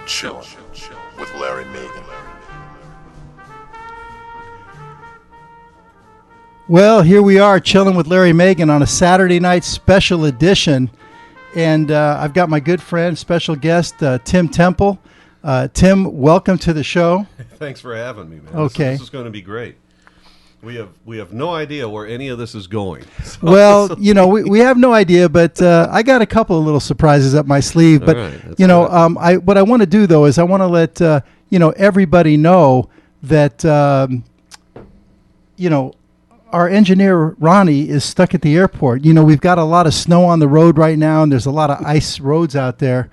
Chillin' with Larry Megan. Well, here we are, chilling with Larry Megan on a Saturday night special edition. And I've got my good friend, special guest, Tim Temple. Tim, welcome to the show. Thanks for having me, man. Okay. This is going to be great. We have no idea where any of this is going. So well, you know, we have no idea, but I got a couple of little surprises up my sleeve. But, right, you know, what I want to do, though, is I want to let, you know, everybody know that, you know, our engineer, Ronnie, is stuck at the airport. You know, we've got a lot of snow on the road right now, and there's a lot of ice roads out there.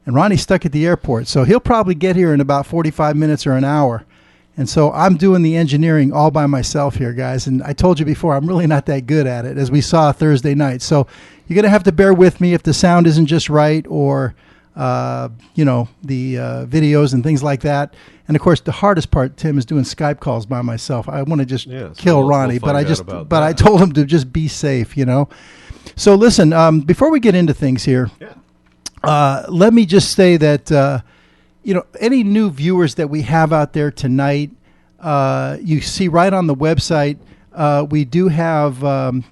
And Ronnie's stuck at the airport. So he'll probably get here in about 45 minutes or an hour. And so I'm doing the engineering all by myself here, guys. And I told you before, I'm really not that good at it, as we saw Thursday night. So you're going to have to bear with me if the sound isn't just right or, you know, the videos and things like that. And, of course, the hardest part, Tim, is doing Skype calls by myself. I want to just kill Ronnie, but I told him to just be safe, you know. So, listen, before we get into things here, let me just say that, you know, any new viewers that we have out there tonight, you see right on the website, we do have a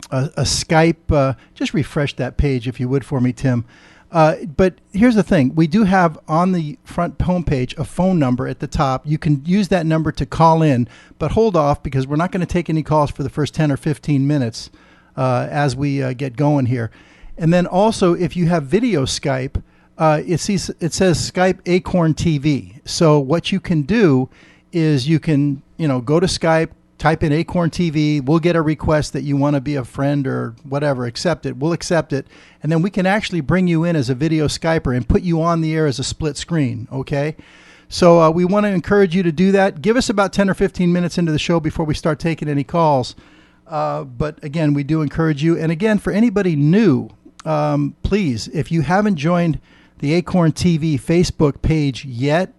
Skype. Just refresh that page, if you would, for me, Tim. But here's the thing. We do have on the front homepage a phone number at the top. You can use that number to call in, but hold off because we're not going to take any calls for the first 10 or 15 minutes as we get going here. And then also, if you have video Skype, it says Skype Acorn TV. So what you can do is you can, you know, go to Skype, type in Acorn TV. We'll get a request that you want to be a friend or whatever. Accept it. We'll accept it. And then we can actually bring you in as a video Skyper and put you on the air as a split screen. Okay. So we want to encourage you to do that. Give us about 10 or 15 minutes into the show before we start taking any calls. But again, we do encourage you. And again, for anybody new, please, if you haven't joined the Acorn TV Facebook page yet,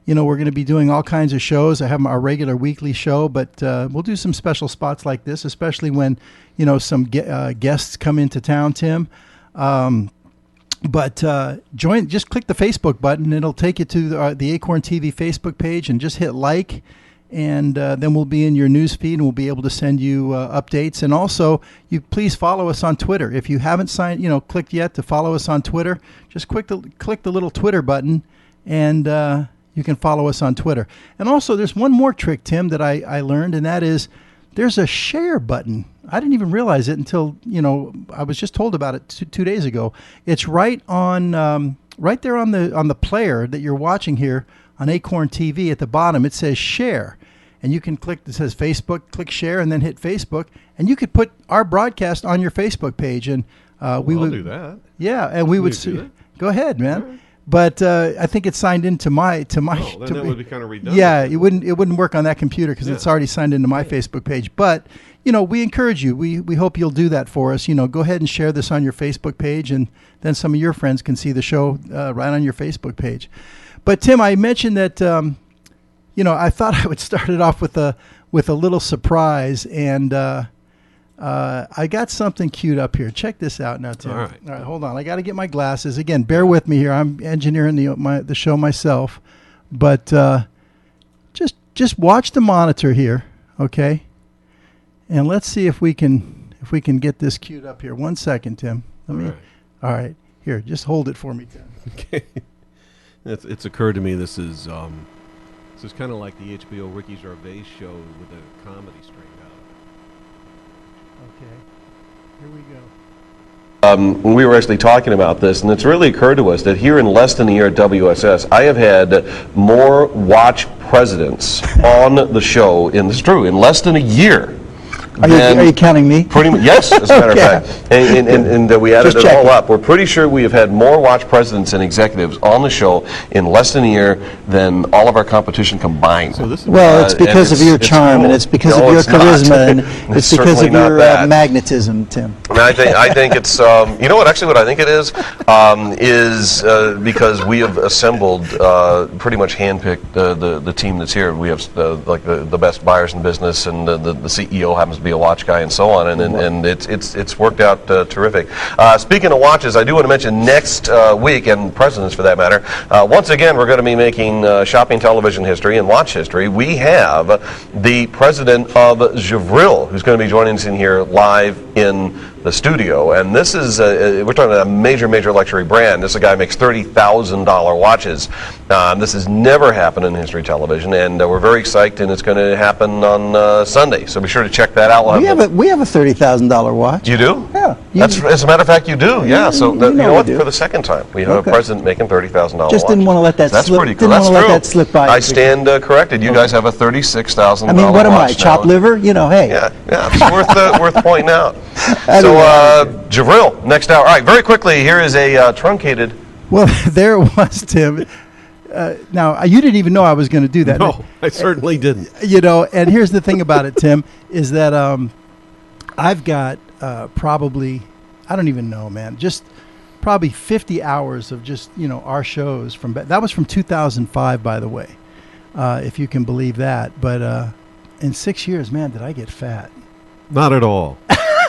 you know, we're going to be doing all kinds of shows. I have our regular weekly show, but we'll do some special spots like this, especially when, you know, some guests come into town, Tim. But just click the Facebook button. It'll take you to the Acorn TV Facebook page and just hit like. And then we'll be in your news feed and we'll be able to send you updates. And also, you please follow us on Twitter. If you haven't clicked yet to follow us on Twitter, just click the little Twitter button and you can follow us on Twitter. And also, there's one more trick, Tim, that I learned, and that is there's a share button. I didn't even realize it until, you know, I was just told about it 2 days ago. It's right on, right there on the player that you're watching here on Acorn TV at the bottom. It says share. And you can click, it says Facebook, click share, and then hit Facebook. And you could put our broadcast on your Facebook page. And we would do that. Yeah, and we would see. Go ahead, man. Right. But I think it's signed into my. Then that would be kind of redundant. Yeah, it wouldn't work on that computer because it's already signed into my Facebook page. But you know, we encourage you. We hope you'll do that for us. You know, go ahead and share this on your Facebook page, and then some of your friends can see the show right on your Facebook page. But Tim, I mentioned that you know, I thought I would start it off with a little surprise, and I got something queued up here. Check this out now, Tim. All right, hold on. I got to get my glasses. Again, bear with me here. I'm engineering the show myself, but just watch the monitor here, okay? And let's see if we can get this queued up here. 1 second, Tim. All right. Here, just hold it for me, Tim. Okay. It's occurred to me this is kind of like the HBO Ricky Gervais show with a comedy string out. Okay, here we go. We were actually talking about this, and it's really occurred to us that here in less than a year at WSS, I have had more watch presidents on the show, and it's true, in less than a year. Are you counting me? Pretty much, yes, as a matter of fact. And we added it all up. We're pretty sure we have had more watch presidents and executives on the show in less than a year than all of our competition combined. So this it's because of your charm, and it's because of your charisma, and it's because of your magnetism, Tim. And I think it's, you know what, actually what I think it is because we have assembled, pretty much handpicked the team that's here. We have the best buyers in business, and the CEO happens to be a watch guy and so on, and it's worked out terrific. Speaking of watches, I do want to mention next week, and presidents for that matter, once again we're going to be making shopping television history and watch history. We have the president of Gevril, who's going to be joining us in here live in the studio, and this is we're talking about a major luxury brand. This is a guy who makes $30,000 watches. This has never happened in history television, and we're very excited, and it's going to happen on Sunday, so be sure to check that out. We have a $30,000 watch. You do? Yeah. That's, as a matter of fact, you do. Yeah. So you know what? do. For the second time, we have a president making $30,000. Just didn't want to let that That's slip. pretty cool. Didn't That's want to true. let that slip by. I stand corrected. You guys have a $36,000. I mean, what am I? watch Chopped now. liver? You know, hey. Yeah, it's worth pointing out. Anyway. So, Gevril, next hour. All right, very quickly, here is a truncated. Well, there it was, Tim. Now, you didn't even know I was going to do that. No, I certainly didn't. You know, and here's the thing about it, Tim, is that I've got probably, I don't even know, man, just probably 50 hours of just, our shows from, that was from 2005, by the way, if you can believe that. But in 6 years, man, did I get fat. Not at all.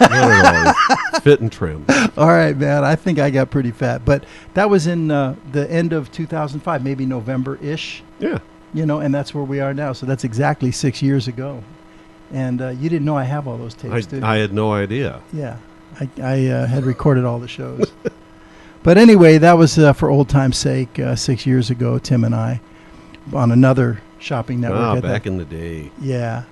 Not at all. Fit and trim. All right, man, I think I got pretty fat. But that was in the end of 2005, maybe November-ish. Yeah. And that's where we are now. So that's exactly 6 years ago. And you didn't know I have all those tapes, did you? I had no idea. Yeah. I had recorded all the shows. But anyway, that was for old time's sake 6 years ago, Tim and I, on another shopping network. Back in the day. Yeah.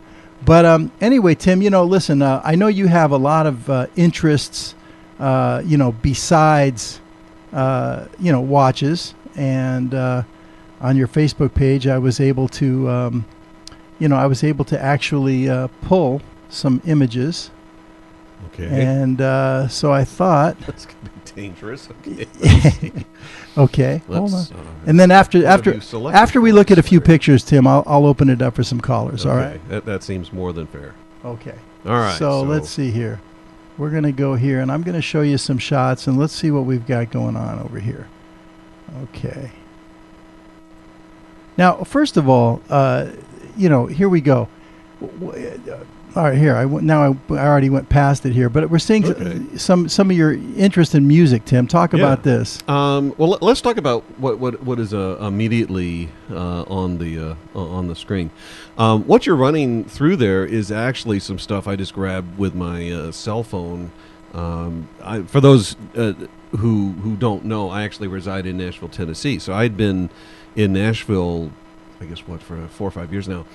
But anyway, Tim, listen, I know you have a lot of interests, besides, watches. And on your Facebook page, I was able to, actually pull some images. Okay. And so I thought. That's going to be dangerous. Okay. Okay. Hold on. And then after we look at a few pictures, Tim, I'll open it up for some callers. Okay. All right. That seems more than fair. Okay. All right. So let's see here. We're going to go here, and I'm going to show you some shots, and let's see what we've got going on over here. Okay. Now, first of all, here we go. All right, here. I already went past it here, but we're seeing some of your interest in music, Tim. Talk about this. Well, let's talk about what is immediately on the screen. What you're running through there is actually some stuff I just grabbed with my cell phone. For those who don't know, I actually reside in Nashville, Tennessee. So I'd been in Nashville, I guess for 4 or 5 years now,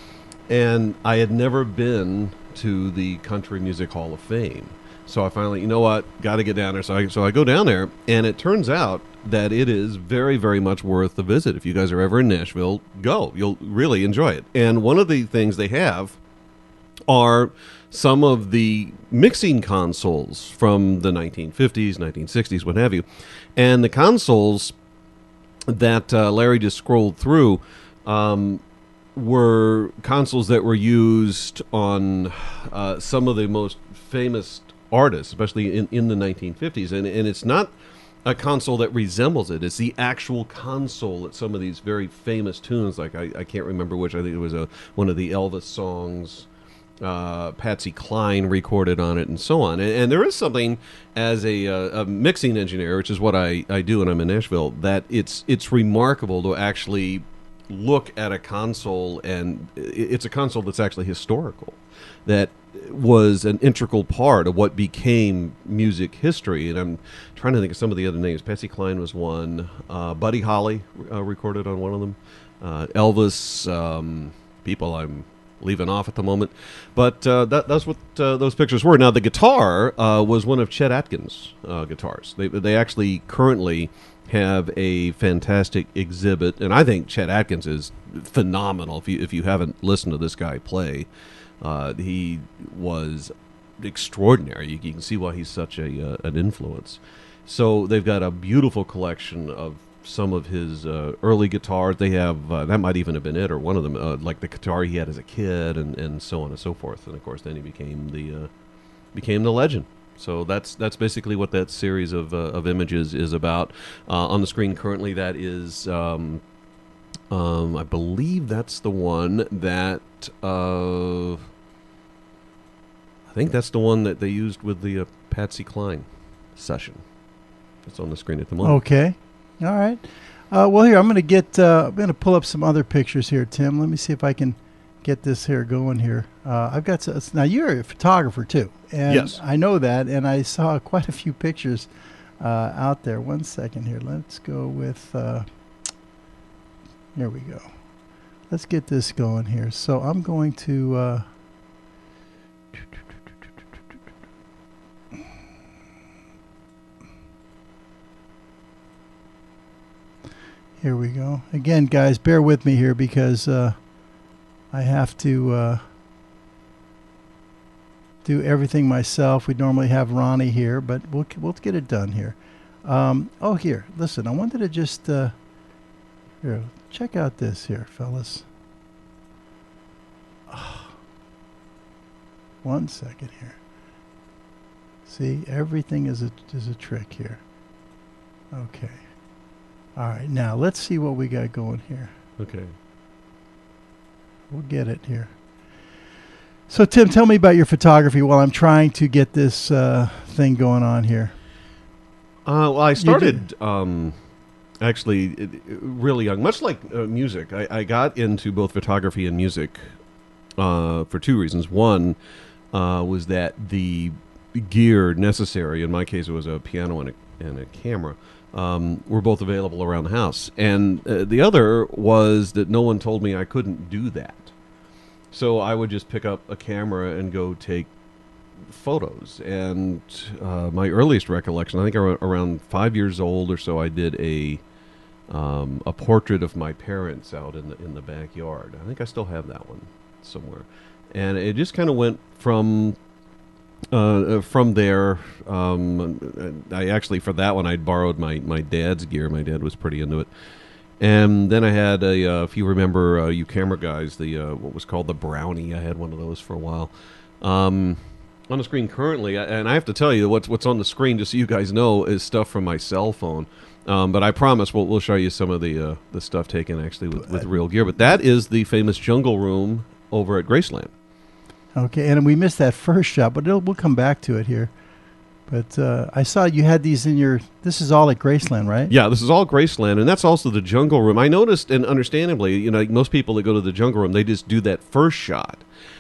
and I had never been to the Country Music Hall of Fame. So I finally, got to get down there. So I go down there, and it turns out that it is very, very much worth the visit. If you guys are ever in Nashville, go. You'll really enjoy it. And one of the things they have are some of the mixing consoles from the 1950s, 1960s, what have you. And the consoles that Larry just scrolled through were consoles that were used on some of the most famous artists, especially in the 1950s. And it's not a console that resembles it. It's the actual console that some of these very famous tunes, like I can't remember which, I think it was one of the Elvis songs, Patsy Cline recorded on it, and so on. And there is something, as a mixing engineer, which is what I do when I'm in Nashville, that it's remarkable to actually look at a console, and it's a console that's actually historical, that was an integral part of what became music history. And I'm trying to think of some of the other names. Patsy Cline was one. Buddy Holly recorded on one of them. Elvis, people I'm leaving off at the moment. But that's what those pictures were. Now, the guitar was one of Chet Atkins' guitars. They actually currently have a fantastic exhibit, and I think Chet Atkins is phenomenal. If you haven't listened to this guy play, he was extraordinary. You can see why he's such an influence. So they've got a beautiful collection of some of his early guitars. They have that might even have been it, or one of them, like the guitar he had as a kid, and so on and so forth. And of course, then he became the legend. So that's basically what that series of images is about. On the screen currently, that is, I believe that's the one that I think that's the one that they used with the Patsy Cline session. It's on the screen at the moment. Okay. All right. Well, here, I'm going to pull up some other pictures here, Tim. Let me see if I can get this here going here. I've got now you're a photographer too, and yes, I know that, and I saw quite a few pictures out there. 1 second here. Let's go with. Here we go. Let's get this going here. So I'm going to. Here we go. Again, guys, bear with me here because I have to do everything myself. We normally have Ronnie here, but we'll get it done here. Oh, here. Listen, I wanted to just here, check out this here, fellas. Oh. 1 second here. See, everything is a trick here. Okay. All right, now let's see what we got going here. Okay. We'll get it here. So, Tim, tell me about your photography while I'm trying to get this thing going on here. Well, I started actually really young, much like music. I got into both photography and music for two reasons. One was that the gear necessary, in my case it was a piano and a camera, were both available around the house. And the other was that no one told me I couldn't do that. So I would just pick up a camera and go take photos. And my earliest recollection, I think around 5 years old or so, I did a portrait of my parents out in the backyard. I think I still have that one somewhere. And it just kind of went from there. I actually, for that one, I'd borrowed my dad's gear. My dad was pretty into it. And then I had if you remember, you camera guys, what was called the Brownie. I had one of those for a while. On the screen currently, and I have to tell you, what's on the screen, just so you guys know, is stuff from my cell phone. But I promise we'll show you some of the stuff taken actually with real gear. But that is the famous jungle room over at Graceland. Okay, and we missed that first shot, but we'll come back to it here. But I saw you had these in your. This is all at Graceland, right? Yeah, this is all Graceland, and that's also the jungle room. I noticed, and understandably, like most people that go to the jungle room, they just do that first shot,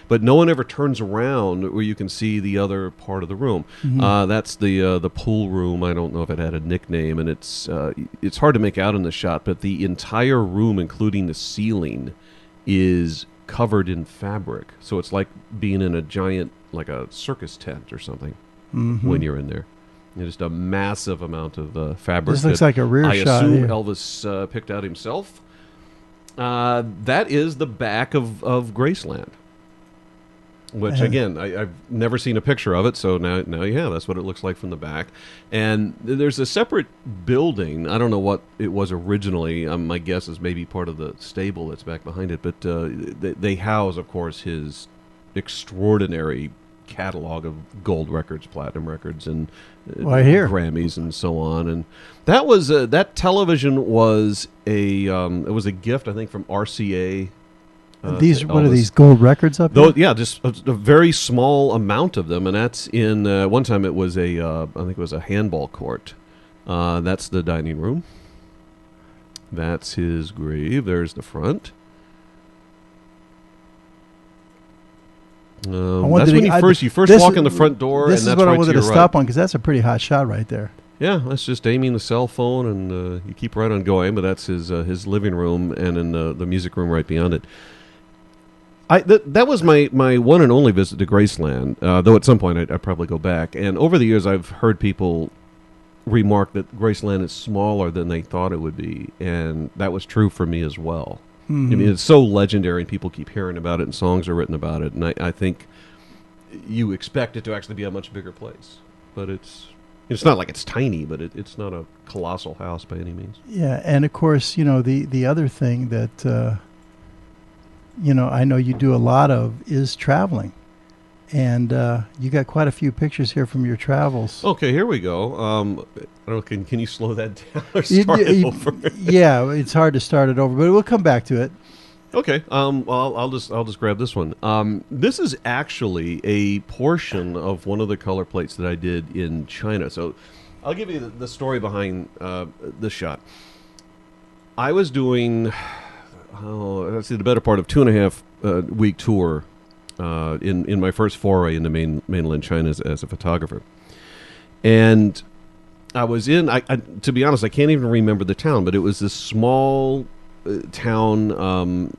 but no one ever turns around where you can see the other part of the room. Mm-hmm. That's the pool room. I don't know if it had a nickname, and it's hard to make out in the shot, but the entire room, including the ceiling, is covered in fabric. So it's like being in a giant, like a circus tent or something. Mm-hmm. When you're in there. Just a massive amount of fabric. This looks like a rear shot. I assume here. Elvis picked out himself. That is the back of Graceland. Which, again, I've never seen a picture of it, so now you have. That's what it looks like from the back. And there's a separate building. I don't know what it was originally. My guess is maybe part of the stable that's back behind it. But they house, of course, his extraordinary catalog of gold records, platinum records, and Grammys and so on. And that was that television was it was a gift, I think, from RCA. These what are these gold records up here? Yeah, just a very small amount of them, and that's in one time it was I think it was a handball court. That's the dining room. That's his grave. There's the front. That's when you first walk in the front door. This and is that's what right I wanted to right. stop on, because that's a pretty hot shot right there. Yeah, that's just aiming the cell phone, and you keep right on going. But that's his living room, and then the music room right beyond it. That was my one and only visit to Graceland. Though at some point I'd probably go back. And over the years, I've heard people remark that Graceland is smaller than they thought it would be, and that was true for me as well. Mm-hmm. I mean, it's so legendary, and people keep hearing about it, and songs are written about it. And I think you expect it to actually be a much bigger place, but it's not like it's tiny, but it's not a colossal house by any means. Yeah, and of course, the other thing that I know you do a lot of is traveling, and you got quite a few pictures here from your travels. Okay, here we go. I don't know, can you slow that down or start it over? Yeah, it's hard to start it over, but we'll come back to it. Okay. Well, I'll just grab this one. This is actually a portion of one of the color plates that I did in China. So, I'll give you the story behind this shot. I was doing, let's see, the better part of 2.5 week tour in my first foray into mainland China as a photographer, and I was in. I to be honest, I can't even remember the town, but it was this small town,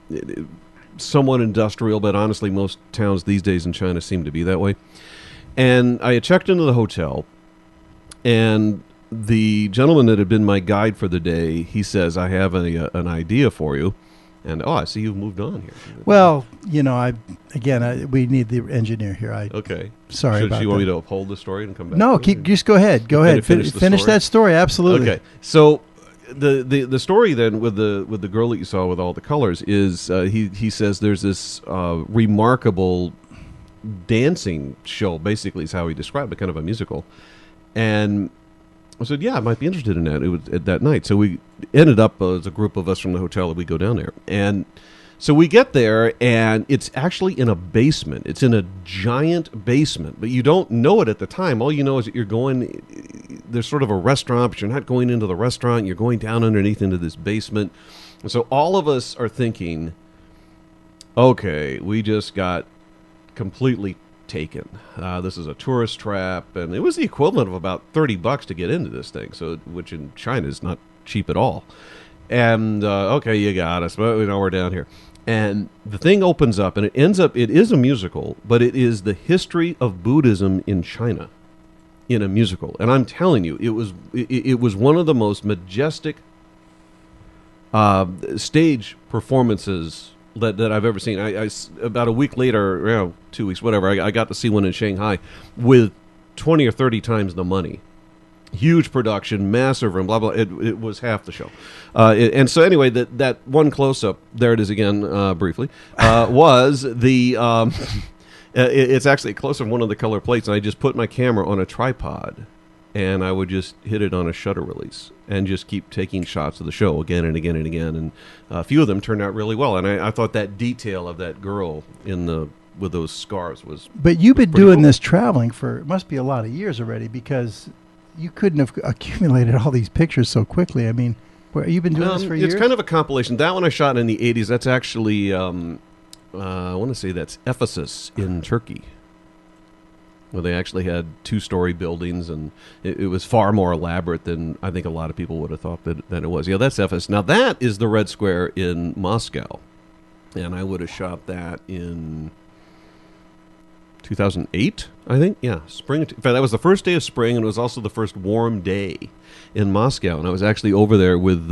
somewhat industrial, but honestly, most towns these days in China seem to be that way. And I had checked into the hotel, and the gentleman that had been my guide for the day, he says, "I have an idea for you." And I see you've moved on here. Well, we need the engineer here. Okay. Sorry about that. You want me to uphold the story and come back? No, just go ahead. Go ahead. Finish that story. Absolutely. Okay. So the story then with the girl that you saw with all the colors is he says there's this remarkable dancing show. Basically, is how he described it, kind of a musical, and I said, yeah, I might be interested in that. It was at that night. So we ended up as a group of us from the hotel that we go down there. And so we get there, and it's actually in a basement. It's in a giant basement, but you don't know it at the time. All you know is that you're going, there's sort of a restaurant, but you're not going into the restaurant. You're going down underneath into this basement. And so all of us are thinking, okay, we just got completely taken. This is a tourist trap, and it was the equivalent of about $30 to get into this thing, so which in China is not cheap at all. And okay, you got us, but we're down here. And the thing opens up, and it is a musical, but it is the history of Buddhism in China in a musical. And I'm telling you, it was one of the most majestic stage performances that I've ever seen. I about a week later, 2 weeks, whatever, I got to see one in Shanghai with 20 or 30 times the money. Huge production, massive room, blah, blah. It was half the show. And so anyway, that one close-up, there it is again, briefly, was the... it's actually a close-up of one of the color plates, and I just put my camera on a tripod, and I would just hit it on a shutter release and just keep taking shots of the show again and again and again. And a few of them turned out really well. And I thought that detail of that girl with those scars was... But you've been doing cool. this traveling for, it must be a lot of years already, because you couldn't have accumulated all these pictures so quickly. I mean, you've been doing this for years? It's kind of a compilation. That one I shot in the 80s. That's actually, I want to say that's Ephesus in Turkey, where they actually had 2-story buildings, and it was far more elaborate than I think a lot of people would have thought that it was. Yeah, that's Ephesus. Now, that is the Red Square in Moscow, and I would have shot that in 2008, I think. Yeah, spring. In fact, that was the first day of spring, and it was also the first warm day in Moscow, and I was actually over there with,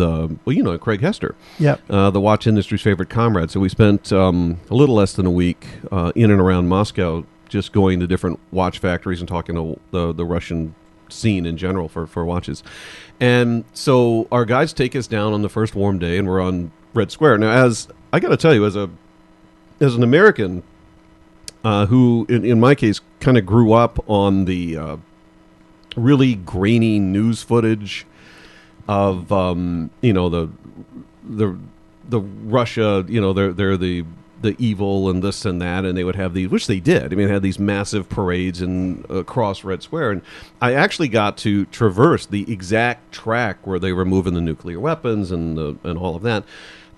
Craig Hester, the watch industry's favorite comrade. So we spent a little less than a week in and around Moscow, just going to different watch factories and talking to the Russian scene in general for watches. And so our guides take us down on the first warm day, and we're on Red Square. Now, as I got to tell you, as an American who, in my case, kind of grew up on the really grainy news footage of, the Russia, they're the evil and this and that, and they would have these, which they did. I mean, they had these massive parades across Red Square, and I actually got to traverse the exact track where they were moving the nuclear weapons and all of that.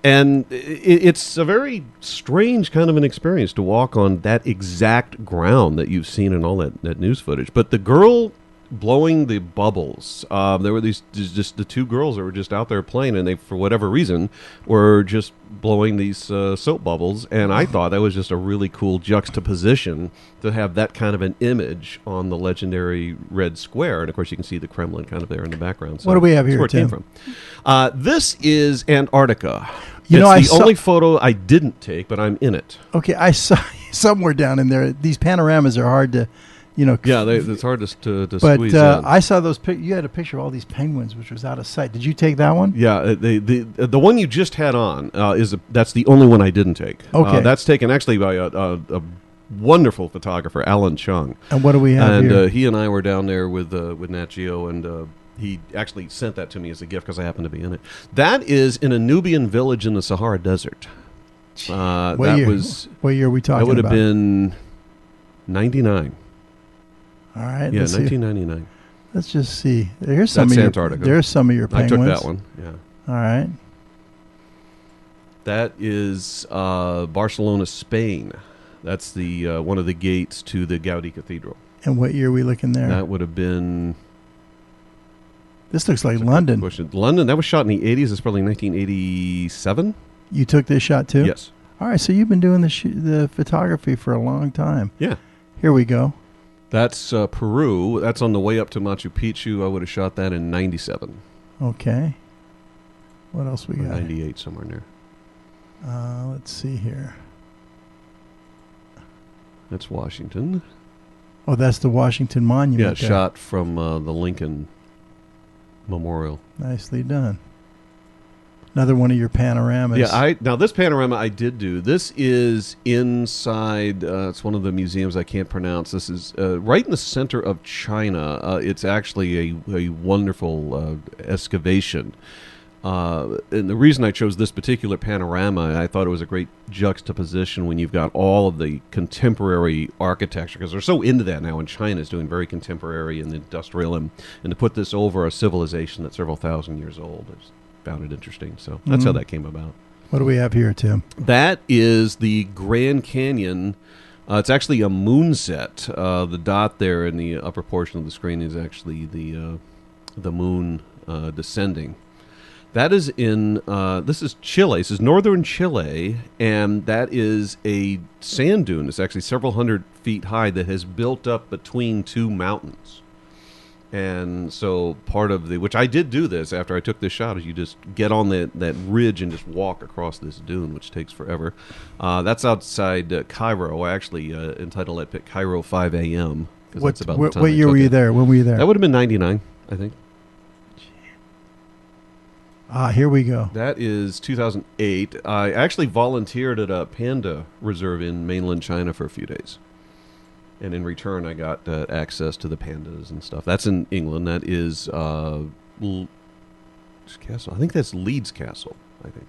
And it's a very strange kind of an experience to walk on that exact ground that you've seen in all that news footage. But the girl blowing the bubbles, there were just the 2 girls that were just out there playing, and they, for whatever reason, were just blowing these soap bubbles. And I thought that was just a really cool juxtaposition to have that kind of an image on the legendary Red Square. And of course, you can see the Kremlin kind of there in the background. So what do we have here, where it came Tim? from. This is Antarctica. It's the only photo I didn't take, but I'm in it. Okay, I saw somewhere down in there. These panoramas are hard to, Yeah, it's hard to squeeze in. But I saw those. You had a picture of all these penguins, which was out of sight. Did you take that one? Yeah, the one you just had on that's the only one I didn't take. Okay, that's taken actually by a wonderful photographer, Alan Chung. And what do we have here? And he and I were down there with Nat Geo, and he actually sent that to me as a gift because I happened to be in it. That is in a Nubian village in the Sahara Desert. What that year? was What year are we talking that would about? have been 99. All right. Yeah, let's see. 1999. Let's just see. Here's some That's of your Antarctica. There's some of your I penguins. took that one. Yeah. All right. That is Barcelona, Spain. That's the one of the gates to the Gaudi Cathedral. And what year are we looking there? That would have been This looks like that's a good London. question. London. That was shot in the 80s. It's probably 1987. You took this shot too? Yes. All right. So you've been doing the photography for a long time. Yeah. Here we go. That's Peru. That's on the way up to Machu Picchu. I would have shot that in 97 Okay. What else we or got? 98, somewhere in there. Let's see here. That's Washington. Oh, that's the Washington Monument. Yeah, there. shot from the Lincoln Memorial. Nicely done. Another one of your panoramas. Yeah, now this panorama I did do. This is inside. It's one of the museums I can't pronounce. This is right in the center of China. It's actually a wonderful excavation. And the reason I chose this particular panorama, I thought it was a great juxtaposition when you've got all of the contemporary architecture, because they're so into that now, and China is doing very contemporary and industrial, and to put this over a civilization that's several thousand years old, I just found it interesting. So that's how that came about. What do we have here, Tim? That is the Grand Canyon. It's actually a moonset. The dot there in the upper portion of the screen is actually the moon descending. That is in, this is Chile. This is northern Chile, and that is a sand dune. It's actually several hundred feet high that has built up between two mountains. And so part of which I did do this after I took this shot, is you just get on that ridge and just walk across this dune, which takes forever. That's outside Cairo. I actually entitled that pic Cairo 5 a.m. What year were you there? When were you there? That would have been 99, I think. Here we go. That is 2008. I actually volunteered at a panda reserve in mainland China for a few days. And in return, I got access to the pandas and stuff. That's in England. That is Castle. I think that's Leeds Castle, I think.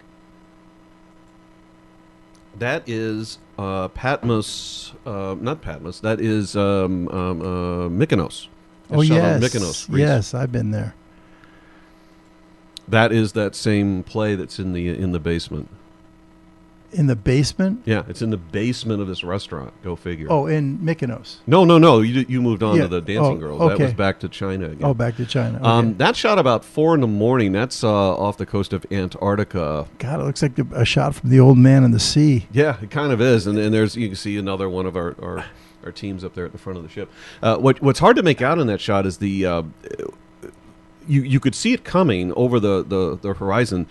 That is Patmos, not Patmos. That is Mykonos. Oh, shot on yes. Mykonos, Greece. Yes, I've been there. That is that same play that's in the basement. In the basement? Yeah, it's in the basement of this restaurant. Go figure. Oh, in Mykonos. No. You moved on Yeah. to the Dancing Oh, Girls. okay. That was back to China again. Oh, back to China. Okay. That shot about 4 in.the.morning. That's off the coast of Antarctica. God, it looks like a shot from The Old Man in the Sea. Yeah, it kind of is. And there's, you can see another one of our teams up there at the front of the ship. What's hard to make out in that shot is you could see it coming over the horizon,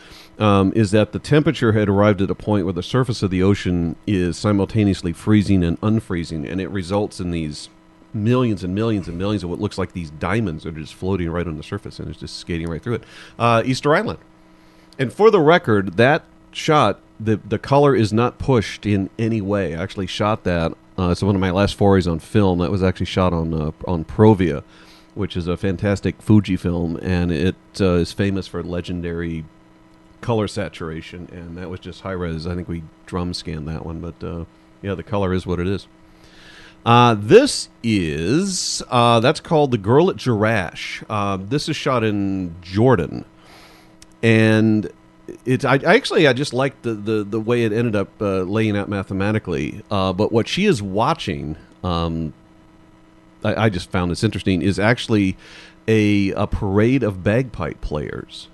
is that the temperature had arrived at a point where the surface of the ocean is simultaneously freezing and unfreezing, and it results in these millions and millions and millions of what looks like these diamonds that are just floating right on the surface, and it's just skating right through it. Easter Island. And for the record, that shot, the color is not pushed in any way. I actually shot that. It's one of my last forays on film. That was actually shot on Provia, which is a fantastic Fuji film, and it is famous for legendary color saturation, and that was just high res. I think we drum scanned that one, but yeah, the color is what it is. This is that's called The Girl at Jerash. This is shot in Jordan, and I just liked the way it ended up laying out mathematically. But what she is watching, I just found this interesting, is actually a parade of bagpipe players.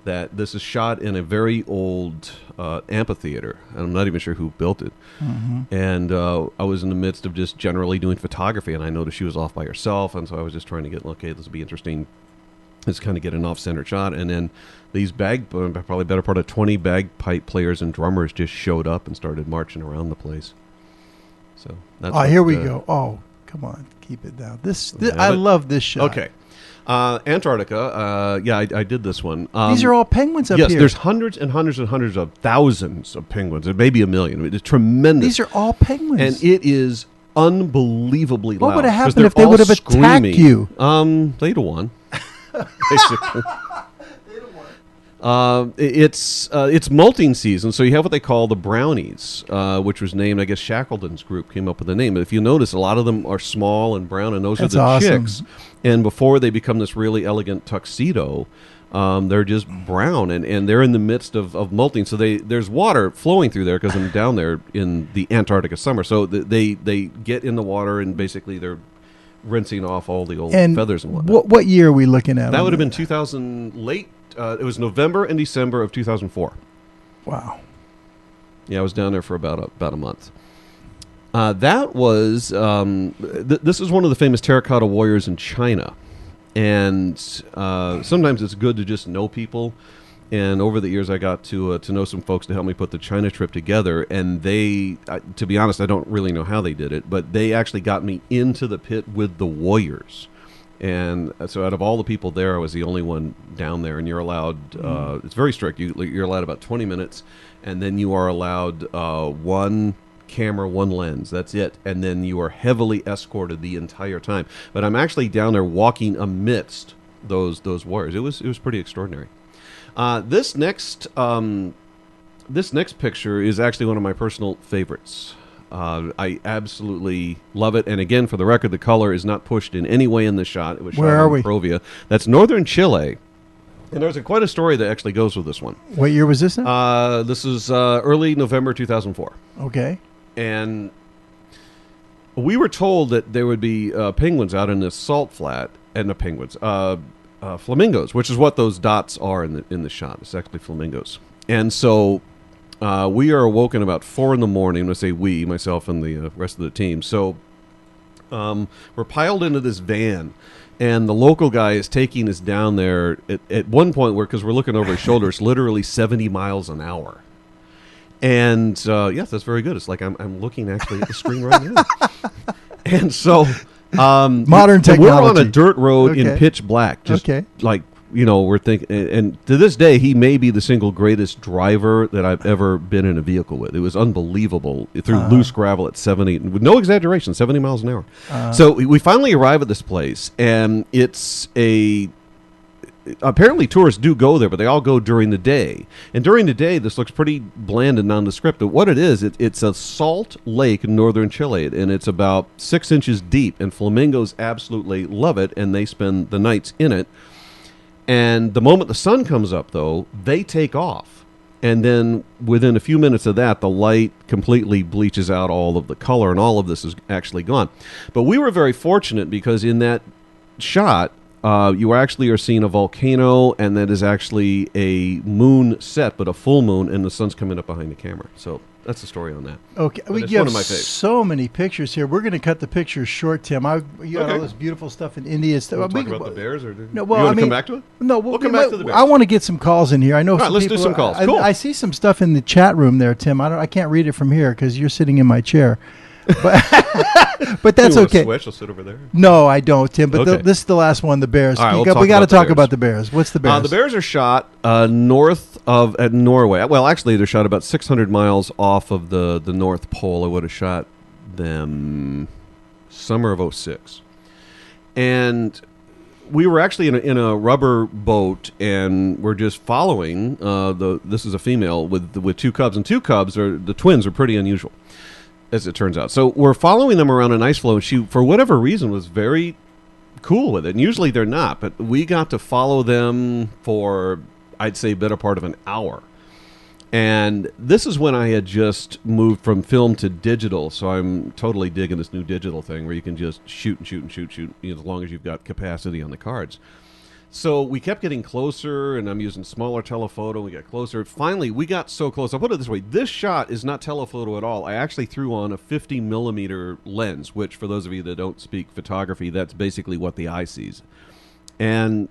That this is shot in a very old amphitheater. I'm not even sure who built it. Mm-hmm. And I was in the midst of just generally doing photography, and I noticed she was off by herself, and so I was just trying to get, okay, this will be interesting. Let's kind of get an off-center shot. And then these probably better part of 20 bagpipe players and drummers just showed up and started marching around the place. So that's here we go. Oh, come on, keep it down. I love this shot. Okay. Antarctica, I did this one. These are all penguins up yes, here. There's hundreds and hundreds and hundreds of thousands of penguins. There may be a million. It's tremendous. These are all penguins. And it is unbelievably loud. What would have 'cause happened if they they're would all have attacked screaming. you? They'd have won. Basically. It's molting season, so you have what they call the brownies, which was named, I guess Shackleton's group came up with the name. But if you notice, a lot of them are small and brown, and those That's are the awesome. chicks. And before they become this really elegant tuxedo, they're just brown, and they're in the midst of molting. So there's water flowing through there because I'm down there in the Antarctica summer. So they get in the water, and basically they're rinsing off all the old And feathers and whatnot. what year are we looking at? That on would have been 2000 late. It was November and December of 2004. Wow. Yeah, I was down there for about a month. That was this is one of the famous terracotta warriors in China, and sometimes it's good to just know people. And over the years, I got to know some folks to help me put the China trip together. And they, to be honest, I don't really know how they did it, but they actually got me into the pit with the warriors. And so out of all the people there, I was the only one down there. And you're allowed, it's very strict, you're allowed about 20 minutes. And then you are allowed one camera, one lens. That's it. And then you are heavily escorted the entire time. But I'm actually down there walking amidst those warriors. It was pretty extraordinary. This next picture is actually one of my personal favorites. I absolutely love it. And again, for the record, the color is not pushed in any way in the shot. It was Where shot are in we? Provia. That's northern Chile. And there's quite a story that actually goes with this one. What year was this now? This is early November 2004. Okay. And we were told that there would be penguins out in this salt flat, and the penguins, flamingos, which is what those dots are in the shot. It's actually flamingos. And so we are awoken about 4 in the morning. When I say we, myself and the rest of the team. So we're piled into this van, and the local guy is taking us down there at one point because we're looking over his shoulder, it's literally 70 miles an hour. And yes, that's very good. It's like I'm looking actually at the screen right now. And so Modern technology. we're on a dirt road Okay. in pitch black. Just Okay. like, we're thinking, and to this day, he may be the single greatest driver that I've ever been in a vehicle with. It was unbelievable through loose gravel at 70, with no exaggeration, 70 miles an hour. So we finally arrive at this place, and it's apparently tourists do go there, but they all go during the day. And during the day, this looks pretty bland and nondescript. But what it is, it's a salt lake in northern Chile, and it's about 6 inches deep. And flamingos absolutely love it, and they spend the nights in it. And the moment the sun comes up, though, they take off. And then within a few minutes of that, the light completely bleaches out all of the color, and all of this is actually gone. But we were very fortunate because in that shot, you actually are seeing a volcano, and that is actually a moon set, but a full moon, and the sun's coming up behind the camera. So that's the story on that. Okay, But we it's have one of my faves. so many pictures here. We're going to cut the pictures short, Tim. You got Okay. all this beautiful stuff in India. Stuff. Want to talk about the bears, or No, you well, want I to mean, come back to it? No, We'll come back to the bears. I want to get some calls in here. I know. All right, some let's do people, some calls. I, Cool. I see some stuff in the chat room there, Tim. I can't read it from here because you're sitting in my chair. But that's You want to okay. switch? I'll sit over there. No, I don't, Tim. But Okay. this is the last one. The Bears. All right, we'll we talk got to about the talk Bears. about the Bears. What's the Bears? The bears are shot north of at Norway. Well, actually, they're shot about 600 miles off of the North Pole. I would have shot them summer of 06. And we were actually in a rubber boat, and we're just following. This is a female with 2 cubs, and 2 cubs the twins are pretty unusual, as it turns out. So we're following them around an ice floe, and she, for whatever reason, was very cool with it. And usually they're not, but we got to follow them for, I'd say, better part of an hour. And this is when I had just moved from film to digital, so I'm totally digging this new digital thing where you can just shoot and shoot and shoot, as long as you've got capacity on the cards. So we kept getting closer, and I'm using smaller telephoto. We got closer. Finally, we got so close. I'll put it this way. This shot is not telephoto at all. I actually threw on a 50 millimeter lens, which for those of you that don't speak photography, that's basically what the eye sees. And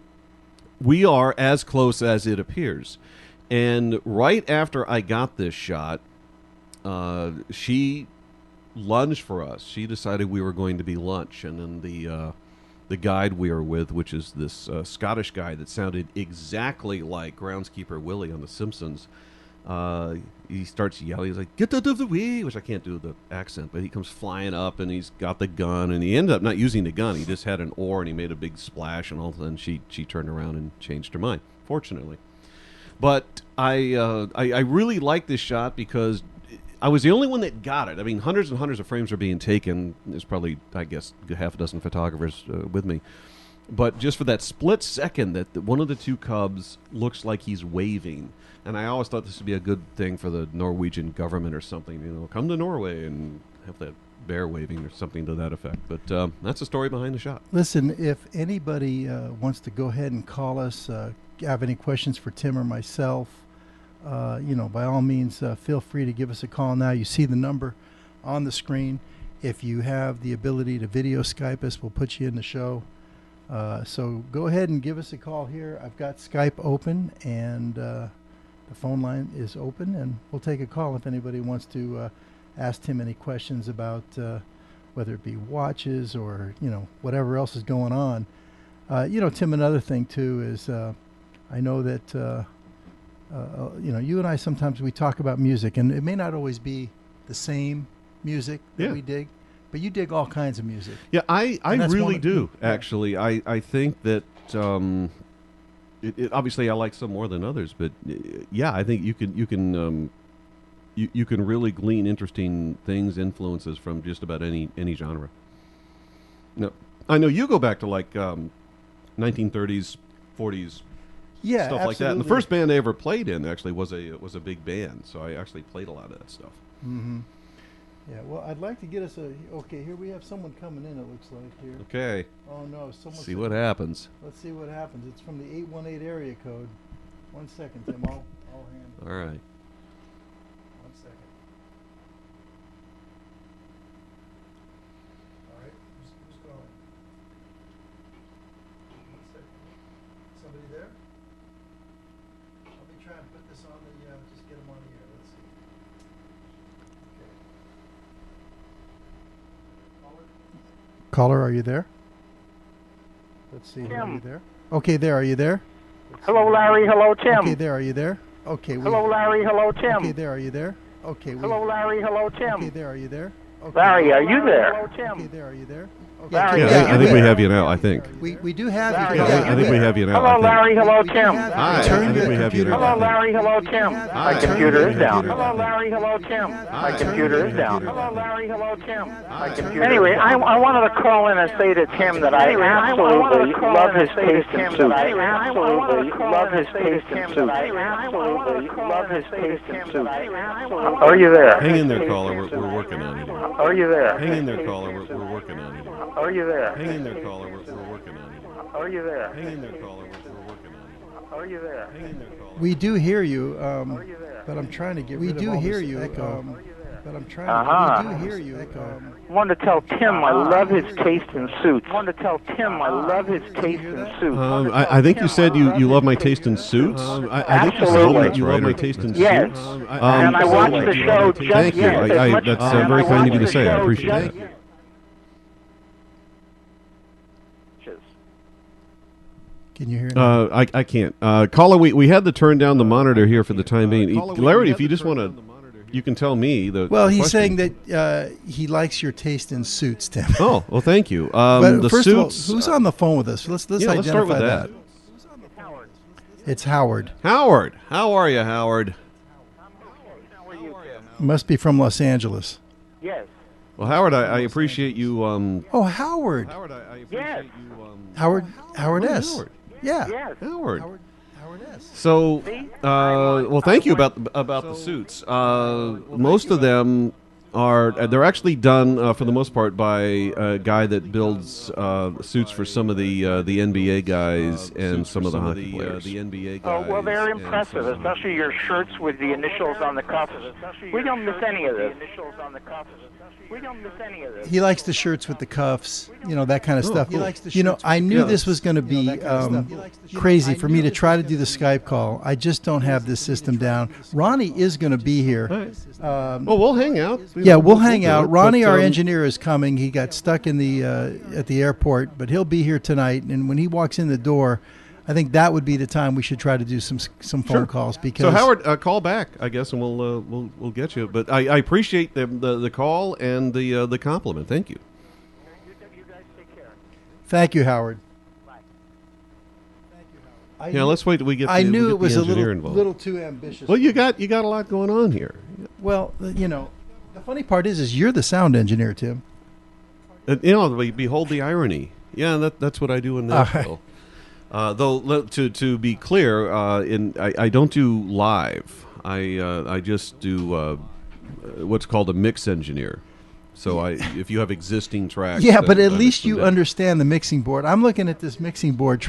we are as close as it appears. And right after I got this shot, she lunged for us. She decided we were going to be lunch. And then the guide we were with, which is this Scottish guy that sounded exactly like groundskeeper Willie on The Simpsons, he starts yelling. He's like, "Get out of the way," which I can't do the accent, but he comes flying up, and he's got the gun, and he ended up not using the gun. He just had an oar, and he made a big splash, and all of a sudden she turned around and changed her mind, fortunately. But I really like this shot because I was the only one that got it. I mean, hundreds and hundreds of frames are being taken. There's probably, I guess, half a dozen photographers with me. But just for that split second that one of the two cubs looks like he's waving. And I always thought this would be a good thing for the Norwegian government or something. You know, come to Norway and have that bear waving or something to that effect. But that's the story behind the shot. Listen, if anybody wants to go ahead and call us, have any questions for Tim or myself, by all means, feel free to give us a call now. You see the number on the screen. If you have the ability to video Skype us, we'll put you in the show. So go ahead and give us a call here. I've got Skype open, and the phone line is open, and we'll take a call if anybody wants to ask Tim any questions about whether it be watches or, whatever else is going on. Tim, another thing, too, is I know that, you and I sometimes we talk about music, and it may not always be the same music that we dig, but you dig all kinds of music. Yeah, I really do, actually. I think that it obviously I like some more than others, but yeah, I think you can really glean interesting things, influences from just about any genre. No, I know you go back to like 1930s, 40s. Yeah, stuff like that. And the first band I ever played in actually was a big band, so I actually played a lot of that stuff. Mm-hmm. Yeah, well, I'd like to get us okay, here we have someone coming in, it looks like, here. Okay. Oh, no, someone... See what happens. Let's see what happens. It's from the 818 area code. 1 second, Tim. I'll handle it. All right. 1 second. All right, who's calling? 1 second. Somebody there? I'll be trying to put this on the, just get them on the air. Let's see. Okay. Caller, are you there? Let's see. Are you there? Okay, there. Are you there? Hello, Larry. Hello, Tim. Okay, there. Are you there? Okay. Hello, Larry. Hello, Tim. Okay, there. Are you there? Okay. Hello, Larry. Hello, Tim. Okay, there. Are you there? Okay. Larry, are you there? Hello, Tim. Okay, there. Are you there? Okay. Larry, Yeah, I think we have you now, I think. We do have Larry, you. I think we have you now. Hello, Larry. Hello, Tim. Hi, Turn I think your we have you computer now. Hello, Larry. Hello, Tim. Hi. My computer is down. Hi. Hello, Larry. Hello, Tim. My Hi. computer is down. Hi. Hello, Larry. Hello, Tim. Hi. My computer. Anyway, I wanted to call in and say to Tim that I absolutely love his taste in suits. I absolutely love his taste in suits. I absolutely love his taste in suits. Are you there? Hang in there, caller. We're working on it. Are you there? Hang in there, caller. We're working on it. Are you there? Hang in there, caller. We're working on it. Are you there? Hang in there, caller. We're working on it. Are you there? Hang in there, caller. We do hear you, Are you there? but I'm trying to get rid of all this echo. But I'm trying to. We do hear you. I wanted to tell Tim I love his taste in suits. I wanted to tell Tim I love his taste in suits. I think you said you love my taste in suits. I think you said that you love my taste in Yes. suits. And I watched the show just Thank you. yes. That's very kind of you to say. I appreciate it. Can you hear me? I can't. Caller, we had to turn down the monitor here for the time being. Larry, if you just want to, you can tell me the. Well, he's question. saying that he likes your taste in suits, Tim. Oh, well, thank you. But the first suits. of all, who's on the phone with us? Let's yeah, identify let's start with that. It's Howard. Howard, how are you, Howard? Must be from Los Angeles. Yes. Well, Howard, I appreciate you. Oh, Howard. Howard, I appreciate Yes. you. Howard S. Howard. Yeah. Yes. Howard. Howard S. So, well, thank you about the suits. Most of them they're actually done for the most part by a guy that builds suits for some of the NBA guys and some of the hockey players. The NBA guys. Oh, well, they're impressive, especially your shirts with the initials on the cuffs. We don't miss any of this. We don't miss any of this. He likes the shirts with the cuffs, that kind of stuff. Cool. I knew this was going to be crazy for me to try to do the Skype call. I just don't have this system down. Ronnie is going to be here. Well, we'll hang out. We'll hang do out. it, Ronnie, but, our engineer, is coming. He got stuck in the at the airport, but he'll be here tonight. And when he walks in the door, I think that would be the time we should try to do some phone calls. Because so Howard, call back, I guess, and we'll get you. But I appreciate the call and the compliment. Thank you. You guys take care. Thank you, Howard. Bye. Thank you, Howard. Yeah, let's wait till we get. I we knew get it was the a engineer little, involved. little too ambitious. Well, you got a lot going on here. Well, the funny part is you're the sound engineer, Tim. Behold the irony. Yeah, that's what I do in All right. Nashville. Though to be clear, I don't do live. I just do what's called a mix engineer. So if you have existing tracks, Yeah, but then at I least mix them you down. understand the mixing board. I'm looking at this mixing board,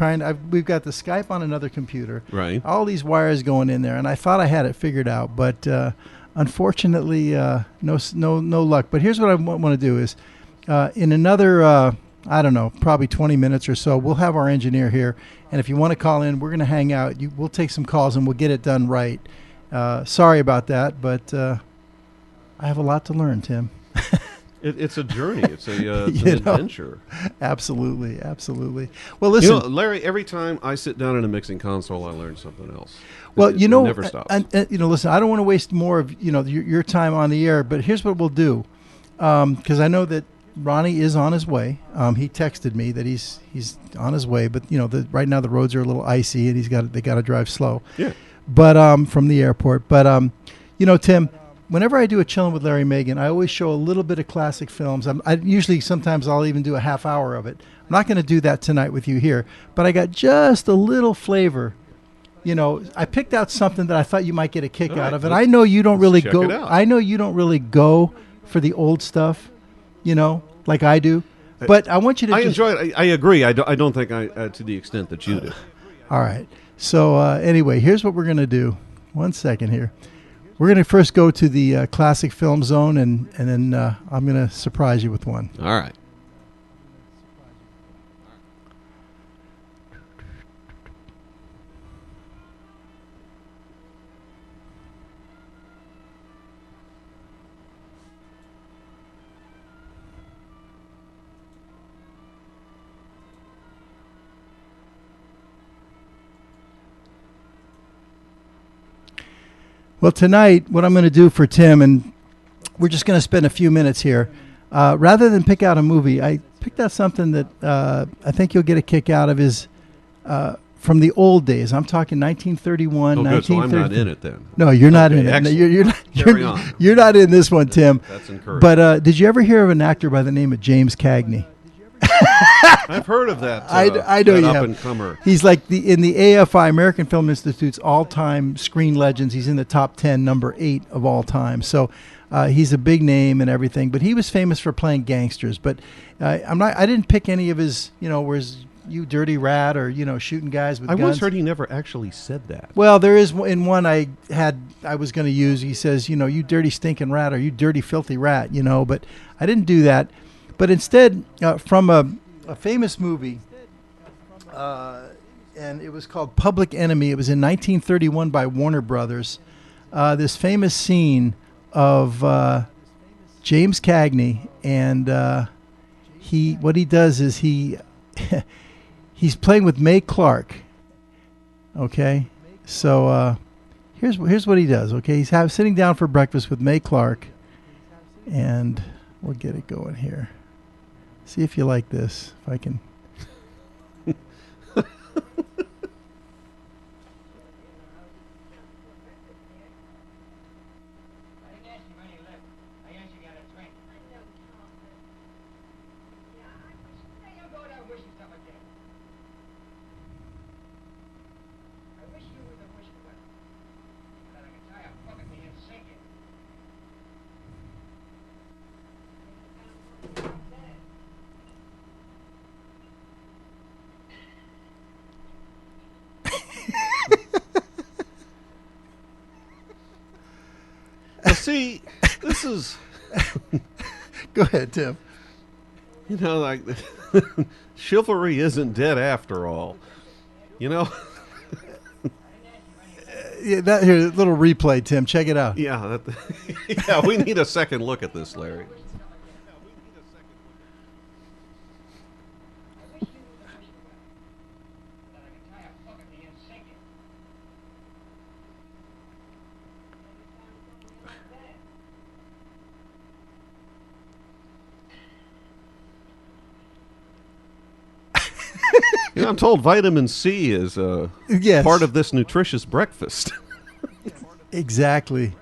we've got the Skype on another computer, Right. all these wires going in there, and I thought I had it figured out, but unfortunately, no luck. But here's what I want to do is, in another, I don't know, probably 20 minutes or so, we'll have our engineer here, and if you want to call in, we're going to hang out. We'll take some calls, and we'll get it done right. Sorry about that, but I have a lot to learn, Tim. It's a journey. It's an You know. adventure. Absolutely. Well, listen. Larry, every time I sit down in a mixing console, I learn something else. Well, It never stops. and listen, I don't want to waste more of your time on the air, but here's what we'll do, because I know that Ronnie is on his way. He texted me that he's on his way, but right now the roads are a little icy and they got to drive slow. Yeah. But from the airport, but Tim. Whenever I do a Chillin' with Larry Megan, I always show a little bit of classic films. Sometimes I'll even do a half hour of it. I'm not going to do that tonight with you here, but I got just a little flavor. I picked out something that I thought you might get a kick All out right, of, and I know you don't let's really check go. it out. I know you don't really go for the old stuff, like I do. But I want you to. I just, enjoy it. I agree. I don't think I to the extent that you do. All right. So anyway, here's what we're going to do. One second here. We're going to first go to the classic film zone, and then I'm going to surprise you with one. All right. Well, tonight, what I'm going to do for Tim, and we're just going to spend a few minutes here, rather than pick out a movie, I picked out something that I think you'll get a kick out of is from the old days. I'm talking 1931, Oh, good. So I'm 1930. not in it then. No, you're not Okay, in it. No, excellent. you're not. Carry on. You're not in this one, Tim. That's encouraging. But did you ever hear of an actor by the name of James Cagney? I've heard of that. I know that you up have. and comer. He's like in the AFI, American Film Institute's all-time screen legends. He's in the top 10, number 8 of all time. So he's a big name and everything. But he was famous for playing gangsters. But I didn't pick any of his, where's you dirty rat or shooting guys with I guns. once heard he never actually said that. Well, there is in one I was going to use. He says, you dirty stinking rat or you dirty filthy rat, But I didn't do that. But instead, from a famous movie, and it was called Public Enemy. It was in 1931 by Warner Brothers. This famous scene of James Cagney, and what he does is he's playing with Mae Clarke. Okay, so here's what he does. Okay, he's sitting down for breakfast with Mae Clarke, and we'll get it going here. See if you like this. If I can. Well, see, this is, Go ahead, Tim. like, chivalry isn't dead after all. Yeah, here, a little replay, Tim. Check it out. Yeah, yeah. We need a second look at this, Larry. You know, I'm told vitamin C is Yes. part of this nutritious breakfast. Exactly.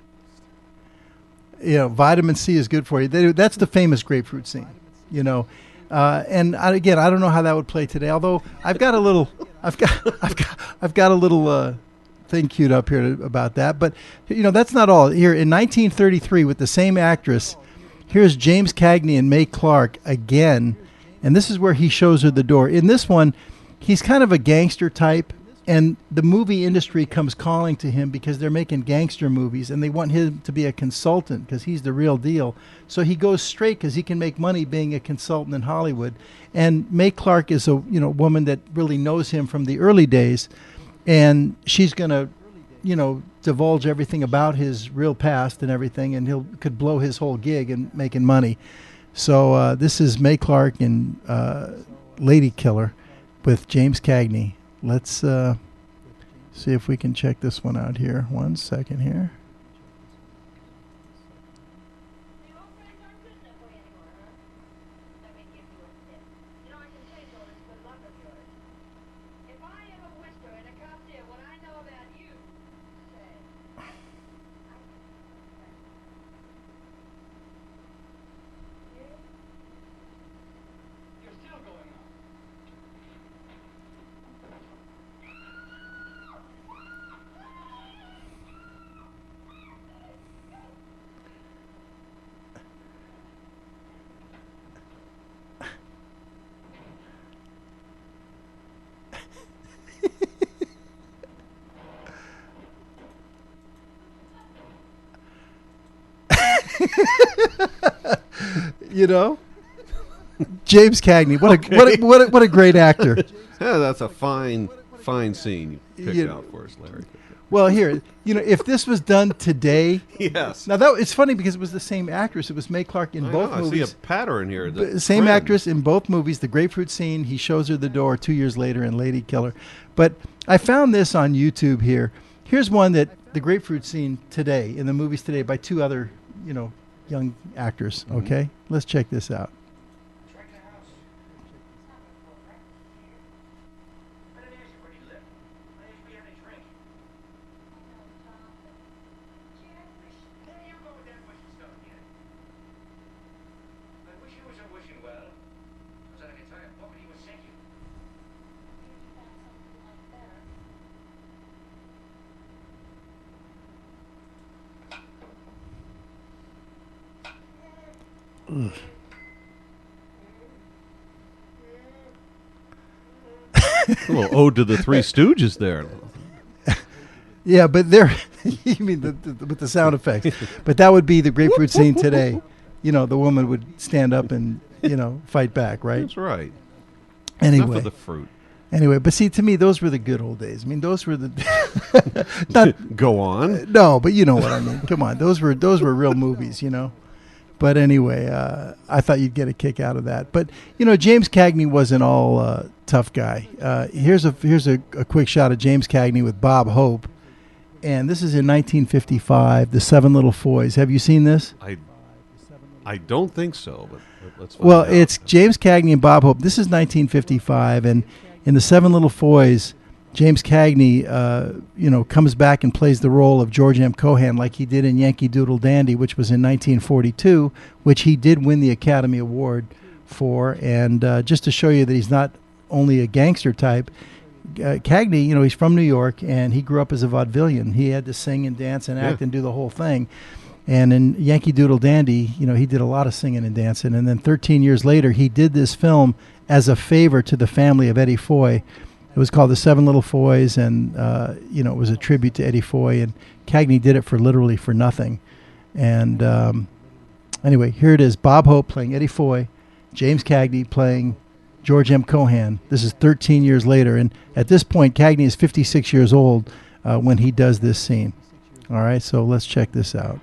You know, vitamin C is good for you. That's the famous grapefruit scene. You know, and again, I don't know how that would play today. Although I've got a little, I've got a little thing queued up here about that. But you know, that's not all. Here in 1933, with the same actress, here's James Cagney and Mae Clarke again, and this is where he shows her the door. In this one, he's kind of a gangster type. And the movie industry comes calling to him because they're making gangster movies, and they want him to be a consultant because he's the real deal. So he goes straight because he can make money being a consultant in Hollywood. And Mae Clarke is a woman that really knows him from the early days, and she's gonna divulge everything about his real past and everything, and could blow his whole gig and making money. So this is Mae Clarke and Lady Killer with James Cagney. Let's see if we can check this one out here. 1 second here. You know, James Cagney, what a great actor. Yeah, that's a fine scene you picked out for us, Larry. Well, here, if this was done today, yes. Now it's funny because it was the same actress. It was Mae Clarke in both movies. I see a pattern here. Same actress in both movies. The grapefruit scene, he shows her the door 2 years later in Lady Killer. But I found this on YouTube here. Here's one that the grapefruit scene today in the movies today by two other, young actors. Okay, let's check this out. A little ode to the Three Stooges there. Yeah, but you mean with the sound effects. But that would be the grapefruit scene today. The woman would stand up and, fight back, right? That's right. Anyway. Enough of the fruit. Anyway, but see, to me, those were the good old days. I mean, those were the... Go on. No, but you know what I mean. Come on. Those were real movies, But anyway, I thought you'd get a kick out of that. But, James Cagney wasn't all tough guy. Here's a quick shot of James Cagney with Bob Hope. And this is in 1955, The Seven Little Foys. Have you seen this? I don't think so, but let's find out. It's James Cagney and Bob Hope. This is 1955, and in The Seven Little Foys, James Cagney, comes back and plays the role of George M. Cohan like he did in Yankee Doodle Dandy, which was in 1942, which he did win the Academy Award for. And just to show you that he's not only a gangster type, Cagney, he's from New York, and he grew up as a vaudevillian. He had to sing and dance and act and do the whole thing. And in Yankee Doodle Dandy, he did a lot of singing and dancing. And then 13 years later, he did this film as a favor to the family of Eddie Foy. It was called The Seven Little Foys, and it was a tribute to Eddie Foy. And Cagney did it for literally for nothing. And anyway, here it is: Bob Hope playing Eddie Foy, James Cagney playing George M. Cohan. This is 13 years later, and at this point, Cagney is 56 years old when he does this scene. All right, so let's check this out.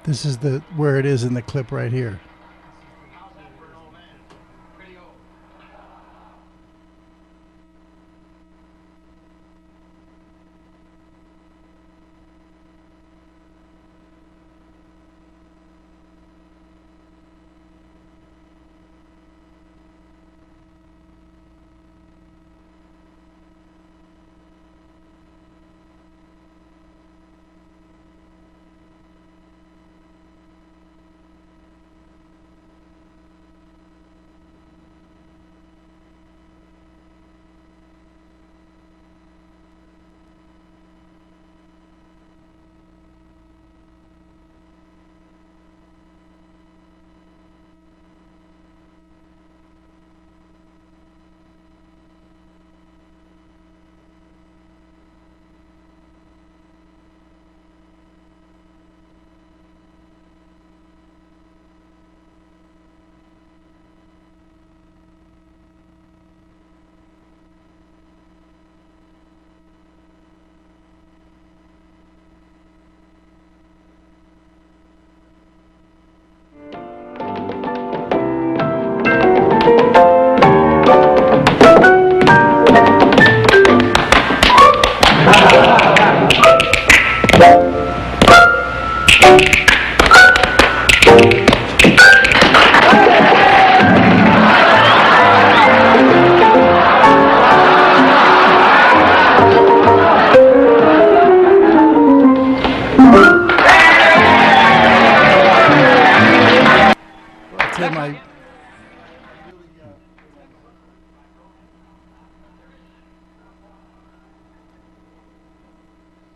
This is where it is in the clip right here.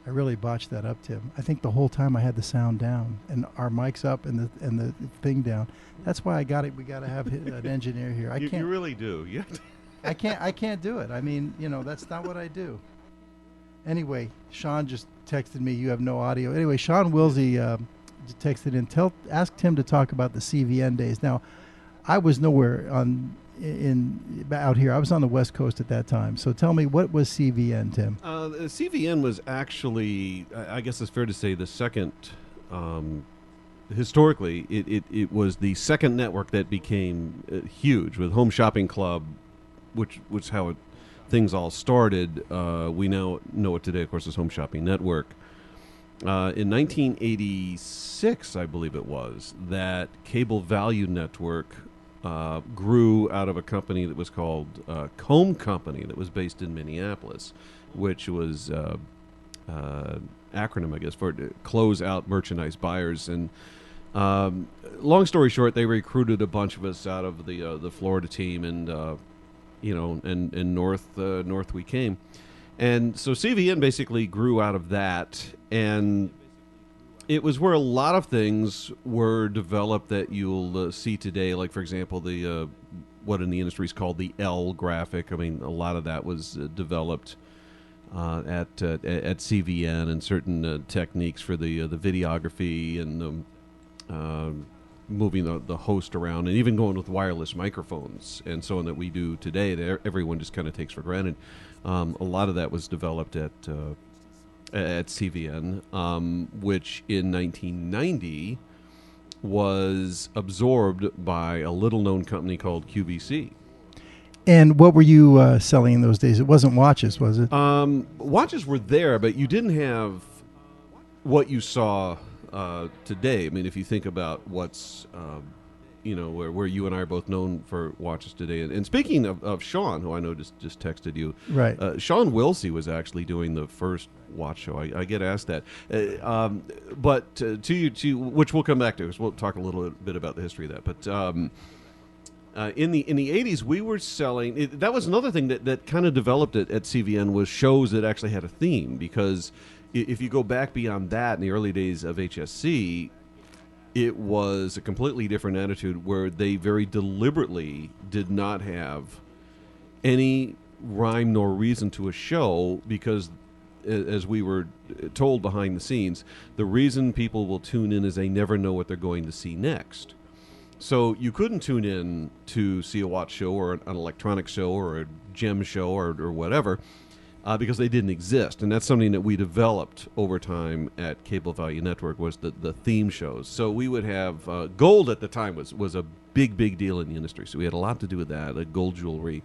I really botched that up, Tim. I think the whole time I had the sound down and our mics up and the thing down. That's why I got it. We got to have an engineer here. I can't. You really do. Yeah. I can't do it. I mean, that's not what I do. Anyway, Sean just texted me. You have no audio. Anyway, Sean Wilsey texted in. Asked him to talk about the CVN days. Now, I was nowhere out here. I was on the West Coast at that time. So tell me, what was CVN, Tim? CVN was actually, I guess it's fair to say, the second. Historically, it was the second network that became huge with Home Shopping Club, which was how things all started. We now know it today, of course, as Home Shopping Network. In 1986, I believe it was, that Cable Value Network grew out of a company that was called Comb Company that was based in Minneapolis, which was acronym, I guess, for Close Out Merchandise Buyers. And long story short, they recruited a bunch of us out of the Florida team, and north we came. And so CVN basically grew out of that, and it was where a lot of things were developed that you'll see today. Like, for example, the what in the industry is called the L graphic. I mean, a lot of that was developed at CVN, and certain techniques for the videography and moving the host around, and even going with wireless microphones and so on that we do today that everyone just kind of takes for granted. A lot of that was developed at CVN, which in 1990 was absorbed by a little-known company called QVC. And what were you selling in those days? It wasn't watches, was it? Watches were there, but you didn't have what you saw today. I mean, if you think about what's, where you and I are both known for watches today. And speaking of Sean, who I know just texted you, right? Sean Wilsey was actually doing the first watch show. I get asked that, but to which we'll come back to, because we'll talk a little bit about the history of that. But in the 80s, we were selling. That was another thing that kind of developed at CVN, was shows that actually had a theme. Because if you go back beyond that, in the early days of HSC, it was a completely different attitude, where they very deliberately did not have any rhyme nor reason to a show, because, as we were told behind the scenes, the reason people will tune in is they never know what they're going to see next. So you couldn't tune in to see a watch show or an electronic show or a gem show or whatever. because they didn't exist, and that's something that we developed over time at Cable Value Network was the theme shows. So we would have gold at the time was a big deal in the industry. So we had a lot to do with that, gold jewelry.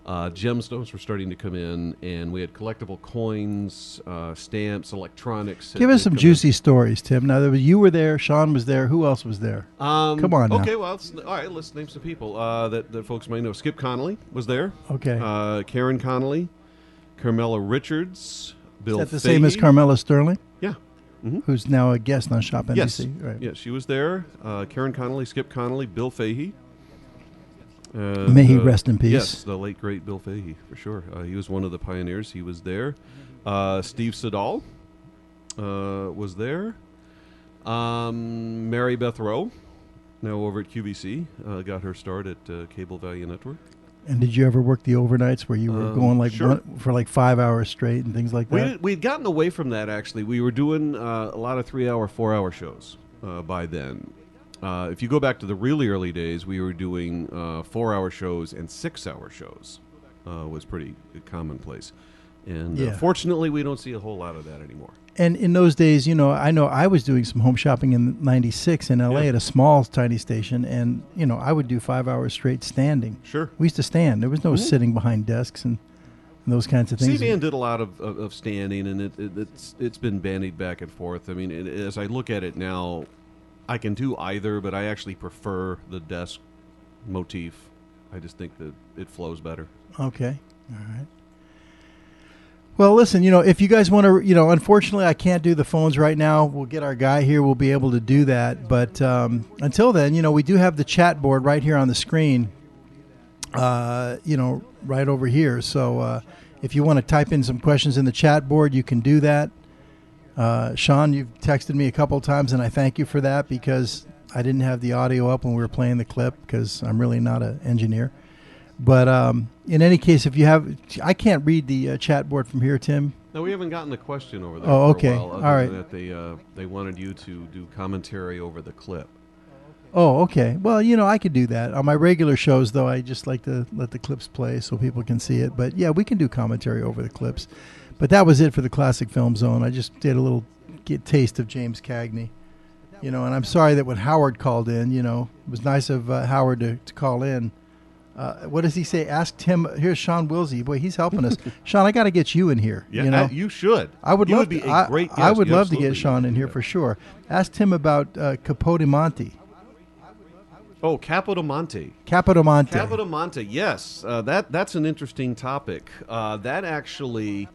Gemstones were starting to come in, and we had collectible coins, stamps, electronics. Give us some juicy stories, Tim. Now, you were there, Sean was there. Who else was there? Come on now. Okay, well, all right, let's name some people that folks might know. Skip Connolly was there. Okay. Karen Connolly, Carmela Richards, Bill Is that the Fahey. same as Carmela Sterling? Yeah. Mm-hmm. Who's now a guest on Shop NBC? Yes. Right. Yeah, she was there. Karen Connolly, Skip Connolly, Bill Fahey. May he rest in peace. Yes, the late, great Bill Fahey, for sure. He was one of the pioneers. He was there. Steve Siddall was there. Mary Beth Rowe, now over at QVC, got her start at Cable Value Network. And did you ever work the overnights where you were going sure. for like 5 hours straight and things like that? We'd gotten away from that, actually. We were doing a lot of 3-hour, 4-hour shows by then. If you go back to the really early days, we were doing 4-hour shows and 6-hour shows. Was pretty commonplace. And fortunately, we don't see a whole lot of that anymore. And in those days, I know I was doing some home shopping in '96 in L.A. at a small, tiny station, and, I would do 5 hours straight standing. Sure. We used to stand. There was no sitting behind desks and those kinds of things. CVN did a lot of standing, and it's been bandied back and forth. I mean, as I look at it now, I can do either, but I actually prefer the desk motif. I just think that it flows better. Okay. All right. Well, listen, if you guys want to, unfortunately I can't do the phones right now. We'll get our guy here. We'll be able to do that. But until then, we do have the chat board right here on the screen, right over here. So if you want to type in some questions in the chat board, you can do that. Sean, you've texted me a couple of times, and I thank you for that because I didn't have the audio up when we were playing the clip because I'm really not an engineer. But in any case, if you have, I can't read the chat board from here, Tim. No, we haven't gotten the question over there. Oh, for okay. A while, All right. That they wanted you to do commentary over the clip. Oh, okay. Well, I could do that. On my regular shows, though, I just like to let the clips play so people can see it. But, yeah, we can do commentary over the clips. But that was it for the Classic Film Zone. I just did a little taste of James Cagney. And I'm sorry that when Howard called in, it was nice of Howard to call in. What does he say? Ask Tim. Here's Sean Wilsey. Boy, he's helping us. Sean, I got to get you in here. Yeah, you should. I would you love would be to, a great guest. I would You love to get absolutely Sean in here for sure. Ask Tim about Capodimonte. Oh, Capodimonte. Capodimonte. Capodimonte, yes. That's an interesting topic. That actually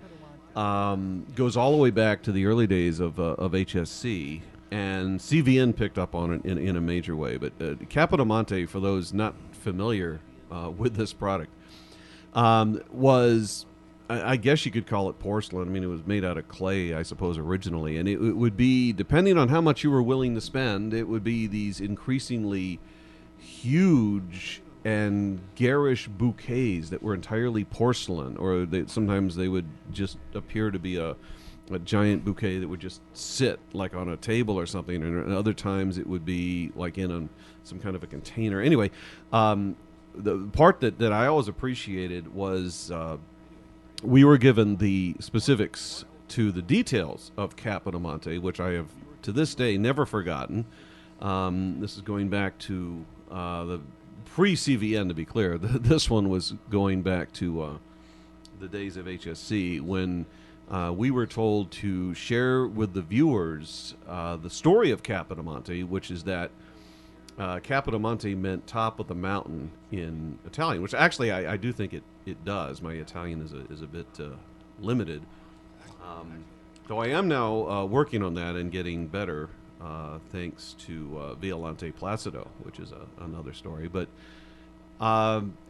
goes all the way back to the early days of HSC, and CVN picked up on it in a major way. But Capodimonte, for those not familiar with this product, was, I guess you could call it porcelain. I mean, it was made out of clay, I suppose, originally. And it would be, depending on how much you were willing to spend, it would be these increasingly huge and garish bouquets that were entirely porcelain, or sometimes they would just appear to be a giant bouquet that would just sit like on a table or something, and other times it would be like in some kind of a container. Anyway, the part that I always appreciated was we were given the specifics to the details of Capodimonte, which I have to this day never forgotten. This is going back to the pre-CVN, to be clear. This one was going back to the days of HSC when we were told to share with the viewers the story of Capodimonte, which is that Capodimonte meant top of the mountain in Italian, which actually I do think it does. My Italian is a bit limited. Though I am now working on that and getting better, thanks to Violante Placido, which is another story. But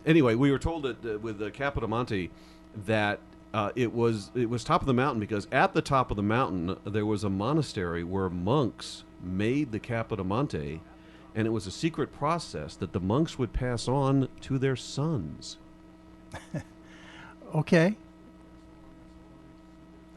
anyway, we were told that with Capodimonte that it was top of the mountain because at the top of the mountain there was a monastery where monks made the Capodimonte, and it was a secret process that the monks would pass on to their sons. Okay.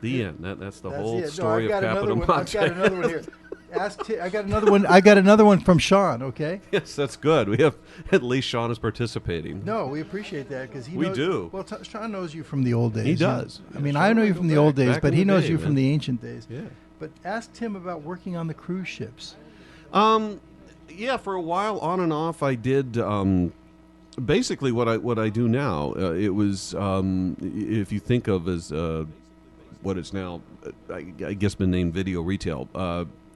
The end. That's the whole story of I've got Capodimonte. another one here. I got another one. I got another one from Sean. Okay. Yes, that's good. We have at least Sean is participating. No, we appreciate that because We do. Well, Sean knows you from the old days. He you know. does. I mean, Sean I know and you go from the old days, back but in he the knows day, you man. from the ancient days. Yeah. But ask Tim about working on the cruise ships. Yeah, for a while, on and off, I did basically what I do now. It was if you think of as what is now, I guess, been named video retail.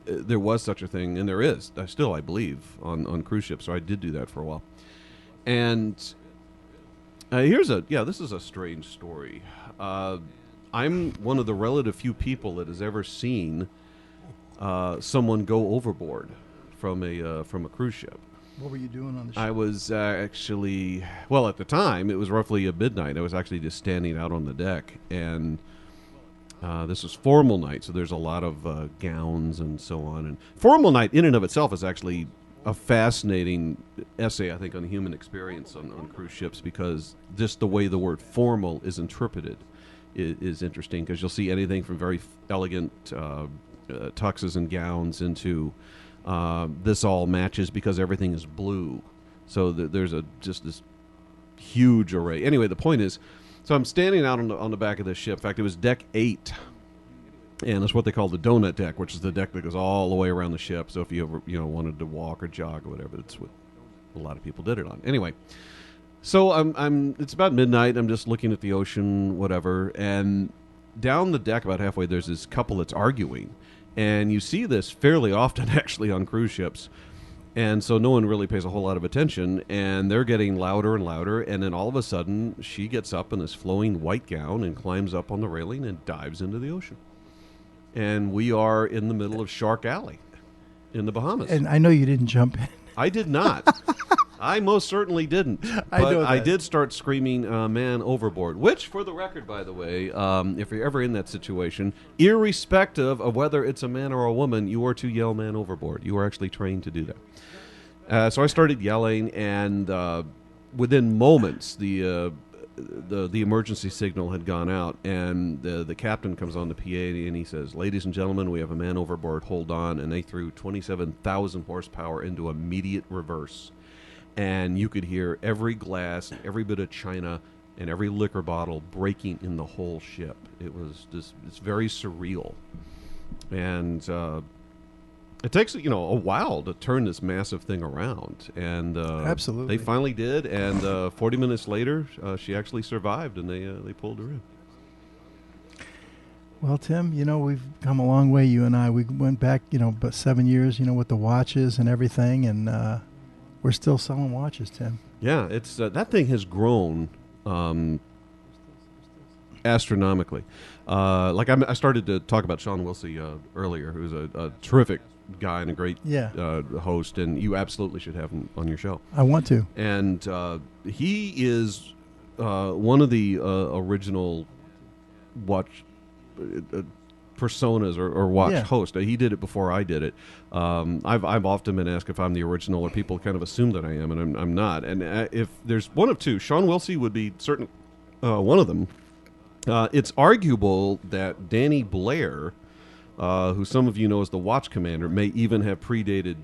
There was such a thing, and there is still, I believe, on cruise ships. So I did do that for a while. And this is a strange story. I'm one of the relative few people that has ever seen someone go overboard from a cruise ship. What were you doing on the ship? I was actually, well, at the time, it was roughly midnight. I was actually just standing out on the deck, and this was formal night, so there's a lot of gowns and so on. And formal night in and of itself is actually a fascinating essay, I think, on the human experience on cruise ships, because just the way the word formal is interpreted is interesting, because you'll see anything from very elegant tuxes and gowns into this all matches because everything is blue. So there's just this huge array. Anyway, the point is, so I'm standing out on the back of this ship. In fact, it was deck 8, and it's what they call the donut deck, which is the deck that goes all the way around the ship. So if you ever wanted to walk or jog or whatever, that's what a lot of people did it on. Anyway, so it's about midnight. I'm just looking at the ocean, whatever, and down the deck about halfway, there's this couple that's arguing, and you see this fairly often actually on cruise ships. And so no one really pays a whole lot of attention, and they're getting louder and louder, and then all of a sudden she gets up in this flowing white gown and climbs up on the railing and dives into the ocean. And we are in the middle of Shark Alley in the Bahamas. And I know you didn't jump in. I did not. I most certainly didn't. I know But that. I did start screaming, man overboard, which, for the record, by the way, if you're ever in that situation, irrespective of whether it's a man or a woman, you are to yell man overboard. You are actually trained to do that. So I started yelling, and within moments, the emergency signal had gone out, and the captain comes on the PA, and he says, "Ladies and gentlemen, we have a man overboard. Hold on." And they threw 27,000 horsepower into immediate reverse, and you could hear every glass, and every bit of china, and every liquor bottle breaking in the whole ship. It was it's very surreal, and it takes a while to turn this massive thing around, and Absolutely. they finally did. And 40 minutes later, she actually survived, and they pulled her in. Well, Tim, we've come a long way, you and I. We went back, about 7 years, with the watches and everything, and we're still selling watches, Tim. Yeah, it's that thing has grown astronomically. I started to talk about Sean Wilsey earlier, who's a terrific guy and a great host, and you absolutely should have him on your show. I want to. And he is one of the original watch personas or watch host. He did it before I did it. I've often been asked if I'm the original, or people kind of assume that I am, and I'm not. And if there's one of two, Sean Wilsey would be certain one of them. It's arguable that Danny Blair, who some of you know as the watch commander, may even have predated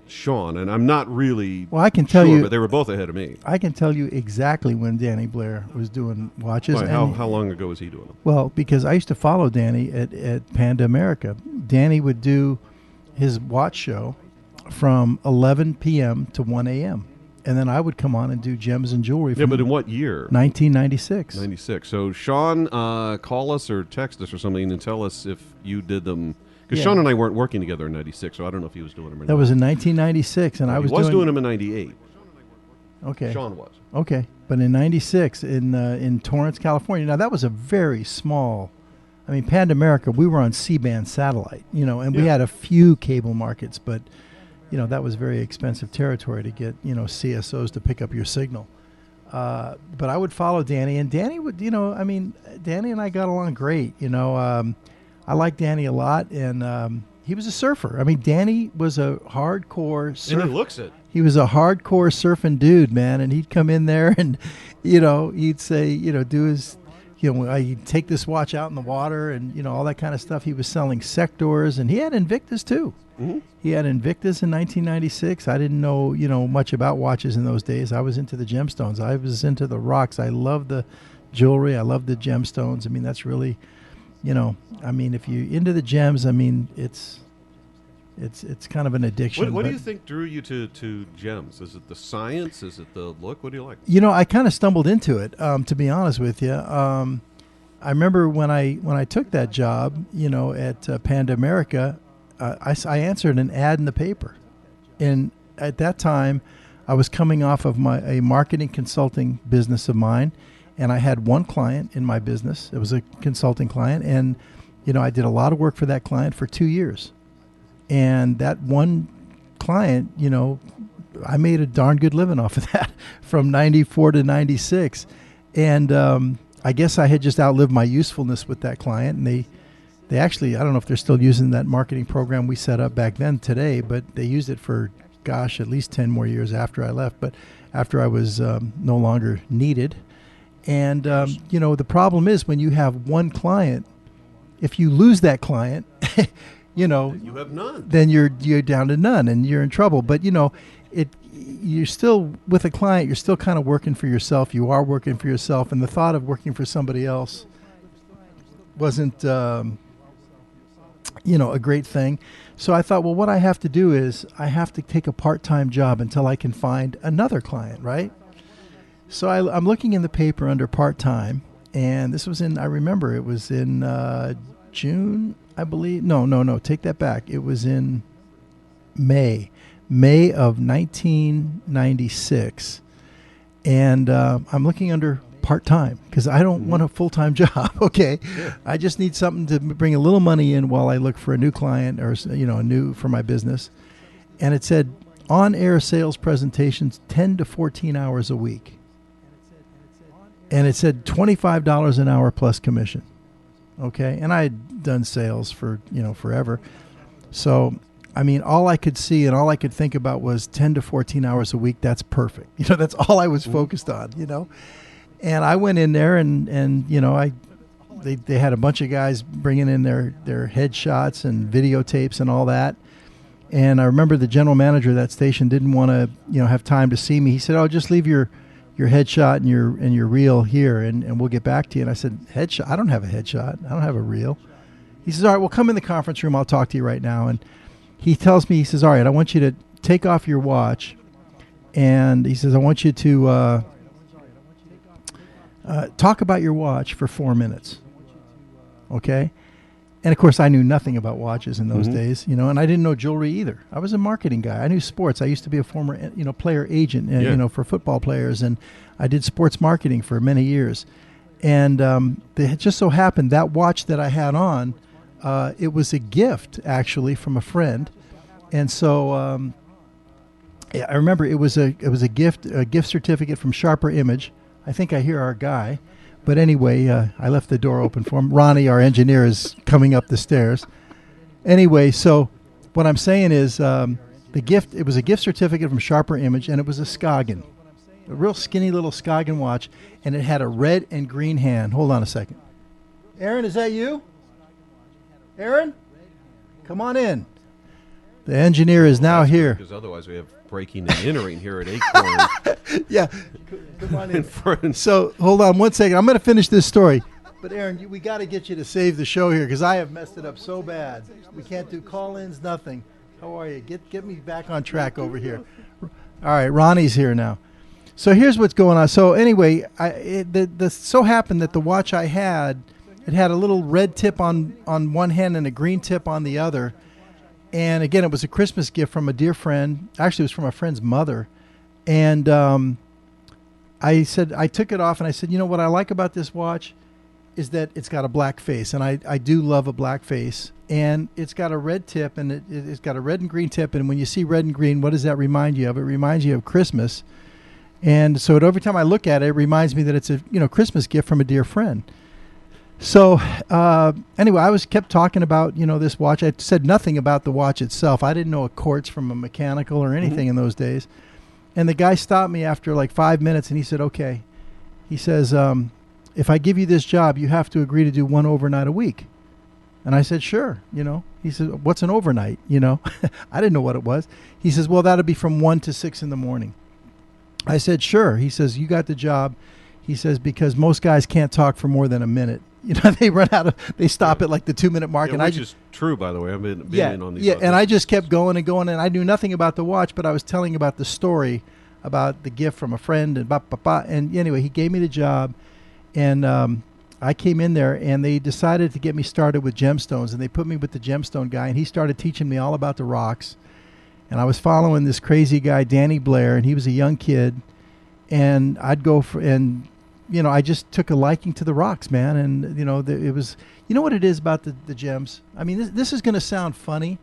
Sean, and I'm not really Well, I can tell sure, you, but they were both ahead of me. I can tell you exactly when Danny Blair was doing watches. Why, and how long ago was he doing them? Well, because I used to follow Danny at Panda America. Danny would do his watch show from 11 p.m. to 1 a.m., and then I would come on and do gems and jewelry. Yeah, but in what year? 1996. 96. So Sean, call us or text us or something and tell us if you did them. Because Yeah. Sean and I weren't working together in 96, so I don't know if he was doing them or not. That was in 1996, and I was doing them in 98. Okay. Sean was. Okay, but in '96 in Torrance, California. Now that was a very small. I mean, Panda America. We were on C-band satellite, and we had a few cable markets, but that was very expensive territory to get CSOs to pick up your signal. But I would follow Danny, and Danny would, Danny and I got along great. I liked Danny a lot, and he was a surfer. I mean, Danny was a hardcore surfer. And he looks it. He was a hardcore surfing dude, man, and he'd come in there and, he'd say, do his, I take this watch out in the water and, all that kind of stuff. He was selling Sectors, and he had Invictus too. Mm-hmm. He had Invictus in 1996. I didn't know, much about watches in those days. I was into the gemstones. I was into the rocks. I love the jewelry. I love the gemstones. I mean, that's really, if you're into the gems, it's kind of an addiction. What do you think drew you to gems? Is it the science? Is it the look? What do you like? I kind of stumbled into it, to be honest with you. I remember when I took that job, at Panda America, I answered an ad in the paper. And at that time, I was coming off of a marketing consulting business of mine, and I had one client in my business. It was a consulting client, and, I did a lot of work for that client for 2 years. And that one client, I made a darn good living off of that from 94 to 96. And I guess I had just outlived my usefulness with that client. And they actually, I don't know if they're still using that marketing program we set up back then today, but they used it for, at least 10 more years after I left. But after I was no longer needed. And, the problem is when you have one client, if you lose that client, you have none. Then you're down to none, and you're in trouble. But you're still with a client. You're still kind of working for yourself. You are working for yourself, and the thought of working for somebody else wasn't, a great thing. So I thought, well, what I have to do is I have to take a part-time job until I can find another client, right? So I'm looking in the paper under part-time, and this was I remember it was in June. I believe, no, take that back. It was in May of 1996. And I'm looking under part-time because I don't want a full-time job, okay? Yeah. I just need something to bring a little money in while I look for a new client or, for my business. And it said on-air sales presentations 10 to 14 hours a week. And it said $25 an hour plus commission. Okay, and I had done sales for, forever. So, all I could see and all I could think about was 10 to 14 hours a week. That's perfect. That's all I was focused on, And I went in there and they had a bunch of guys bringing in their headshots and videotapes and all that. And I remember the general manager of that station didn't want to, have time to see me. He said, "Oh, just leave your headshot and your reel here, and we'll get back to you." And I said, "Headshot? I don't have a headshot. I don't have a reel." He says, "All right, well, come in the conference room. I'll talk to you right now." And he tells me, he says, "All right, I want you to take off your watch." And he says, "I want you to talk about your watch for 4 minutes." Okay? And, of course, I knew nothing about watches in those days, and I didn't know jewelry either. I was a marketing guy. I knew sports. I used to be a former, player agent, for football players, and I did sports marketing for many years. And it just so happened that watch that I had on, it was a gift, actually, from a friend. And so I remember it was a gift certificate from Sharper Image. I think I hear our guy. But anyway, I left the door open for him. Ronnie, our engineer, is coming up the stairs. Anyway, so what I'm saying is it was a gift certificate from Sharper Image, and it was a Skagen, a real skinny little Skagen watch, and it had a red and green hand. Hold on a second. Aaron, is that you? Aaron? Come on in. The engineer is now here. Because otherwise we have breaking and entering here at Acorn. Yeah. Come on in. So, hold on one second. I'm going to finish this story. But, Aaron, we got to get you to save the show here because I have messed it up so bad. We can't do call-ins, nothing. How are you? Get me back on track over here. All right, Ronnie's here now. So, here's what's going on. So, anyway, it so happened that the watch I had, it had a little red tip on one hand and a green tip on the other. And again, it was a Christmas gift from a dear friend. Actually, it was from a friend's mother. And I took it off and I said, what I like about this watch is that it's got a black face. And I do love a black face. And it's got a red tip, and it's got a red and green tip. And when you see red and green, what does that remind you of? It reminds you of Christmas. And so every time I look at it, it reminds me that it's a Christmas gift from a dear friend. So anyway, I kept talking about, this watch. I said nothing about the watch itself. I didn't know a quartz from a mechanical or anything in those days. And the guy stopped me after like 5 minutes, and he said, "Okay." He says, if I give you this job, you have to agree to do 1 overnight a week. And I said, sure, you know. He said, what's an overnight, you know? I didn't know what it was. He says, well, that'll be from 1 to 6 in the morning. I said, sure. He says, you got the job. He says, because most guys can't talk for more than a minute. You know, they stop at like the 2-minute mark. Yeah, and which is true, by the way. I've been in on these. Yeah, and I just kept going and going, and I knew nothing about the watch, but I was telling about the story about the gift from a friend and and anyway, he gave me the job, and I came in there, and they decided to get me started with gemstones, and they put me with the gemstone guy, and he started teaching me all about the rocks, and I was following this crazy guy, Danny Blair, and he was a young kid, and I'd go and you know, I just took a liking to the rocks, man, and you know, it was, you know what it is about the gems. I mean, this is going to sound funny,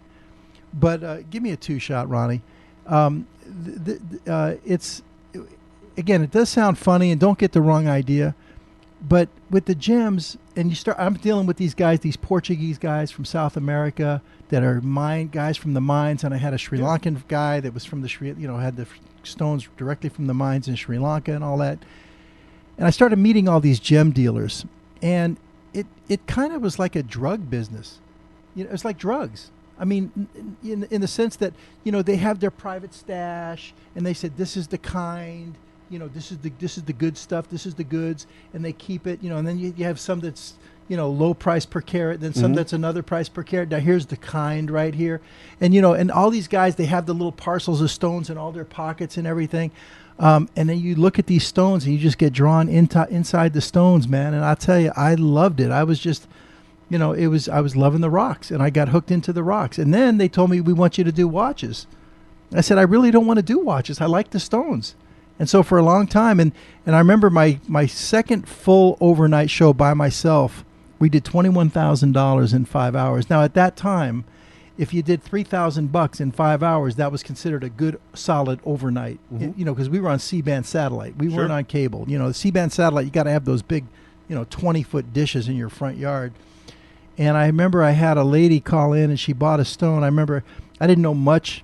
but give me a 2-shot, Ronnie. It's again, it does sound funny, and don't get the wrong idea, but with the gems, and I'm dealing with these guys, these Portuguese guys from South America that are guys from the mines, and I had a Sri Lankan guy that was from had the stones directly from the mines in Sri Lanka and all that. And I started meeting all these gem dealers, and it kind of was like a drug business. You know, it's like drugs. I mean, in the sense that, you know, they have their private stash, and they said, this is the kind, you know, this is the good stuff, this is the goods, and they keep it, you know, and then you have some that's, you know, low price per carat, then some that's another price per carat. Now here's the kind right here. And, you know, and all these guys, they have the little parcels of stones in all their pockets and everything. And then you look at these stones and you just get drawn inside the stones, man. And I'll tell you, I loved it. I was just, you know, I was loving the rocks, and I got hooked into the rocks. And then they told me, we want you to do watches. I said, I really don't want to do watches. I like the stones. And so for a long time, and I remember my second full overnight show by myself, we did $21,000 in 5 hours. Now at that time, if you did $3,000 in 5 hours, that was considered a good, solid overnight. You know, because we were on C-band satellite. We weren't on cable. You know, the C-band satellite, you got to have those big, you know, 20-foot dishes in your front yard. And I remember I had a lady call in, and she bought a stone. I remember I didn't know much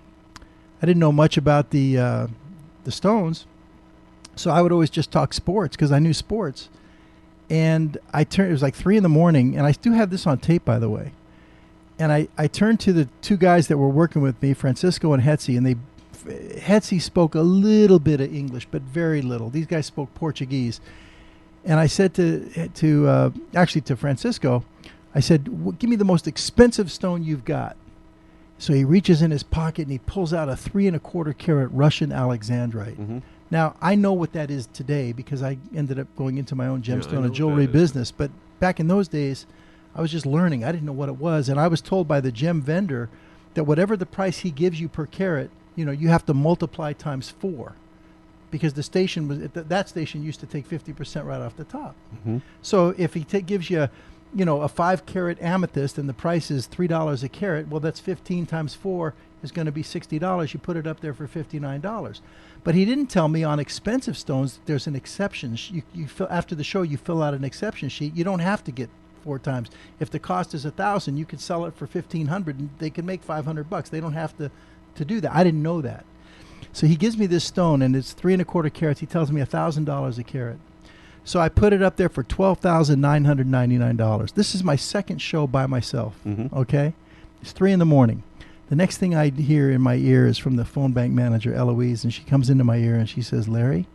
about the stones, so I would always just talk sports because I knew sports. And it was like 3 a.m, and I do have this on tape, by the way. And I turned to the 2 guys that were working with me, Francisco and Hetzi, and Hetzi spoke a little bit of English, but very little. These guys spoke Portuguese. And I said to Francisco, I said, give me the most expensive stone you've got. So he reaches in his pocket and he pulls out a 3 1/4 carat Russian Alexandrite. Now, I know what that is today because I ended up going into my own gemstone and jewelry business. But back in those days, I was just learning. I didn't know what it was. And I was told by the gem vendor that whatever the price he gives you per carat, you know, you have to multiply times 4. Because the station that station used to take 50% right off the top. So if he gives you, you know, a 5 carat amethyst and the price is $3 a carat, well, that's 15 times 4 is going to be $60. You put it up there for $59. But he didn't tell me on expensive stones there's an exception. You fill, after the show, you fill out an exception sheet. You don't have to get 4 times. If the cost is $1,000, you could sell it for $1,500, and they can make $500. They don't have to do that. I didn't know that. So he gives me this stone, and it's 3 1/4 carats. He tells me $1,000 a carat. So I put it up there for $12,999. This is my second show by myself. Okay, it's 3 a.m. The next thing I hear in my ear is from the phone bank manager, Eloise, and she comes into my ear and she says, Larry,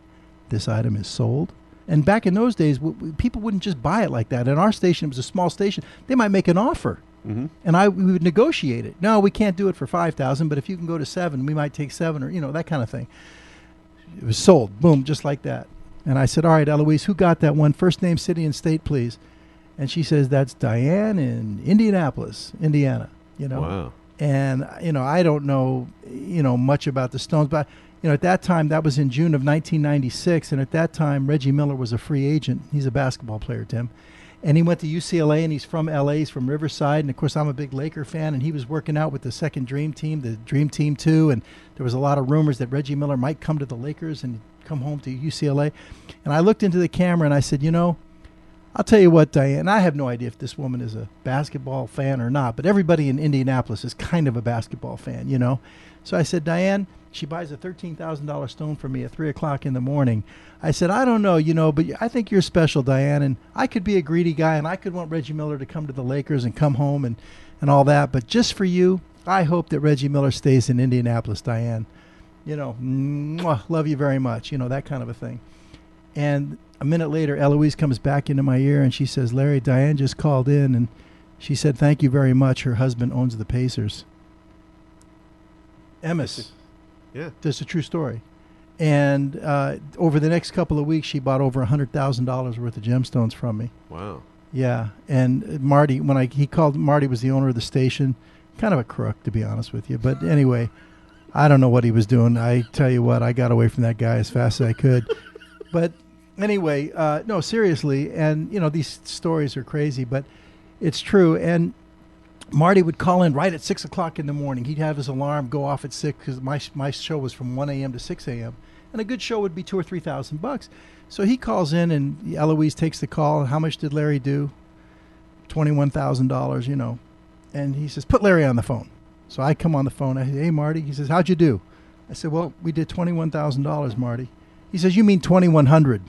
this item is sold. And back in those days, people wouldn't just buy it like that. In our station, it was a small station. They might make an offer, and we would negotiate it. No, we can't do it for $5,000, but if you can go to 7, we might take 7, or, you know, that kind of thing. It was sold, boom, just like that. And I said, all right, Eloise, who got that one? First name, city, and state, please. And she says, that's Diane in Indianapolis, Indiana, you know. Wow. And, you know, I don't know, you know, much about the stones, but, you know, at that time, that was in June of 1996. And at that time, Reggie Miller was a free agent. He's a basketball player, Tim. And he went to UCLA, and he's from LA. He's from Riverside. And, of course, I'm a big Laker fan. And he was working out with the second Dream Team, the Dream Team 2. And there was a lot of rumors that Reggie Miller might come to the Lakers and come home to UCLA. And I looked into the camera, and I said, you know, I'll tell you what, Diane, I have no idea if this woman is a basketball fan or not, but everybody in Indianapolis is kind of a basketball fan, you know. So I said, Diane, she buys a $13,000 stone for me at 3 o'clock in the morning. I said, I don't know, you know, but I think you're special, Diane, and I could be a greedy guy, and I could want Reggie Miller to come to the Lakers and come home and all that, but just for you, I hope that Reggie Miller stays in Indianapolis, Diane. You know, mwah, love you very much, you know, that kind of a thing. And a minute later, Eloise comes back into my ear, and she says, Larry, Diane just called in, and she said, thank you very much. Her husband owns the Pacers. Emmis. Yeah. That's a true story. And over the next couple of weeks, she bought over $100,000 worth of gemstones from me. Wow. Yeah. And Marty, he called, Marty was the owner of the station. Kind of a crook, to be honest with you. But anyway, I don't know what he was doing. I tell you what, I got away from that guy as fast as I could. But anyway, no, seriously. And, you know, these stories are crazy, but it's true. And Marty would call in right at 6 o'clock in the morning. He'd have his alarm go off at 6 because my show was from 1 a.m. to 6 a.m. And a good show would be $2,000 or $3,000. So he calls in, and Eloise takes the call. And how much did Larry do? $21,000, you know. And he says, put Larry on the phone. So I come on the phone. I say, hey, Marty. He says, how'd you do? I said, well, we did $21,000, Marty. He says, you mean $2,100?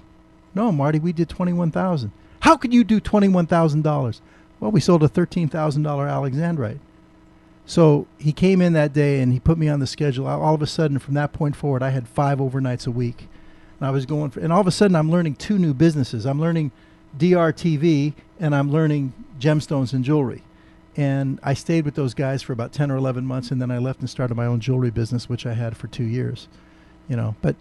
No, Marty, we did $21,000. How could you do $21,000? Well, we sold a $13,000 Alexandrite. So he came in that day and he put me on the schedule. All of a sudden, from that point forward, I had 5 overnights a week. And I was going for, and all of a sudden I'm learning 2 new businesses. I'm learning DRTV and I'm learning gemstones and jewelry. And I stayed with those guys for about 10 or 11 months, and then I left and started my own jewelry business, which I had for 2 years. You know, but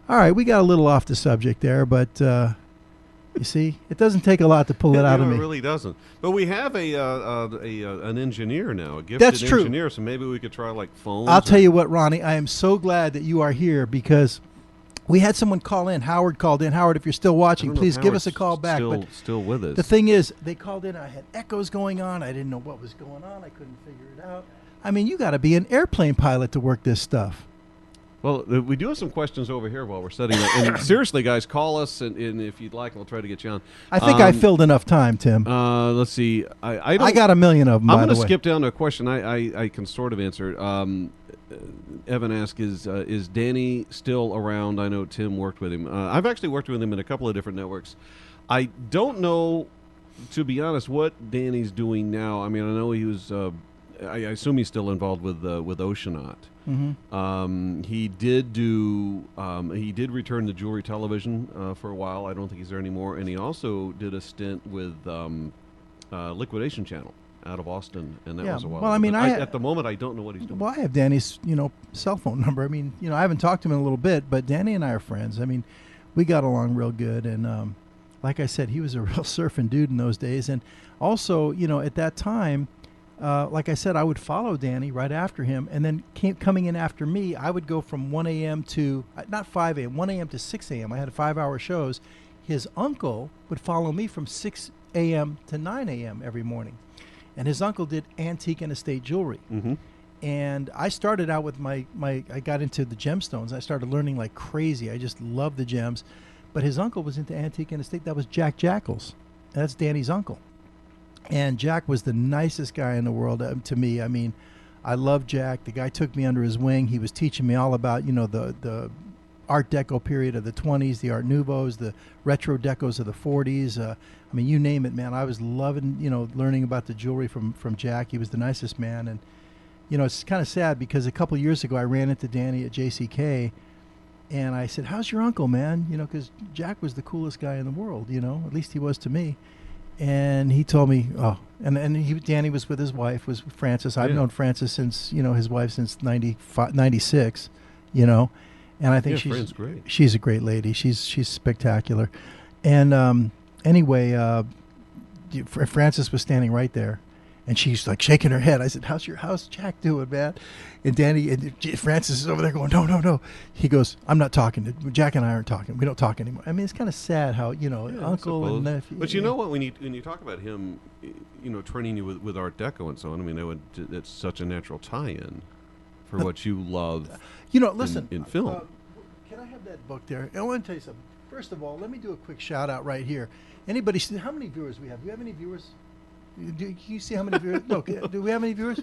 all right, we got a little off the subject there, but you see, it doesn't take a lot to pull it out of me. It really doesn't. But we have an engineer now, a gifted engineer, so maybe we could try like phones. I'll tell you what, Ronnie, I am so glad that you are here because we had someone call in. Howard called in. Howard, if you're still watching, please give us a call back. Still with us. The thing is, they called in. I had echoes going on. I didn't know what was going on. I couldn't figure it out. I mean, you got to be an airplane pilot to work this stuff. Well, we do have some questions over here while we're studying that. And seriously, guys, call us, and if you'd like, we'll try to get you on. I think I filled enough time, Tim. Let's see. I got 1 million of them, I'm going to skip down to a question I can sort of answer. Evan asked, is Danny still around? I know Tim worked with him. I've actually worked with him in a couple of different networks. I don't know, to be honest, what Danny's doing now. I mean, I know he was. I assume he's still involved with Oceanaut. Mm-hmm. He did return to jewelry television for a while. I don't think he's there anymore. And he also did a stint with Liquidation Channel out of Austin, and that was a while. Well, I mean, at the moment, I don't know what he's doing. Well, I have Danny's, cell phone number. I mean, I haven't talked to him in a little bit, but Danny and I are friends. I mean, we got along real good, and like I said, he was a real surfing dude in those days. And also, at that time, like I said, I would follow Danny right after him, and then coming in after me, I would go from 1 a.m. to, not 5 a.m., 1 a.m. to 6 a.m. I had 5-hour shows. His uncle would follow me from 6 a.m. to 9 a.m. every morning. And his uncle did antique and estate jewelry. Mm-hmm. And I started out with I got into the gemstones. I started learning like crazy. I just loved the gems. But his uncle was into antique and estate. That was Jack Jackals. That's Danny's uncle. And Jack was the nicest guy in the world to me. I mean, I love Jack. The guy took me under his wing. He was teaching me all about, the Art Deco period of the 20s, the Art Nouveaux, the Retro Decos of the 40s. I mean, you name it, man. I was loving, learning about the jewelry from Jack. He was the nicest man. And, it's kind of sad because a couple of years ago I ran into Danny at JCK, and I said, how's your uncle, man? Because Jack was the coolest guy in the world, at least he was to me. And he told me, Danny was with his wife, was Frances. I've known Frances since, his wife since 96, and I think she's a great lady. She's spectacular. And anyway, Frances was standing right there, and she's like shaking her head. I said, how's Jack doing, man? And Danny and Frances is over there going, no. He goes, I'm not talking. Jack and I aren't talking. We don't talk anymore. I mean, it's kind of sad how, uncle and nephew. But you know what? When you talk about him, training you with Art Deco and so on, I mean, it's such a natural tie-in for what you love. Listen. In film. Can I have that book there? I want to tell you something. First of all, let me do a quick shout out right here. Anybody see how many viewers we have? Do we have any viewers? Can you see how many viewers? No, do we have any viewers?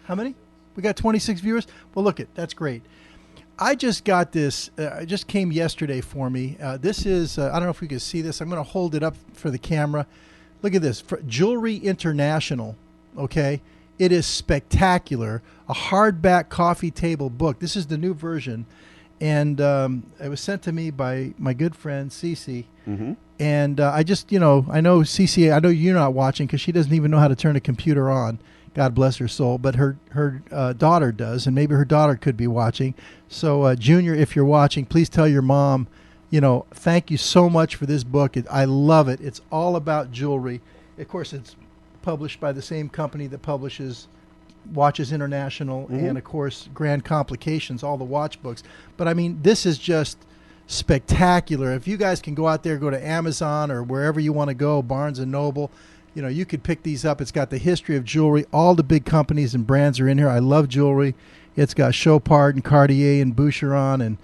How many? We got 26 viewers. Well, look that's great. I just got this. It just came yesterday for me. This is. I don't know if we can see this. I'm going to hold it up for the camera. Look at this. Jewelry International. Okay, it is spectacular. A hardback coffee table book. This is the new version, and it was sent to me by my good friend Cece. Mm-hmm. And I just, I know Cece. I know you're not watching because she doesn't even know how to turn a computer on. God bless her soul. But her daughter does, and maybe her daughter could be watching. So, Junior, if you're watching, please tell your mom, thank you so much for this book. I love it. It's all about jewelry. Of course, it's published by the same company that publishes Watches International and, of course, Grand Complications, all the watch books. But, I mean, this is just spectacular. If you guys can go out there, go to Amazon or wherever you want to go, Barnes & Noble, you could pick these up. It's got the history of jewelry. All the big companies and brands are in here. I love jewelry. It's got Chopard and Cartier and Boucheron and,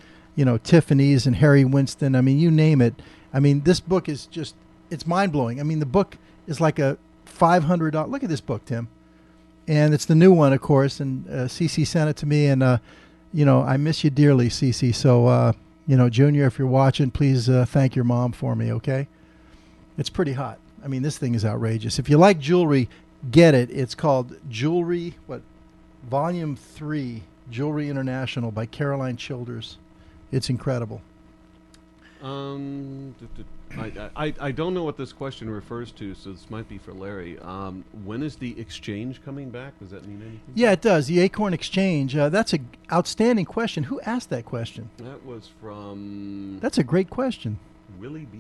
Tiffany's and Harry Winston. I mean, you name it. I mean, this book is just, it's mind-blowing. I mean, the book is like a $500. Look at this book, Tim. And it's the new one, of course. And Cece sent it to me. And, I miss you dearly, Cece. So, Junior, if you're watching, please thank your mom for me, okay? It's pretty hot. I mean, this thing is outrageous. If you like jewelry, get it. It's called Jewelry, Volume 3, Jewelry International by Caroline Childers. It's incredible. I don't know what this question refers to, so this might be for Larry. When is the exchange coming back? Does that mean anything? Yeah, it does. The Acorn Exchange. That's an outstanding question. Who asked that question? That was from... That's a great question. Willie B.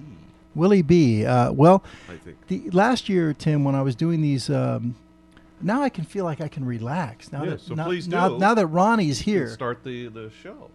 Willie B. Well, I think. the last year, Tim, when I was doing these, now I can feel like I can relax. Now please do. Now that Ronnie's here. Let's start the show.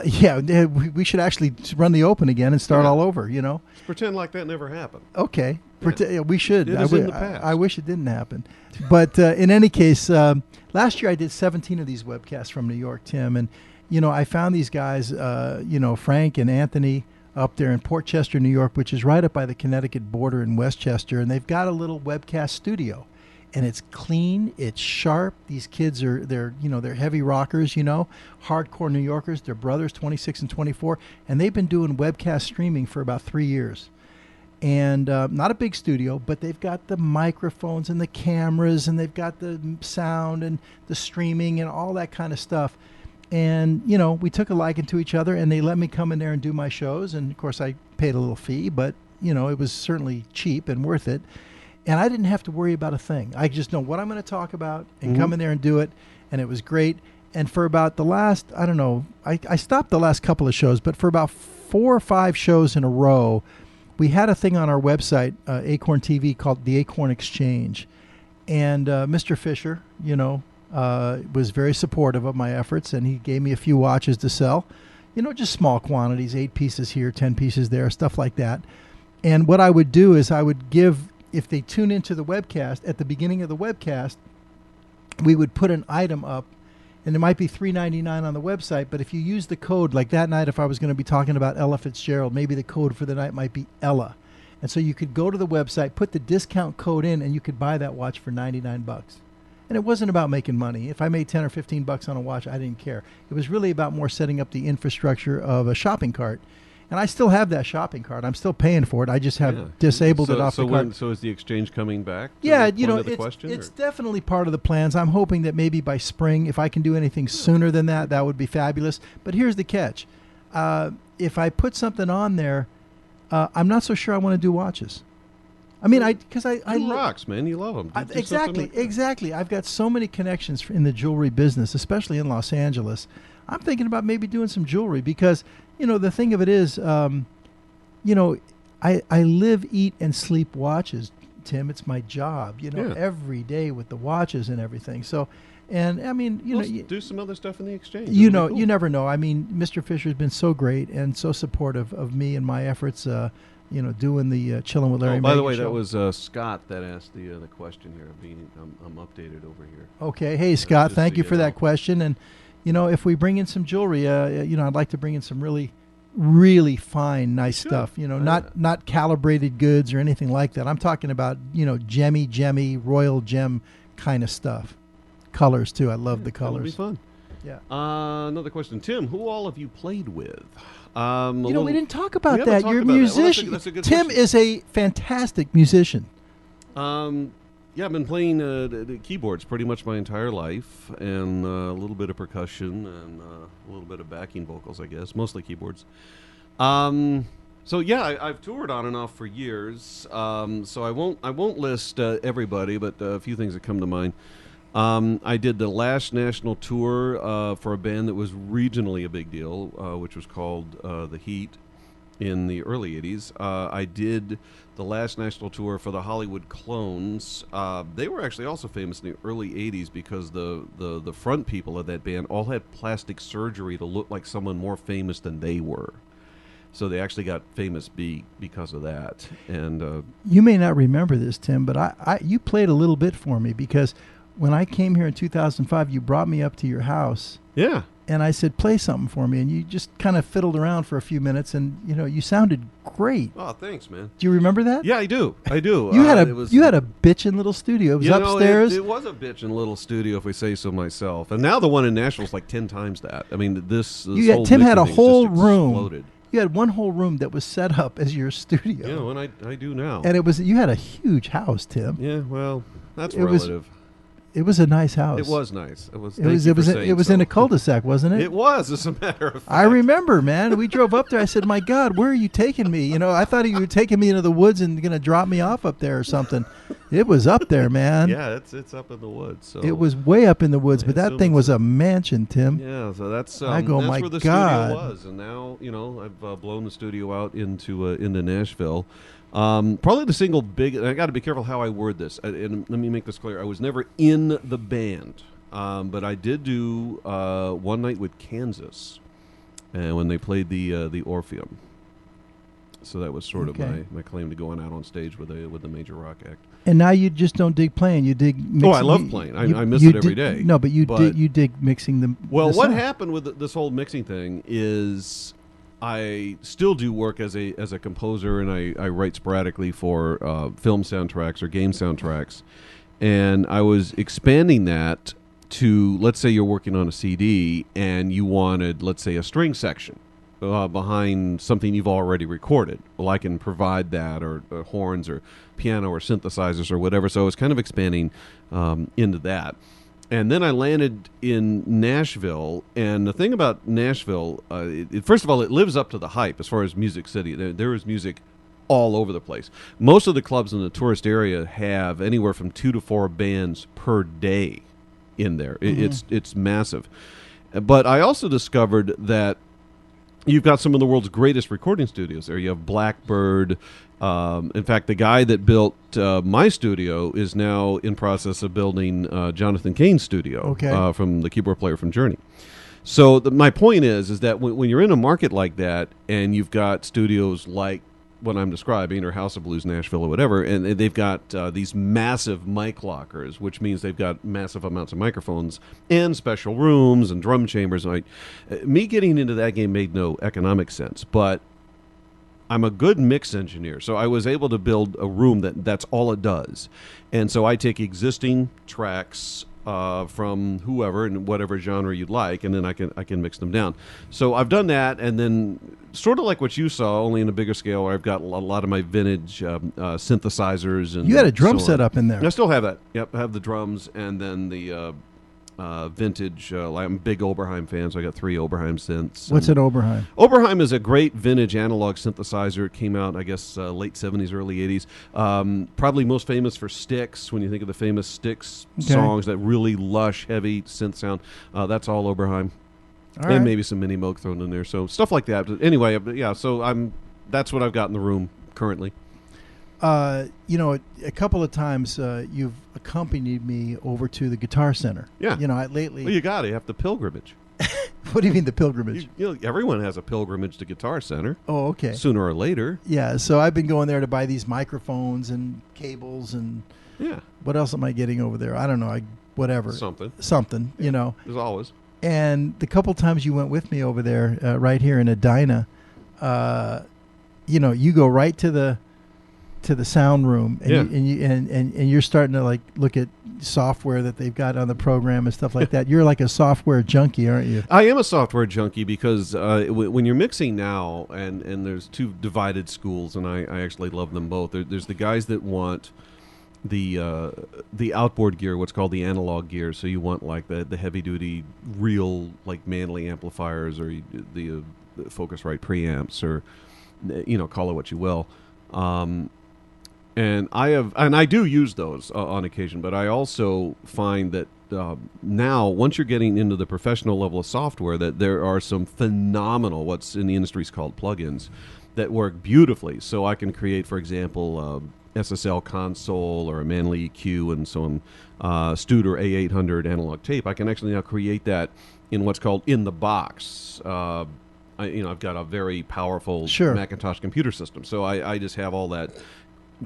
Yeah, we should actually run the Open again and start all over, Let's pretend like that never happened. Okay. We should. It is in the past. I wish it didn't happen. But in any case, last year I did 17 of these webcasts from New York, Tim. And, I found these guys, Frank and Anthony, up there in Port Chester, New York, which is right up by the Connecticut border in Westchester. And they've got a little webcast studio. And it's clean, it's sharp. These kids they're heavy rockers, hardcore New Yorkers. They're brothers, 26 and 24. And they've been doing webcast streaming for about 3 years. And not a big studio, but they've got the microphones and the cameras, and they've got the sound and the streaming and all that kind of stuff. And, we took a liking to each other, and they let me come in there and do my shows. And, of course, I paid a little fee, but, it was certainly cheap and worth it. And I didn't have to worry about a thing. I just know what I'm going to talk about and come in there and do it. And it was great. And for about the last, I don't know, I stopped the last couple of shows, but for about 4 or 5 shows in a row, we had a thing on our website, Acorn TV, called the Acorn Exchange. And Mr. Fisher, was very supportive of my efforts, and he gave me a few watches to sell. Just small quantities, 8 pieces here, 10 pieces there, stuff like that. And what I would do is I would give, if they tune into the webcast, at the beginning of the webcast, we would put an item up, and it might be $3.99 on the website, but if you use the code, like that night, if I was going to be talking about Ella Fitzgerald, maybe the code for the night might be Ella. And so you could go to the website, put the discount code in, and you could buy that watch for $99. And it wasn't about making money. If I made 10 or 15 bucks on a watch, I didn't care. It was really about more setting up the infrastructure of a shopping cart. And I still have that shopping cart. I'm still paying for it. I just have disabled it off the cart. So is the exchange coming back? Yeah, it's definitely part of the plans. I'm hoping that maybe by spring, if I can do anything sooner than that, that would be fabulous. But here's the catch. If I put something on there, I'm not so sure I want to do watches. I mean, because I rocks, man. You love them. Exactly. I've got so many connections in the jewelry business, especially in Los Angeles. I'm thinking about maybe doing some jewelry because, the thing of it is, I live, eat, and sleep watches, Tim. It's my job, every day with the watches and everything. So, and I mean, do some other stuff in the exchange. You never know. I mean, Mr. Fisher's been so great and so supportive of me and my efforts. Doing the Chillin' with Larry. By the way, that was Scott that asked the question here. I'm updated over here. Okay, hey Scott, thank you for that question. And if we bring in some jewelry, I'd like to bring in some really really fine, nice Good. stuff. You know, not calibrated goods or anything like that. I'm talking about, you know, gemmy, royal gem kind of stuff. Colors too. I love the That'll be colors. fun. Yeah. Another question, Tim. Who all have you played with? You know, we didn't talk about haven't that. talked You're a about that. Well, musician. that's a good Tim question. is a fantastic musician. Yeah, I've been playing the keyboards pretty much my entire life, and a little bit of percussion and a little bit of backing vocals, I guess, mostly keyboards. So yeah, I've toured on and off for years. So I won't list everybody, but a few things that come to mind. I did the last national tour for a band that was regionally a big deal, which was called The Heat in the early 80s. I did the last national tour for the Hollywood Clones. They were actually also famous in the early 80s because the front people of that band all had plastic surgery to look like someone more famous than they were. So they actually got famous because of that. And You may not remember this, Tim, but you played a little bit for me because when I came here in 2005, you brought me up to your house. yeah. And I said, play something for me. And you just kind of fiddled around for a few minutes. And, you know, you sounded great. Oh, thanks, man. Do you remember that? Yeah, I do. You You had a bitchin' little studio. It was upstairs. It was a bitchin' little studio, if we say so myself. And now the one in Nashville's like 10 times that. I mean, whole Tim had a mixing thing's whole just room. exploded. You had one whole room that was set up as your studio. Yeah, and I do now. And you had a huge house, Tim. Yeah, well, that's It was- relative. It was a nice house. It was nice. It was. It was in a cul-de-sac, wasn't it? It was, as a matter of fact. I remember, man. We drove up there. I said, "My God, where are you taking me?" You know, I thought you were taking me into the woods and going to drop me off up there or something. It was up there, man. Yeah, it's up in the woods. So It was way up in the woods, I but that assume thing it's was a mansion, Tim. Yeah, so that's I go, that's my where the God. studio was, and now I've blown the studio out into Nashville. Probably the single big. And I got to be careful how I word this. And let me make this clear: I was never in the band, but I did do one night with Kansas, and when they played the Orpheum. So that was sort Okay. of my claim to going out on stage with a major rock act. And now you just don't dig playing. You dig mixing. I love playing. I miss it every day. No, but you But- dig mixing them. Well, what happened with this whole mixing thing is I still do work as a composer, and I write sporadically for film soundtracks or game soundtracks. And I was expanding that to, let's say you're working on a CD and you wanted, let's say, a string section behind something you've already recorded. Well, I can provide that, or horns or piano or synthesizers or whatever. So I was kind of expanding into that. And then I landed in Nashville, and the thing about Nashville, first of all, it lives up to the hype as far as Music City. There is music all over the place. Most of the clubs in the tourist area have anywhere from 2 to 4 bands per day in there. It's massive. But I also discovered that you've got some of the world's greatest recording studios there. You have Blackbird. In fact, the guy that built my studio is now in process of building Jonathan Cain's studio from the keyboard player from Journey. So my point is that when you're in a market like that and you've got studios like what I'm describing, or House of Blues Nashville or whatever, and they've got these massive mic lockers, which means they've got massive amounts of microphones and special rooms and drum chambers. And me getting into that game made no economic sense, but I'm a good mix engineer, so I was able to build a room that's all it does. And so I take existing tracks from whoever and whatever genre you'd like, and then I can mix them down. So I've done that, and then sort of like what you saw, only in a bigger scale, where I've got a lot of my vintage synthesizers. And you had a drum so set on. up in there. I still have that. Yep, I have the drums, and then the vintage. I'm a big Oberheim fan, so I got 3 Oberheim synths. What's an Oberheim? Oberheim is a great vintage analog synthesizer. It came out, I guess, late 70s, early 80s. Probably most famous for Styx, when you think of the famous Styx songs, that really lush, heavy synth sound. That's all Oberheim. All right. And maybe some Mini Moog thrown in there. So stuff like that. But anyway, yeah, so that's what I've got in the room currently. A couple of times you've accompanied me over to the Guitar Center. Yeah. Lately. Well, you got it. You have the pilgrimage. What do you mean the pilgrimage? Everyone has a pilgrimage to Guitar Center. Oh, okay. Sooner or later. Yeah, so I've been going there to buy these microphones and cables and Yeah. what else am I getting over there? I don't know. Whatever. Something. As always. And the couple times you went with me over there, right here in Edina, you go right to the sound room, and you're starting to like look at software that they've got on the program and stuff like that. You're like a software junkie, aren't you? I am a software junkie because when you're mixing now, and there's two divided schools, and I actually love them both. There's the guys that want the outboard gear, what's called the analog gear. So you want like the heavy duty, real like manly amplifiers, or the Focusrite preamps, or call it what you will. And I do use those on occasion, but I also find that now, once you're getting into the professional level of software, that there are some phenomenal, what's in the industry is called plugins, that work beautifully. So I can create, for example, SSL console or a Manly EQ and some Studer A800 analog tape. I can actually now create that in what's called in the box. I've got a very powerful Macintosh computer system, so I just have all that,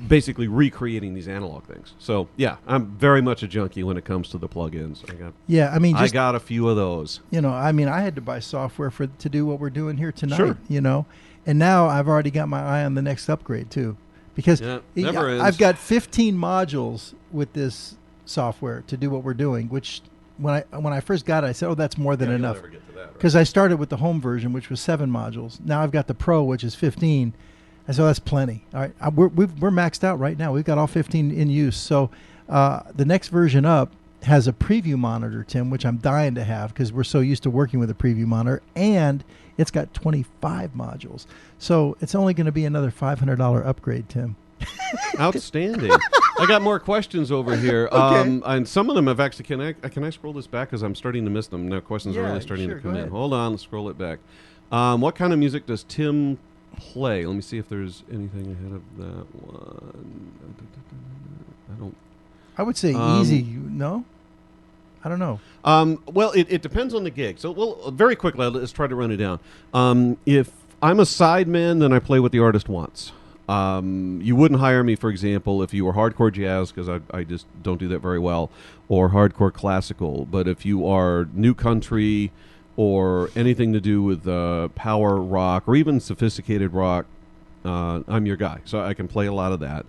basically recreating these analog things. So yeah, I'm very much a junkie when it comes to the plugins. I got a few of those. I had to buy software to do what we're doing here tonight. And now I've already got my eye on the next upgrade too, because I've got 15 modules with this software to do what we're doing. Which when I first got it, I said, "Oh, that's more than enough." Because I started with the home version, which was 7 modules. Now I've got the Pro, which is 15. I said, that's plenty. All right, we're maxed out right now. We've got all 15 in use. So the next version up has a preview monitor, Tim, which I'm dying to have because we're so used to working with a preview monitor. And it's got 25 modules. So it's only going to be another $500 upgrade, Tim. Outstanding. I got more questions over here. Okay. And some of them have actually, can I scroll this back because I'm starting to miss them. Now questions are really starting to come in. Hold on, let's scroll it back. What kind of music does Tim play? Let me see if there's anything ahead of that one. I would say easy. No? I don't know. Well, it depends on the gig. So, very quickly, let's try to run it down. If I'm a sideman, then I play what the artist wants. You wouldn't hire me, for example, if you were hardcore jazz, because I just don't do that very well, or hardcore classical. But if you are new country or anything to do with power rock or even sophisticated rock, I'm your guy. So I can play a lot of that.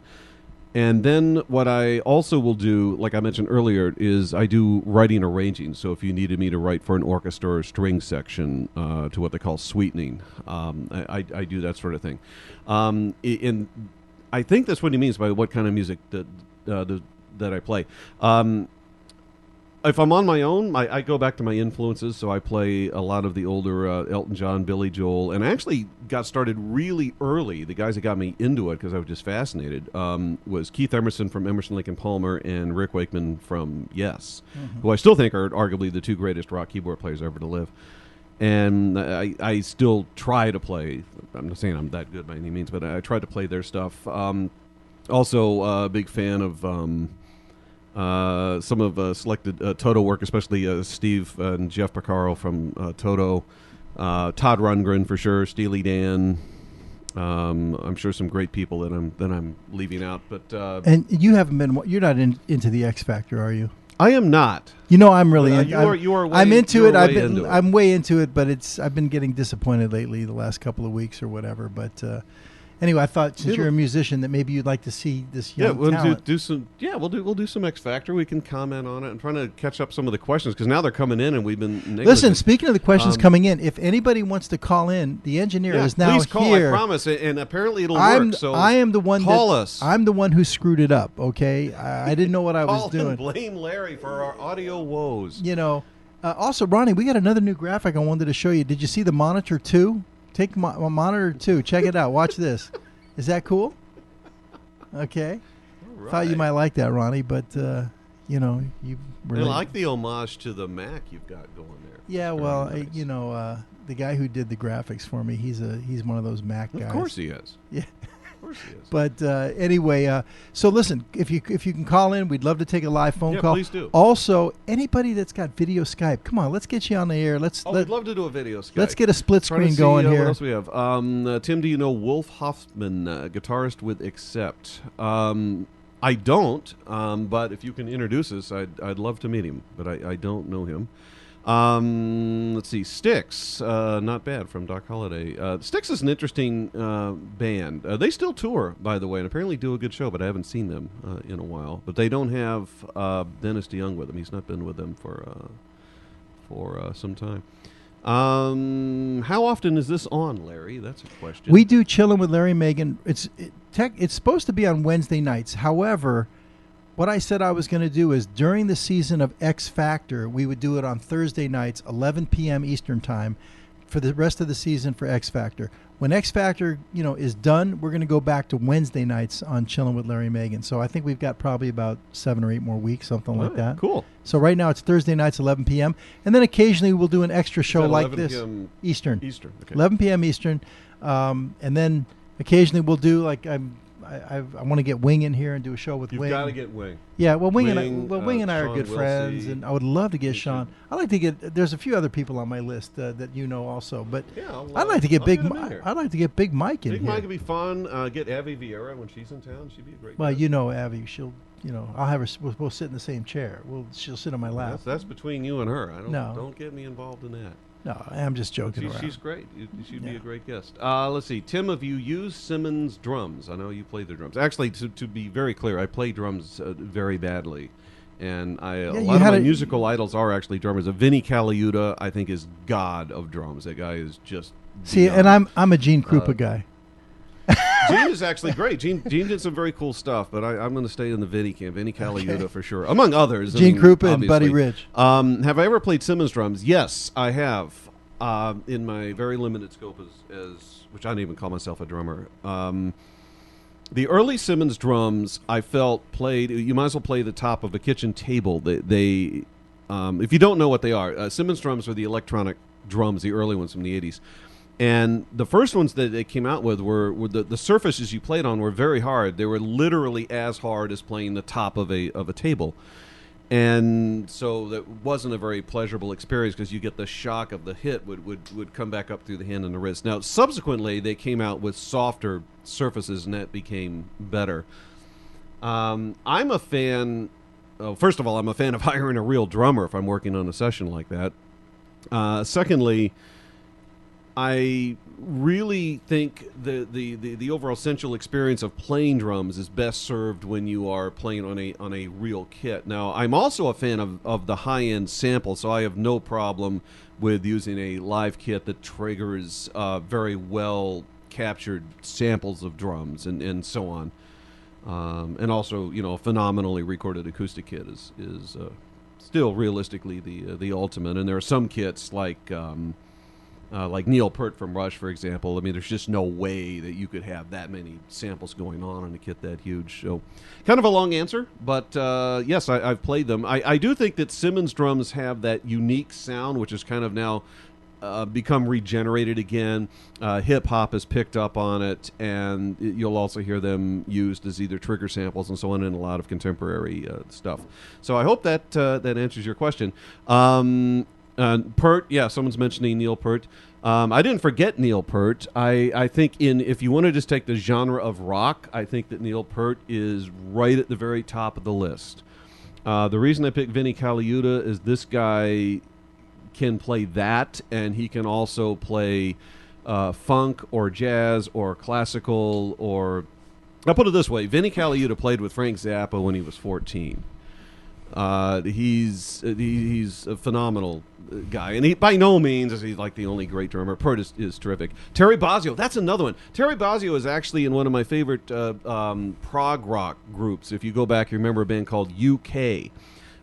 And then what I also will do, like I mentioned earlier, is I do writing arranging. So if you needed me to write for an orchestra or string section to what they call sweetening, I do that sort of thing. And I think that's what he means by what kind of music that I play. If I'm on my own, I go back to my influences, so I play a lot of the older Elton John, Billy Joel, and I actually got started really early. The guys that got me into it, because I was just fascinated, was Keith Emerson from Emerson, Lake and Palmer and Rick Wakeman from Yes, who I still think are arguably the two greatest rock keyboard players ever to live. And I still try to play. I'm not saying I'm that good by any means, but I try to play their stuff. Also, a big fan of some of selected Toto work, especially Steve and Jeff Porcaro from Toto, Todd Rundgren for sure, Steely Dan. I'm sure some great people that I'm leaving out, but and you haven't been. You're not into the X Factor, are you? I am not. I'm really. I'm into it. I'm way into it, but I've been getting disappointed lately the last couple of weeks or whatever. But anyway, I thought since you're a musician that maybe you'd like to see this young talent. We'll do some X Factor. We can comment on it and trying to catch up some of the questions because now they're coming in and we've been negligent. Listen, speaking of the questions coming in, if anybody wants to call in, the engineer is now please call, here. I promise, and apparently it'll work. So I am the one. Call us. I'm the one who screwed it up. Okay, I didn't know what I was doing. Call and blame Larry for our audio woes. Also, Ronnie, we got another new graphic I wanted to show you. Did you see the Monitor 2? Take Monitor 2. Check it out. Watch this. Is that cool? Okay. Right. Thought you might like that, Ronnie, but you really I like the homage to the Mac you've got going there. Yeah, well, nice. The guy who did the graphics for me, he's one of those Mac guys. Of course he is. Yeah. Of course he is. But anyway, so listen, if you can call in, we'd love to take a live phone call. Please do. Also, anybody that's got video Skype, come on, let's get you on the air. We'd love to do a video Skype. Let's get a split screen going here. What else we have? Tim, do you know Wolf Hoffman, guitarist with Accept? I don't, but if you can introduce us, I'd love to meet him, but I don't know him. Let's see, Styx, not bad, from Doc Holliday. Styx is an interesting band. They still tour, by the way, and apparently do a good show, but I haven't seen them in a while. But they don't have Dennis DeYoung with them. He's not been with them for some time. How often is this on, Larry? That's a question. We do Chillin' with Larry Megan. It's supposed to be on Wednesday nights. However, what I said I was going to do is during the season of X Factor, we would do it on Thursday nights, 11 p.m. Eastern time, for the rest of the season for X Factor. When X Factor, is done, we're going to go back to Wednesday nights on Chillin' with Larry Megan. So I think we've got probably about 7 or 8 more weeks, something like that. Cool. So right now it's Thursday nights, 11 p.m. And then occasionally we'll do an extra show like this. 11 p.m. Eastern. Eastern. Okay. 11 p.m. Eastern. And then occasionally we'll do I want to get Wing in here and do a show with Wing. You've got to get Wing. Yeah, well, Wing and I are Sean good friends, Wilsey. and I would love to get Sean. I like to get. There's a few other people on my list that also, but I'd like to get I'd like to get Big Mike in Big here. Mike would be fun. Get Abby Vieira when she's in town. She'd be a great. Well, guest. Abby, she'll. I'll have her. We'll sit in the same chair. She'll sit on my lap. That's between you and her. No. Don't get me involved in that. No, I'm just joking around. She's great. She'd be a great guest. Let's see. Tim, have you used Simmons drums? I know you play the drums. Actually, to be very clear, I play drums very badly. And a lot of my musical idols are actually drummers. Vinnie Caliuta, I think, is god of drums. That guy is just beyond. And I'm a Gene Krupa guy. Gene is actually great. Gene did some very cool stuff, but I'm going to stay in the Vinnie camp. Vinnie Caliuta for sure, among others. Gene Krupa and obviously. Buddy Rich. Have I ever played Simmons drums? Yes, I have. In my very limited scope as which I don't even call myself a drummer. The early Simmons drums I felt played. You might as well play the top of a kitchen table. They if you don't know what they are, Simmons drums are the electronic drums, the early ones from the 80s. And the first ones that they came out with were the surfaces you played on were very hard. They were literally as hard as playing the top of a table. And so that wasn't a very pleasurable experience because you get the shock of the hit would come back up through the hand and the wrist. Now, subsequently, they came out with softer surfaces, and that became better. I'm a fan... first of all, I'm a fan of hiring a real drummer if I'm working on a session like that. Secondly... I really think the overall sensual experience of playing drums is best served when you are playing on a real kit. Now, I'm also a fan of the high-end sample, so I have no problem with using a live kit that triggers very well captured samples of drums and so on. And also, a phenomenally recorded acoustic kit is still realistically the ultimate. And there are some kits like Neil Peart from Rush, for example. I mean, there's just no way that you could have that many samples going on a kit that huge. So, kind of a long answer, but yes, I've played them. I do think that Simmons drums have that unique sound, which has kind of now become regenerated again. Hip-hop has picked up on it, and you'll also hear them used as either trigger samples and so on in a lot of contemporary stuff. So I hope that answers your question. Peart, yeah, someone's mentioning Neil Peart. I didn't forget Neil Peart. I think if you want to just take the genre of rock, I think that Neil Peart is right at the very top of the list. The reason I picked Vinnie Caliuta is this guy can play that, and he can also play funk or jazz or classical or... I'll put it this way. Vinnie Caliuta played with Frank Zappa when he was 14. He's a phenomenal guy, and he by no means is he like the only great drummer. Peart is terrific. Terry Bozzio, that's another one. Terry Bozzio is actually in one of my favorite prog rock groups. If you go back, you remember a band called UK.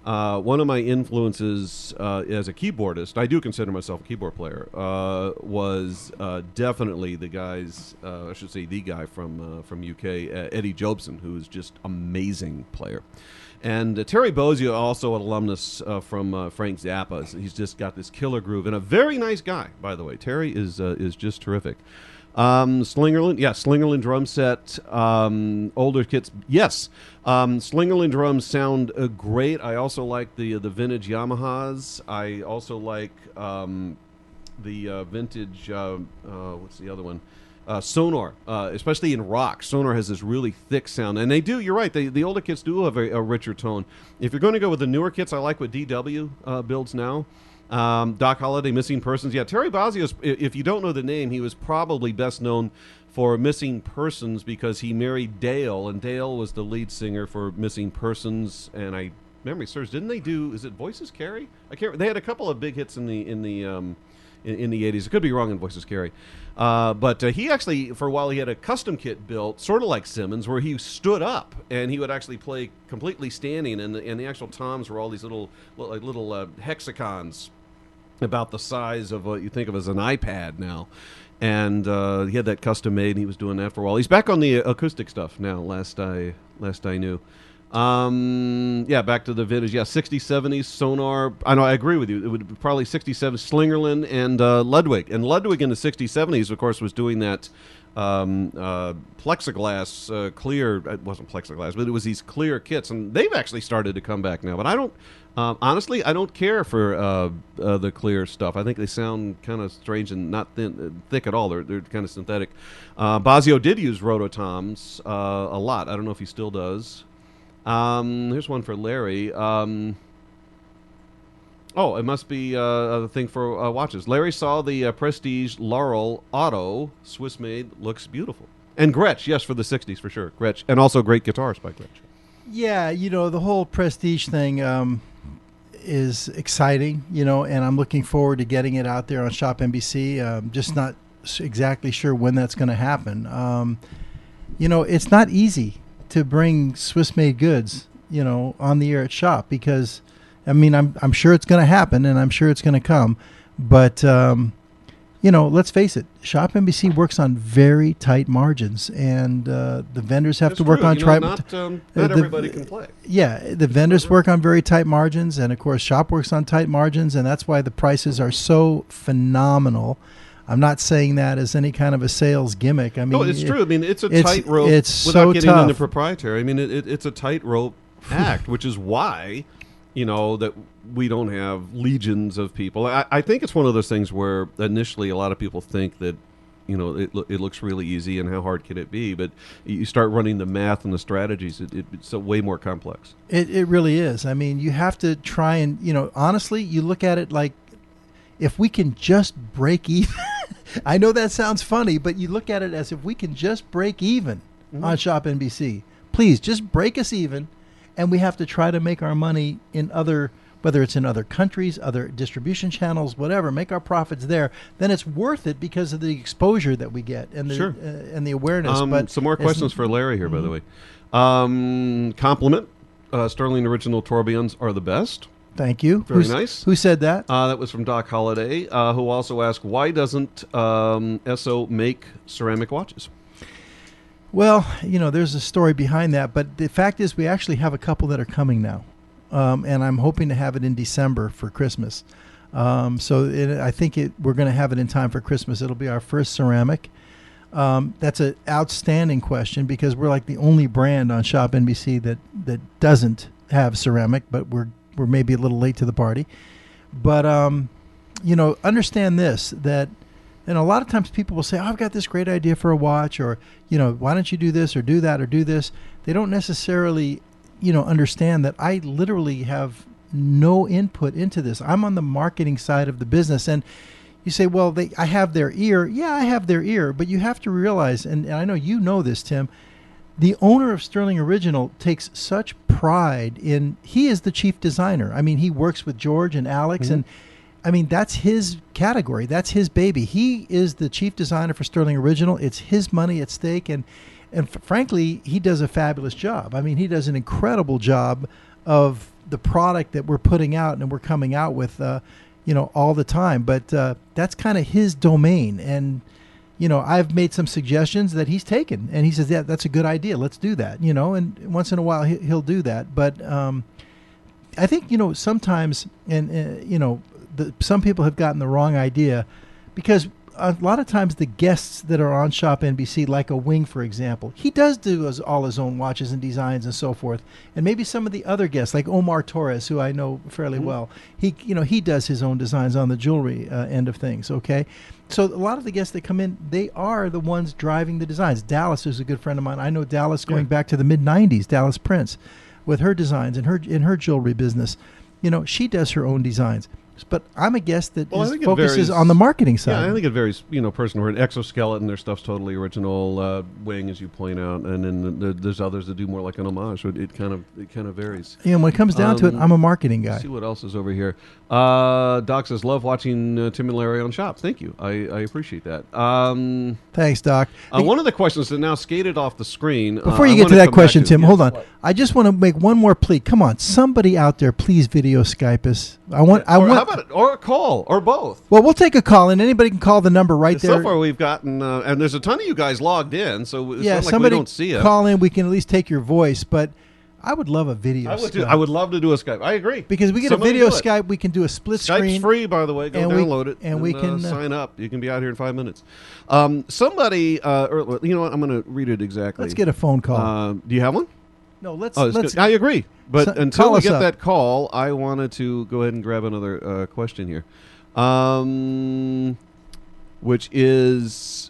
One of my influences as a keyboardist, I do consider myself a keyboard player, was definitely the guy from UK, Eddie Jobson, who is just amazing player. And Terry Bozzio, also an alumnus from Frank Zappa. He's just got this killer groove, and a very nice guy, by the way. Terry is just terrific. Slingerland, yeah, Slingerland drum set. Older kits, yes. Slingerland drums sound great. I also like the vintage Yamahas. I also like the vintage. What's the other one? Sonor, especially in rock. Sonor has this really thick sound, and they do. You're right. The older kits do have a richer tone. If you're going to go with the newer kits, I like what DW builds now. Doc Holliday, Missing Persons. Yeah, Terry Bozzio, if you don't know the name, he was probably best known for Missing Persons because he married Dale, and Dale was the lead singer for Missing Persons. And memory serves, didn't they do? Is it Voices Carry? I can't. They had a couple of big hits in the 80s. It could be wrong in Voices Carry. But he actually, for a while, he had a custom kit built, sort of like Simmons, where he stood up and he would actually play completely standing, and the actual toms were all these little hexagons about the size of what you think of as an iPad now. And he had that custom made, and he was doing that for a while. He's back on the acoustic stuff now, last I knew. Back to the vintage. Yeah, 60s, 70s, Sonar. I know, I agree with you. It would be probably 67, Slingerland and Ludwig. And Ludwig in the 60s, 70s, of course, was doing that plexiglass clear. It wasn't plexiglass, but it was these clear kits. And they've actually started to come back now. But I don't, honestly, I don't care for the clear stuff. I think they sound kind of strange and not thick at all. They're kind of synthetic. Bozzio did use rototoms a lot. I don't know if he still does. Here's one for Larry. It must be a thing for watches. Larry saw the Prestige Laurel Auto, Swiss-made, looks beautiful. And Gretsch, yes, for the 60s, for sure. Gretsch, and also great guitars by Gretsch. Yeah, the whole Prestige thing is exciting, and I'm looking forward to getting it out there on Shop NBC. Just not exactly sure when that's going to happen. It's not easy to bring Swiss-made goods, on the air at Shop because, I'm sure it's going to happen and I'm sure it's going to come, but let's face it, Shop NBC works on very tight margins, and the vendors have to work on not everybody can play. Yeah, the vendors work on very tight margins, and of course Shop works on tight margins, and that's why the prices are so phenomenal. I'm not saying that as any kind of a sales gimmick. No, it's true. It's a tightrope. It's without so getting tough. into proprietary. It's a tightrope act, which is why, that we don't have legions of people. I think it's one of those things where initially a lot of people think that, it looks really easy and how hard can it be? But you start running the math and the strategies, it's way more complex. It really is. You have to try and, honestly, you look at it like, if we can just break even, I know that sounds funny, but you look at it as if we can just break even on Shop NBC. Please, just break us even, and we have to try to make our money in whether it's in other countries, other distribution channels, whatever, make our profits there. Then it's worth it because of the exposure that we get and the awareness. But some more questions for Larry here, by the way. Compliment, Sterling Original tourbillons are the best. Thank you. Very nice. Who said that? That was from Doc Holliday, who also asked, why doesn't SO make ceramic watches? Well, there's a story behind that, but the fact is we actually have a couple that are coming now, and I'm hoping to have it in December for Christmas. I think we're going to have it in time for Christmas. It'll be our first ceramic. That's an outstanding question because we're like the only brand on Shop NBC that doesn't have ceramic, but we're maybe a little late to the party. But, understand this, that, a lot of times people will say, I've got this great idea for a watch, or, why don't you do this or do that or do this? They don't necessarily, understand that I literally have no input into this. I'm on the marketing side of the business. And you say, well, I have their ear. Yeah, I have their ear. But you have to realize, and I know you know this, Tim, the owner of Sterling Original takes such pride in, he is the chief designer. He works with George and Alex, and that's his category. That's his baby. He is the chief designer for Sterling Original. It's his money at stake, and frankly, he does a fabulous job. He does an incredible job of the product that we're putting out and we're coming out with, all the time. But that's kind of his domain, and I've made some suggestions that he's taken, and he says, yeah, that's a good idea. Let's do that, and once in a while he'll do that. But I think, sometimes, and, some people have gotten the wrong idea because a lot of times the guests that are on Shop NBC, like a Wing, for example, he does do all his own watches and designs and so forth. And maybe some of the other guests, like Omar Torres, who I know fairly well, he does his own designs on the jewelry end of things. Okay. So a lot of the guests that come in, they are the ones driving the designs. Dallas is a good friend of mine. I know Dallas going back to the mid-90s, Dallas Prince, with her designs and in her jewelry business. She does her own designs. But I'm a guest that Well, I think it focuses varies- on the marketing side. Yeah, I think it varies, person to person. Exoskeleton, their stuff's totally original. Wing, as you point out, and then there's others that do more like an homage. So it kind of varies. When it comes down to it, I'm a marketing guy. Let's see what else is over here. Doc says, love watching Tim and Larry on Shops. Thank you. I appreciate that. Thanks, Doc. One of the questions that now skated off the screen. Before you get to that question, Tim, hold on. I just want to make one more plea. Come on, somebody out there, please video Skype us. I want. How about it? Or a call, or both. Well, we'll take a call, and anybody can call the number right there. So far, we've gotten, and there's a ton of you guys logged in, so it's Yeah, not like we somebody don't see it. call in. We can at least take your voice, but I would love a video. I would love to do a Skype. I agree. Because we get Somebody a video do it. Skype, we can do a split Skype's screen. free, by the way. Go download it, and we can sign up. You can be out here in 5 minutes. Somebody, you know what? I'm going to read it exactly. Let's get a phone call. Do you have one? No, let's. I agree, but So- until call we us get up. that call, I wanted to go ahead and grab another question here, which is.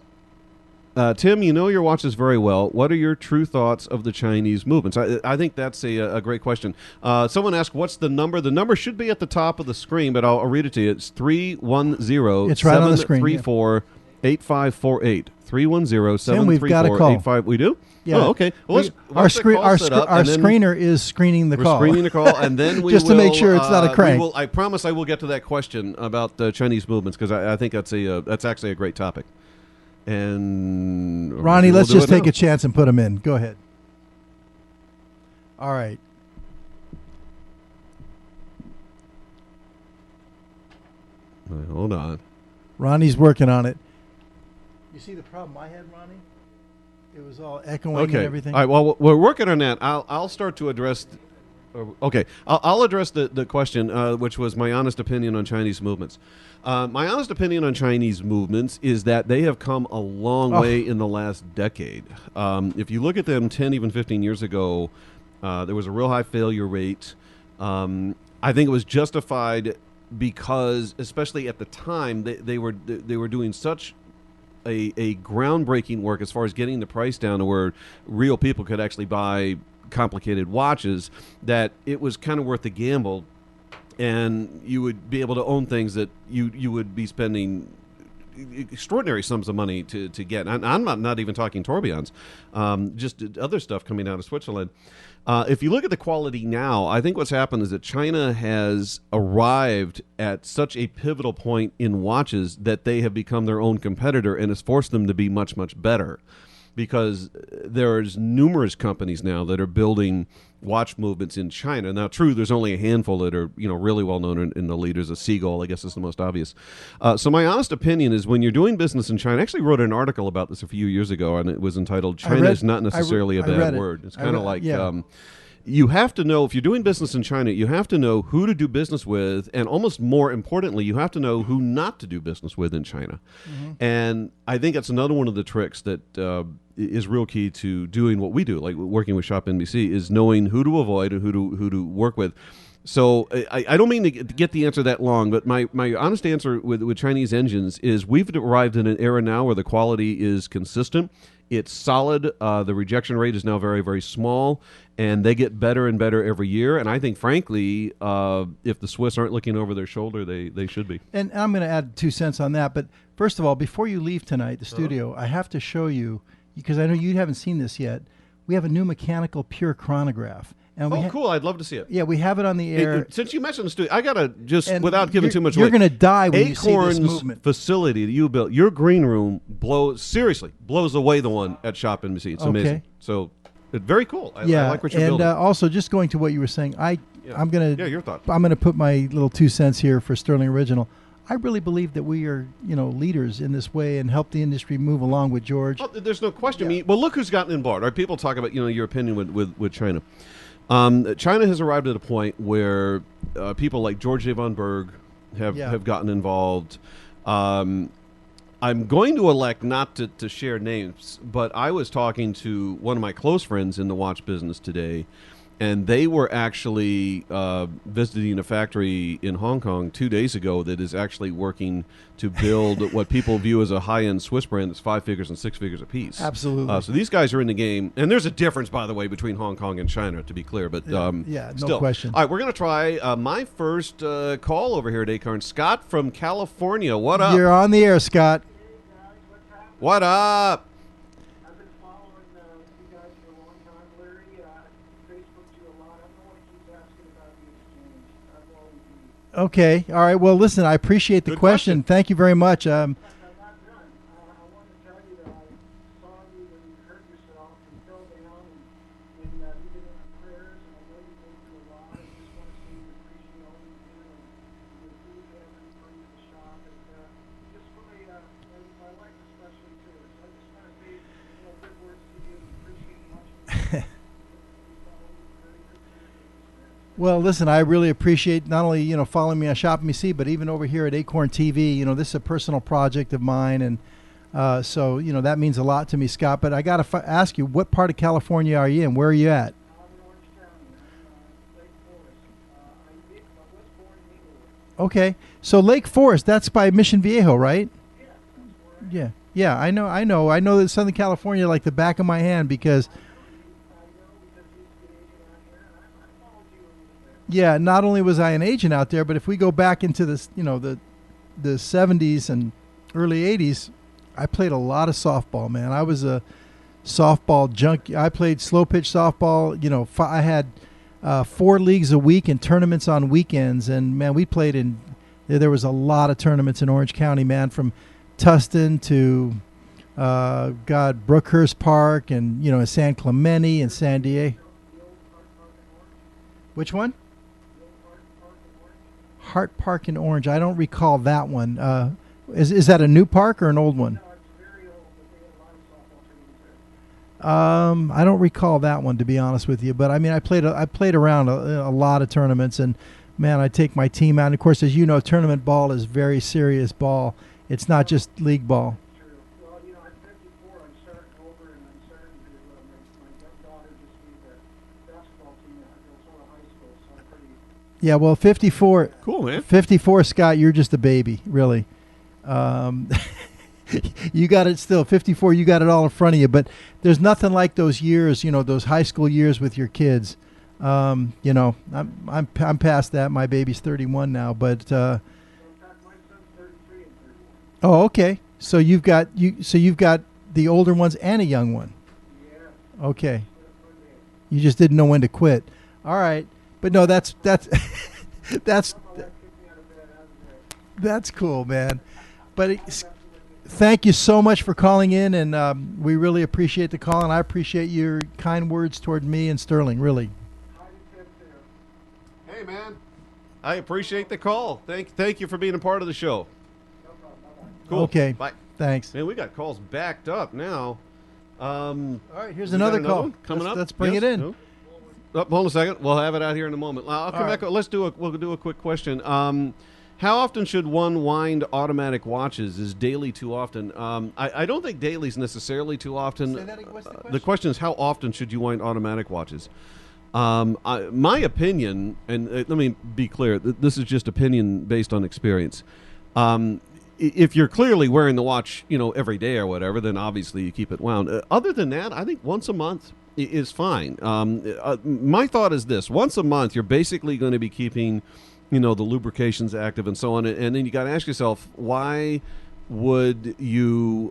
Tim, you know your watches very well. What are your true thoughts of the Chinese movements? I think that's a great question. Someone asked, what's the number? The number should be at the top of the screen, but I'll read it to you. It's 310 It's right on the screen, 734-8548. 310-734-8548. Tim, we've got a call. We do? Yeah. Oh, okay. Well, our screener is screening the we're call. screening the call, and then we Just will, to make sure it's not a crank. I promise I will get to that question about the Chinese movements, because I think that's actually a great topic. And Ronnie, we'll let's do just it take now. a chance and put him in. Go ahead. All right. Hold on. Ronnie's working on it. You see the problem I had, Ronnie? It was all echoing and everything. All right. Well, we're working on that. I'll start to address. Okay. I'll address the question, which was my honest opinion on Chinese movements. My honest opinion on Chinese movements is that they have come a long way in the last decade. If you look at them 10, even 15 years ago, there was a real high failure rate. I think it was justified because, especially at the time, they were doing such a groundbreaking work as far as getting the price down to where real people could actually buy complicated watches, that it was kind of worth the gamble, and you would be able to own things that you would be spending extraordinary sums of money to get. And I'm not even talking tourbillons, just other stuff coming out of Switzerland. If you look at the quality now, I think what's happened is that China has arrived at such a pivotal point in watches that they have become their own competitor, and has forced them to be much, much better. Because there's numerous companies now that are building watch movements in China. Now, true, there's only a handful that are really well known in the leaders. A Seagull, I guess, is the most obvious. So my honest opinion is, when you're doing business in China, I actually wrote an article about this a few years ago, and it was entitled "China is not necessarily a bad word." It's kind of like. Yeah. You have to know, if you're doing business in China, you have to know who to do business with, and almost more importantly, you have to know who not to do business with in China. Mm-hmm. And I think that's another one of the tricks that is real key to doing what we do, like working with Shop NBC, is knowing who to avoid and who to work with. So I don't mean to get the answer that long, but my honest answer with Chinese engines is we've arrived in an era now where the quality is consistent. It's solid. The rejection rate is now very, very small, and they get better and better every year. And I think, frankly, if the Swiss aren't looking over their shoulder, they should be. And I'm going to add 2 cents on that. But first of all, before you leave tonight, the studio, I have to show you, because I know you haven't seen this yet, we have a new mechanical pure chronograph. And cool. I'd love to see it. Yeah, we have it on the air. Since you mentioned the studio, I got to just, without giving too much away. You're going to die when Acorn's you see this movement. Facility that you built, your green room blows away the one at Shop NBC. It's amazing. So, very cool. I like what you're building. And also, just going to what you were saying, I'm going to... Yeah, your thought. I'm going to put my little 2 cents here for Sterling Original. I really believe that we are, leaders in this way and help the industry move along with George. Oh, there's no question. Yeah. I mean, well, look who's gotten involved. Right? People talk about, your opinion with China. China has arrived at a point where people like George Von Berg have gotten involved. I'm going to elect not to share names, but I was talking to one of my close friends in the watch business today, and they were actually visiting a factory in Hong Kong 2 days ago that is actually working to build what people view as a high-end Swiss brand that's 5 figures and 6 figures a piece. Absolutely. So these guys are in the game, and there's a difference, by the way, between Hong Kong and China, to be clear. But no still. question. All right, we're going to try my first call over here at Acorn. Scott from California. What up? You're on the air, Scott. What up? I've been following you guys for a long time, Larry. Facebook you a lot. I'm the one who keeps asking about the exchange. I've always been. Okay. All right. Well, listen, I appreciate the Good question. question. Thank you very much. I'm not done. I want to tell you that I saw you when you hurt yourself and fell down, and you've been in our prayers, and I know you've been through a lot. I just want to say we appreciate all you do, and the enthusiasm you bring to the shop, and just really, and my wife especially too. So I just want to say, good words to you. Appreciate much. Well, listen, I really appreciate not only following me on Shop Me See, but even over here at Acorn TV. This is a personal project of mine, and so that means a lot to me, Scott. But I got to ask you, what part of California are you in? Where are you at? Okay, so Lake Forest, that's by Mission Viejo, right? Yeah, I know that Southern California like the back of my hand because. Yeah, not only was I an agent out there, but if we go back into this, the 70s and early 80s, I played a lot of softball, man. I was a softball junkie. I played slow pitch softball. I had 4 leagues a week and tournaments on weekends, and man, we played in. There was a lot of tournaments in Orange County, man, from Tustin to Brookhurst Park, and San Clemente and San Diego. Which one? Hart Park in Orange. I don't recall that one. Is that a new park or an old one? I don't recall that one, to be honest with you. But I mean, I played around a lot of tournaments, and man, I take my team out. And of course, as you know, tournament ball is very serious ball. It's not just league ball. Well, I'm 54. I'm starting over, and I'm starting to. My young daughter just made the basketball team at Hillsborough High School, so I'm pretty. Yeah, well, 54. Cool, man. 54, Scott. You're just a baby, really. You got it still. 54. You got it all in front of you. But there's nothing like those years. Those high school years with your kids. I'm past that. My baby's 31 now, but. In fact, my son's 33 and 31. Oh, okay. So you've got the older ones and a young one. Yeah. Okay. You just didn't know when to quit. All right. But no, that's cool, man. But thank you so much for calling in, and we really appreciate the call, and I appreciate your kind words toward me and Sterling, really. Hey, man. I appreciate the call. Thank you for being a part of the show. Cool. Okay. Bye. Thanks. Man, we got calls backed up now. All right, here's We got another call one coming up. Let's bring Yes? it in. No? Hold on a second. We'll have it out here in a moment. I'll come All back. right. We'll do a quick question. How often should one wind automatic watches? Is daily too often? I don't think daily is necessarily too often. Say that again. What's the question? The question is, how often should you wind automatic watches? My opinion, and let me be clear, this is just opinion based on experience. If you're clearly wearing the watch, every day or whatever, then obviously you keep it wound. Other than that, I think once a month is fine. My thought is this: once a month, you're basically going to be keeping, the lubrications active and so on, and then you got to ask yourself, why would you,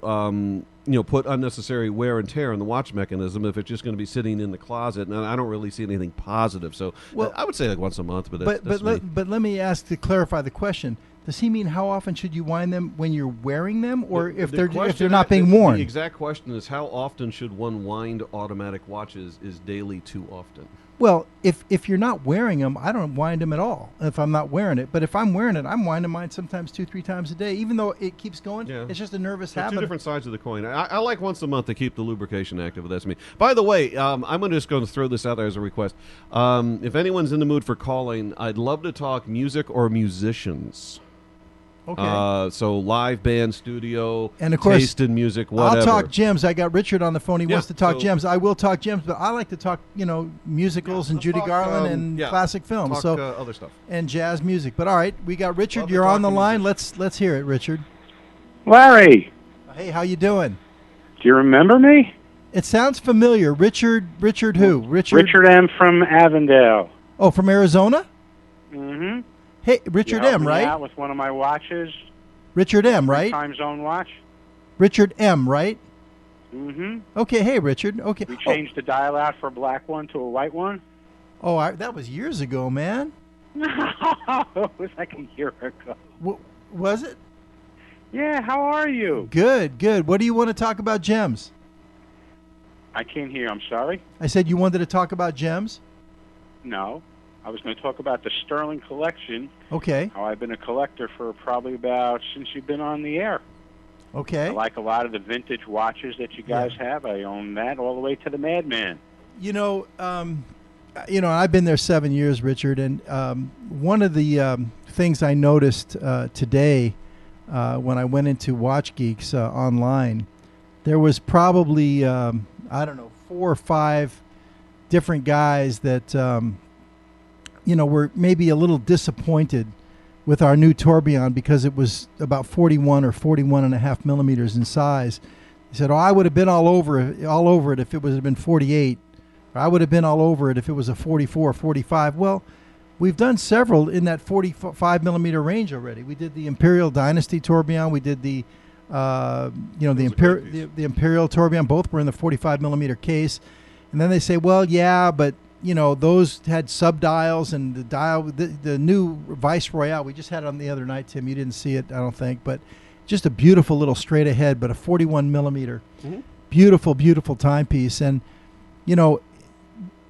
put unnecessary wear and tear on the watch mechanism if it's just going to be sitting in the closet? And I don't really see anything positive. So I would say like once a month, but that's me. But let me ask to clarify the question. Does he mean how often should you wind them when you're wearing them, or if they're not being worn? The exact question is, how often should one wind automatic watches? Is daily too often? Well, if you're not wearing them, I don't wind them at all if I'm not wearing it. But if I'm wearing it, I'm winding mine sometimes 2-3 times a day. Even though it keeps going, Yeah. it's just a nervous They're habit. two different sides of the coin. I like once a month to keep the lubrication active. That's me. By the way, I'm just going to throw this out there as a request. If anyone's in the mood for calling, I'd love to talk music or musicians. Okay. So live band, studio, And of course, taste in music, whatever. I'll talk gems. I got Richard on the phone. He Yeah, wants to talk so- gems. I will talk gems, but I like to talk, musicals and Let's Judy talk, Garland and yeah, classic films. talk, So other stuff. and jazz music. But all right, we got Richard. Love to You're on the talk line. music. Let's hear it, Richard. Larry, Hey, how you doing? do you remember me? It sounds familiar. Richard who? Richard M. from Avondale. Oh, from Arizona? Mm-hmm. Hey, Richard You helped M, me right? out with one of my watches. Richard M, right? Time zone watch. Richard M, right? Mm-hmm. Okay, hey, Richard. Okay. We changed the dial out for a black one to a white one. That was years ago, man. No, it was like a year ago. Was it? Yeah, how are you? Good, good. What do you want to talk about gems? I can't hear. I'm sorry. I said you wanted to talk about gems? No. I was going to talk about the Sterling collection, Okay, how I've been a collector for probably about since you've been on the air. okay. I like a lot of the vintage watches that you guys have. I own that all the way to the Madman. I've been there 7 years, Richard, and one of the things I noticed today when I went into Watch Geeks online, there was probably 4 or 5 different guys that were maybe a little disappointed with our new tourbillon because it was about 41 or 41 and a half millimeters in size. He said, I would have been all over it if it would have been 48. Or I would have been all over it if it was a 44 or 45. Well, we've done several in that 45 millimeter range already. We did the Imperial Dynasty tourbillon. We did the Imperial tourbillon. Both were in the 45 millimeter case. And then they say, well, yeah, but those had subdials, and the new Vice Royale, we just had it on the other night, Tim. You didn't see it, I don't think, but just a beautiful little straight ahead, but a 41 millimeter. Mm-hmm. Beautiful, beautiful timepiece. And,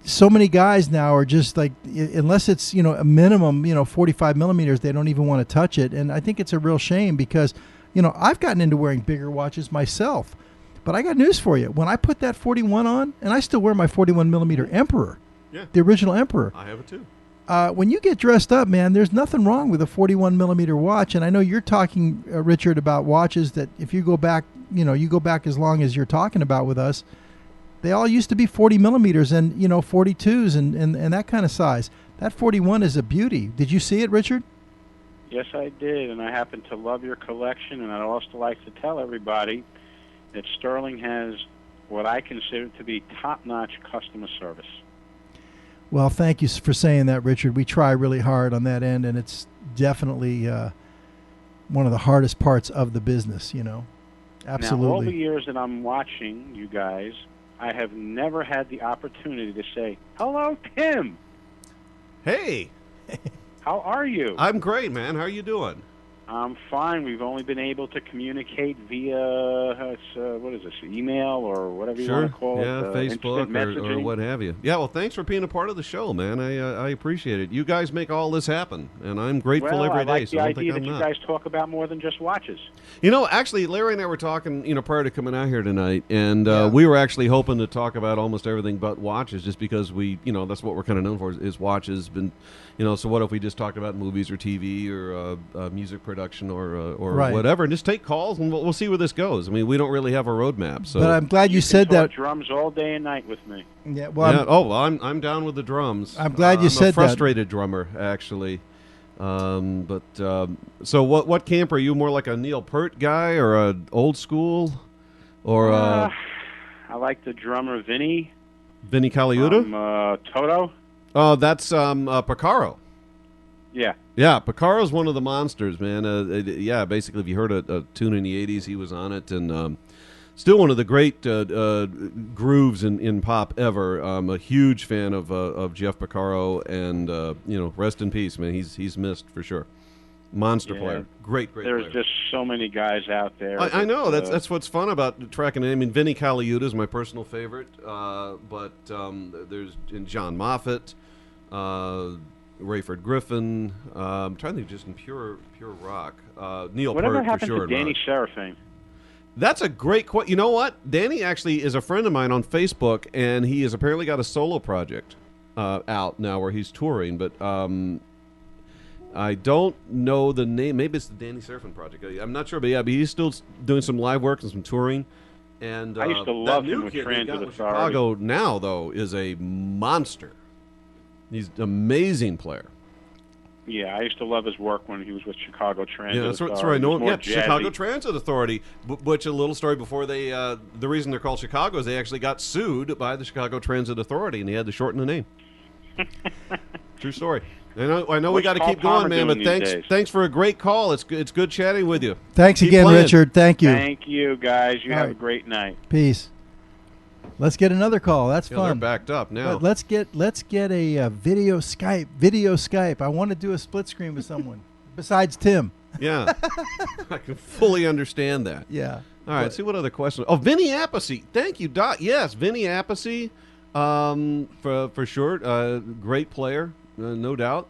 so many guys now are just like, unless it's, a minimum, 45 millimeters, they don't even want to touch it. And I think it's a real shame because, I've gotten into wearing bigger watches myself. But I got news for you. When I put that 41 on, and I still wear my 41 millimeter Emperor, the original Emperor. I have it too. When you get dressed up, man, there's nothing wrong with a 41 millimeter watch. And I know you're talking, Richard, about watches that if you go back, you go back as long as you're talking about with us, they all used to be 40 millimeters and, 42s and that kind of size. That 41 is a beauty. Did you see it, Richard? Yes, I did, and I happen to love your collection, and I'd also like to tell everybody that Sterling has what I consider to be top-notch customer service. Well, thank you for saying that, Richard. We try really hard on that end, and it's definitely one of the hardest parts of the business, Absolutely. Now, all the years that I'm watching you guys, I have never had the opportunity to say, hello, Tim. Hey, How are you? I'm great, man. How are you doing? I'm fine. We've only been able to communicate via, what is this, email or whatever you want to call it? Facebook instant or messaging. what have you. Yeah, well, thanks for being a part of the show, man. I appreciate it. You guys make all this happen, and I'm grateful Well, every I day. like So the don't think idea I'm that you not. guys talk about more than just watches. Actually, Larry and I were talking, prior to coming out here tonight, and Yeah. we were actually hoping to talk about almost everything but watches, just because we, that's what we're kind of known for is watches. So what if we just talked about movies or TV or music production or Right. whatever, and just take calls, and we'll see where this goes. I mean, we don't really have a roadmap. So, But I'm glad you said can talk that. drums all day and night with me. Yeah, well, I'm down with the drums. I'm glad you I'm said a that. frustrated drummer, actually. So what camp are you? More like a Neil Peart guy or a old school, or I like the drummer Vinny. Vinny Colaiuta? From Toto. Oh, that's Picaro. Yeah. Yeah, Picaro's one of the monsters, man. Basically, if you heard a tune in the 80s, he was on it, and still one of the great grooves in pop ever. I'm a huge fan of Jeff Picaro, and rest in peace, man. He's missed for sure. Monster player, great There's player. just so many guys out there. I know that's what's fun about tracking. I mean, Vinny Colaiuta is my personal favorite, but there's John Moffat. Rayford Griffin. I'm trying to think just in pure rock. Neil Whatever Peart for happened sure. to Danny Seraphine? That's a great question. You know what? Danny actually is a friend of mine on Facebook, and he has apparently got a solo project out now where he's touring. But I don't know the name. Maybe it's the Danny Serafin project. I'm not sure, but he's still doing some live work and some touring. And I used to love him with Transit Authority. Chicago now, though, is a monster. He's an amazing player. Yeah, I used to love his work when he was with Chicago Transit Authority. Authority. That's where I know him. Yeah, Jazzy. Chicago Transit Authority. Which a little story before they, the reason they're called Chicago is they actually got sued by the Chicago Transit Authority, and they had to shorten the name. True story. I know we got to keep going, man. But thanks for a great call. It's good chatting with you. Thanks keep again, playing. Richard. Thank you. Thank you, guys. You All have a right. great night. Peace. Let's get another call. That's They're fun. backed up now. Let's get a video Skype. I want to do a split screen with someone besides Tim. Yeah, I can fully understand that. Yeah. All right, let's see what other questions. Oh, Vinny Appice. Thank you, Doc. Yes, Vinny Appice, for sure. Great player, no doubt.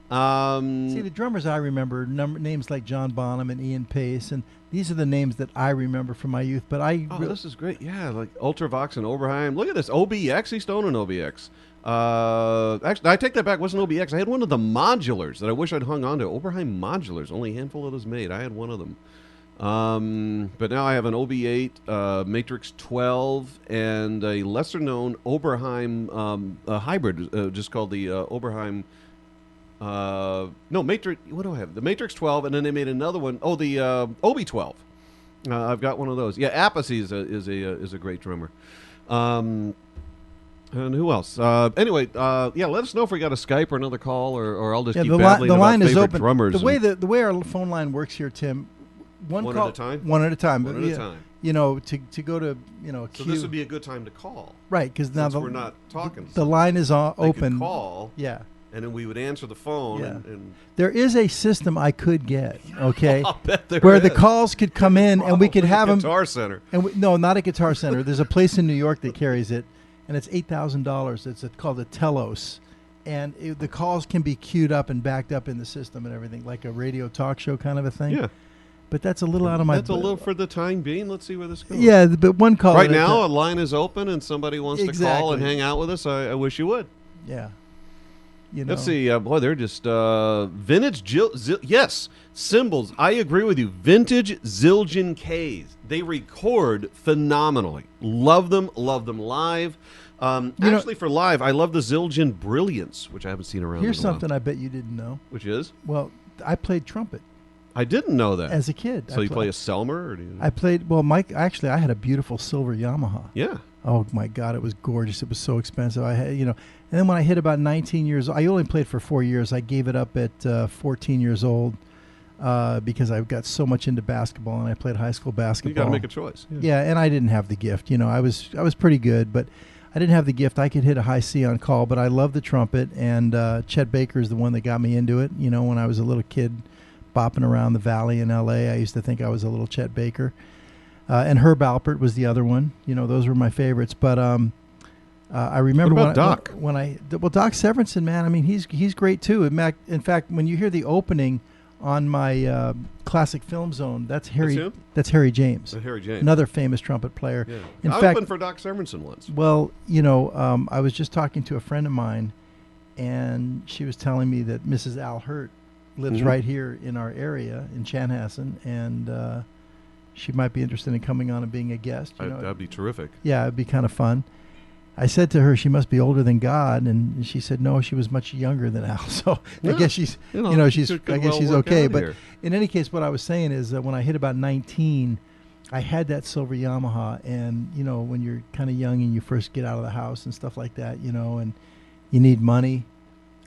See, the drummers I remember, names like John Bonham and Ian Pace, and these are the names that I remember from my youth. But this is great. Yeah, like Ultravox and Oberheim. Look at this. OBX. He stole an OBX. Actually, I take that back. It wasn't OBX. I had one of the modulars that I wish I'd hung on to. Oberheim modulars. Only a handful of those made. I had one of them. But now I have an OB8, Matrix 12, and a lesser-known Oberheim hybrid, just called the Oberheim. No, Matrix. What do I have? The Matrix 12, and then they made another one. Oh, the OB12. I've got one of those. Yeah, Appice is a great drummer. And who else? Anyway, let us know if we got a Skype or another call, or I'll just keep babbling the about line is favorite open. drummers. The way our phone line works here, Tim. One call, at a time. One at a time. One at a time. You know, to go to So queue. this would be a good time to call. Right, because now we're not talking. The line is They open. could call. Yeah. And then we would answer the phone. Yeah. And There is a system I could get, okay, I'll bet there where the is. calls could come in and we could have them. Guitar Center. And no, not a Guitar Center. There's a place in New York that carries it, and it's $8,000. It's called a Telos, and the calls can be queued up and backed up in the system and everything, like a radio talk show kind of a thing. Yeah. But that's a little out of my. That's a little for the time being. Let's see where this goes. Yeah, but one call right at a now, time. a line is open, and somebody wants to call and hang out with us. I wish you would. Yeah. You know. Let's see. Boy, they're just vintage. Yes, cymbals. I agree with you. Vintage Zildjian Ks. They record phenomenally. Love them live. Actually, for live, I love the Zildjian Brilliance, which I haven't seen around. Here's in a while. something I bet you didn't know. Which is? Well, I played trumpet. I didn't know that. As a kid. So you play a Selmer? Or do you... I played, well, Mike, actually, I had a beautiful silver Yamaha. Yeah. Oh, my God, it was gorgeous. It was so expensive. I had, and then when I hit about 19 years old, I only played for 4 years. I gave it up at 14 years old because I got so much into basketball, and I played high school basketball. You got to make a choice. Yeah, and I didn't have the gift. I was pretty good, but I didn't have the gift. I could hit a high C on call, but I love the trumpet, and Chet Baker is the one that got me into it. When I was a little kid bopping around the valley in L.A., I used to think I was a little Chet Baker. And Herb Alpert was the other one. Those were my favorites. But I remember what about Doc? Doc Severinsen, man. I mean, he's great too. In fact, when you hear the opening on my classic film zone, that's Harry James. Harry James, another famous trumpet player. Yeah. In I fact, opened for Doc Severinsen once. Well, I was just talking to a friend of mine, and she was telling me that Mrs. Al Hurt lives right here in our area in Chanhassen, and she might be interested in coming on and being a guest. That'd be terrific. Yeah, it'd be kind of fun. I said to her, she must be older than God, and she said no, she was much younger than Al. So I guess she's, she's okay. But here. In any case, what I was saying is that when I hit about 19, I had that silver Yamaha, and when you're kind of young and you first get out of the house and stuff like that, and you need money,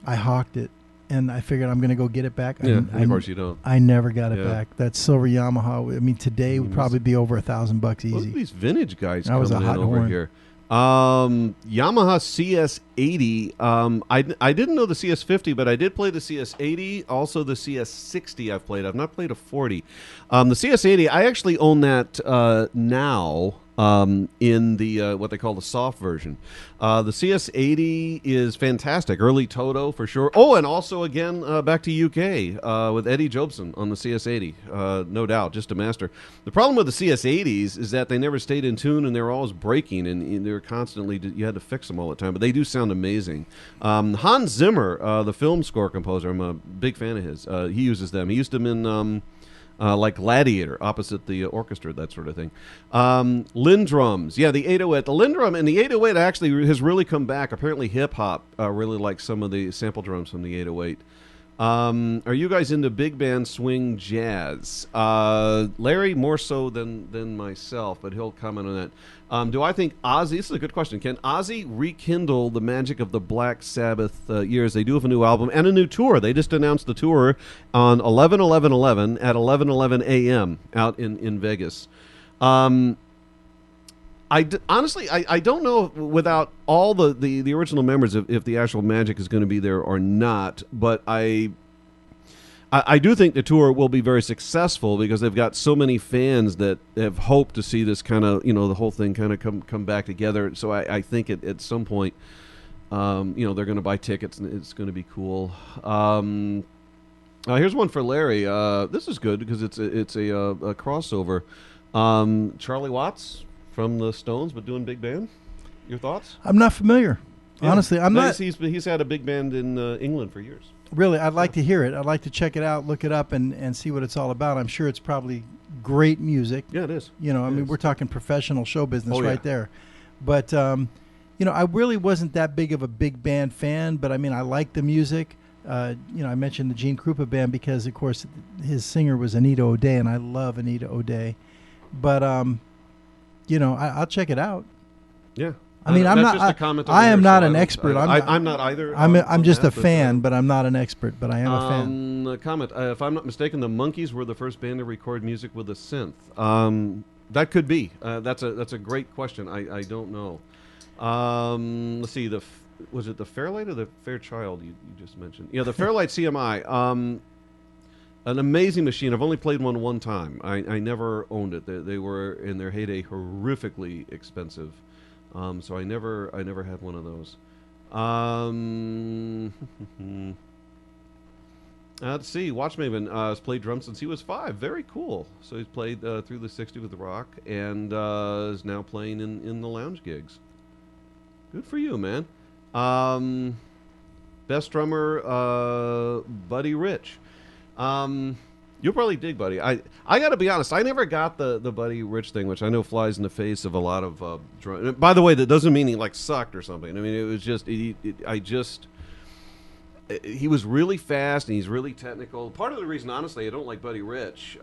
I hawked it. And I figured I'm going to go get it back. Yeah, of course you don't. I never got it back. That silver Yamaha, I mean, today would probably be over $1,000 easy. Look at these vintage guys That was coming a hot in over horn. here. Yamaha CS80. I didn't know the CS50, but I did play the CS80. Also the CS60 I've played. I've not played a 40. The CS80, I actually own that now. in the what they call the soft version. The CS80 is fantastic. Early Toto for sure. Oh, and also again back to UK with Eddie Jobson on the CS80. No doubt, just a master. The problem with the CS80s is that they never stayed in tune and they were always breaking and they were constantly, you had to fix them all the time. But they do sound amazing. Hans Zimmer, the film score composer, I'm a big fan of his. He uses them. He used them in like Gladiator, opposite the orchestra, that sort of thing. Lindrums, yeah, the 808. The Lindrum and the 808 actually has really come back. Apparently hip-hop really likes some of the sample drums from the 808. Are you guys into big band swing jazz? Larry, more so than myself, but he'll comment on that. Do I think Ozzy, this is a good question, can Ozzy rekindle the magic of the Black Sabbath years? They do have a new album and a new tour. They just announced the tour on 11/11/11 at 11:11 a.m. out in Vegas. Honestly, I don't know without all the original members if the actual magic is going to be there or not, but I do think the tour will be very successful because they've got so many fans that have hoped to see this kind of, the whole thing kind of come back together. So I think at some point, they're going to buy tickets and it's going to be cool. Here's one for Larry. This is good because it's a crossover. Charlie Watts from the Stones, but doing big band. Your thoughts? I'm not familiar. Yeah. Honestly, I'm not. He's had a big band in England for years. Really, I'd like to hear it. I'd like to check it out, look it up, and see what it's all about. I'm sure it's probably great music. Yeah, it is. We're talking professional show business right there. But, I really wasn't that big of a big band fan, but, I like the music. I mentioned the Gene Krupa band because, of course, his singer was Anita O'Day, and I love Anita O'Day. But, I'll check it out. Yeah. I'm not. I am not an expert. I'm not either. I'm just a fan, but I'm not an expert. But I am a fan. A comment. If I'm not mistaken, the Monkees were the first band to record music with a synth. That could be. That's a great question. I don't know. Let's see. Was it the Fairlight or the Fairchild you just mentioned? Yeah, the Fairlight CMI. An amazing machine. I've only played one time. I never owned it. They were in their heyday horrifically expensive. So I never had one of those. Let's see. Watchmaven has played drums since he was 5. Very cool. So he's played through the 60s with the rock and is now playing in the lounge gigs. Good for you, man. Best drummer, Buddy Rich. You'll probably dig Buddy. I got to be honest. I never got the Buddy Rich thing, which I know flies in the face of a lot of drum. By the way, that doesn't mean he sucked or something. It was just he was really fast and he's really technical. Part of the reason, honestly, I don't like Buddy Rich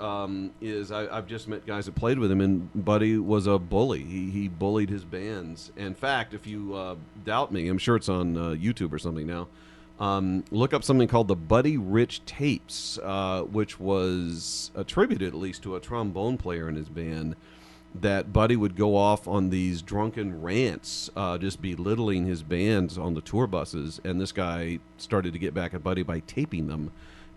is I've just met guys that played with him, and Buddy was a bully. He bullied his bands. In fact, if you doubt me, I'm sure it's on YouTube or something now. Look up something called the Buddy Rich tapes, which was attributed at least to a trombone player in his band, that Buddy would go off on these drunken rants, just belittling his bands on the tour buses, and this guy started to get back at Buddy by taping them,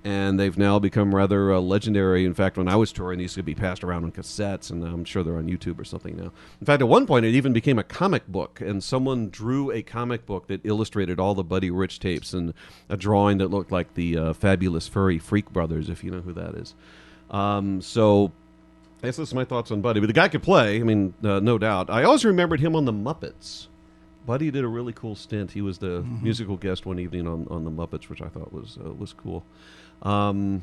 and they've now become rather legendary. In fact, when I was touring, these could be passed around on cassettes, and I'm sure they're on YouTube or something now. In fact, at one point, it even became a comic book, and someone drew a comic book that illustrated all the Buddy Rich tapes, and a drawing that looked like the Fabulous Furry Freak Brothers, if you know who that is. So I guess this is my thoughts on Buddy. But the guy could play, no doubt. I always remembered him on the Muppets. Buddy did a really cool stint. He was the musical guest one evening on the Muppets, which I thought was cool. I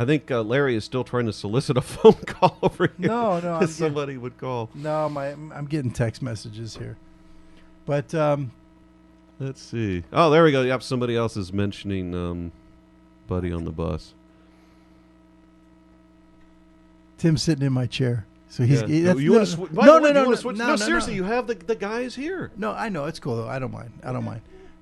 think Larry is still trying to solicit a phone call over here. No, somebody would call. No, I'm getting text messages here. But let's see. Oh, there we go. Yep, somebody else is mentioning Buddy on the bus. Tim's sitting in my chair. So he's you want to switch? No, seriously, you have the guys here. No, I know it's cool though. I don't mind.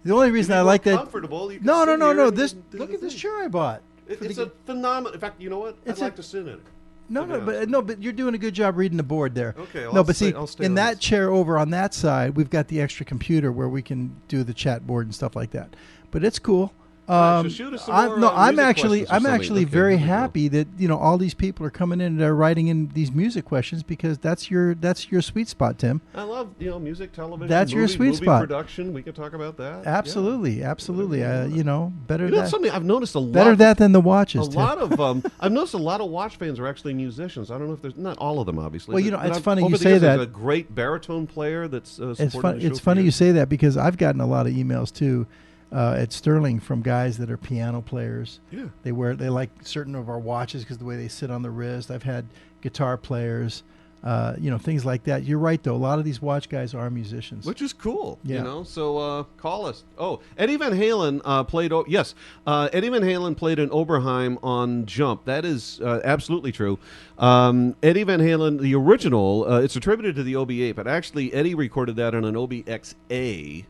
The only reason I like that. Comfortable. No. Look at this chair I bought. It's a phenomenal. In fact, you know what? I'd like to sit in it. But you're doing a good job reading the board there. Okay. I'll stay in that chair over on that side, we've got the extra computer where we can do the chat board and stuff like that. But it's cool. So shoot us some more, I'm music actually questions or something. Okay, very here we go. happy that all these people are coming in and they're writing in these music questions because that's your sweet spot, Tim. I love music, television. That's your movie, sweet movie spot. Production. We could talk about that. Absolutely. Better You know, that. something I've noticed a lot. Better that than the watches. A Tim. lot of I've noticed a lot of watch fans are actually musicians. I don't know if there's not all of them, obviously. Well, but it's I've- funny over you the say years, that. There's a great baritone player that's It's supported the show It's for funny you years. say that because I've gotten a lot of emails too at Sterling from guys that are piano players. Yeah. They like certain of our watches because the way they sit on the wrist. I've had guitar players, things like that. You're right though. A lot of these watch guys are musicians. Which is cool, Yeah. So call us. Oh, Eddie Van Halen played. Eddie Van Halen played an Oberheim on Jump. That is absolutely true. Eddie Van Halen, the original, it's attributed to the OB8, but actually Eddie recorded that on an OBXA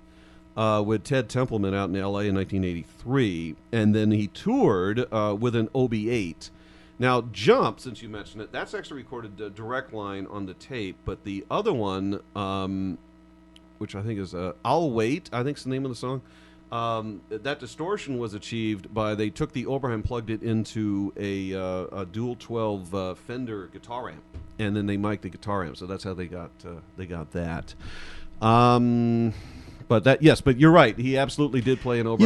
with Ted Templeman out in L.A. in 1983, and then he toured with an OB8. Now, Jump, since you mentioned it, that's actually recorded direct line on the tape, but the other one, which I think is I'll Wait, I think is the name of the song, that distortion was achieved by, they took the Oberheim, plugged it into a dual 12 Fender guitar amp, and then they mic'd the guitar amp, so that's how they got that. But you're right. He absolutely did play an Oberheim.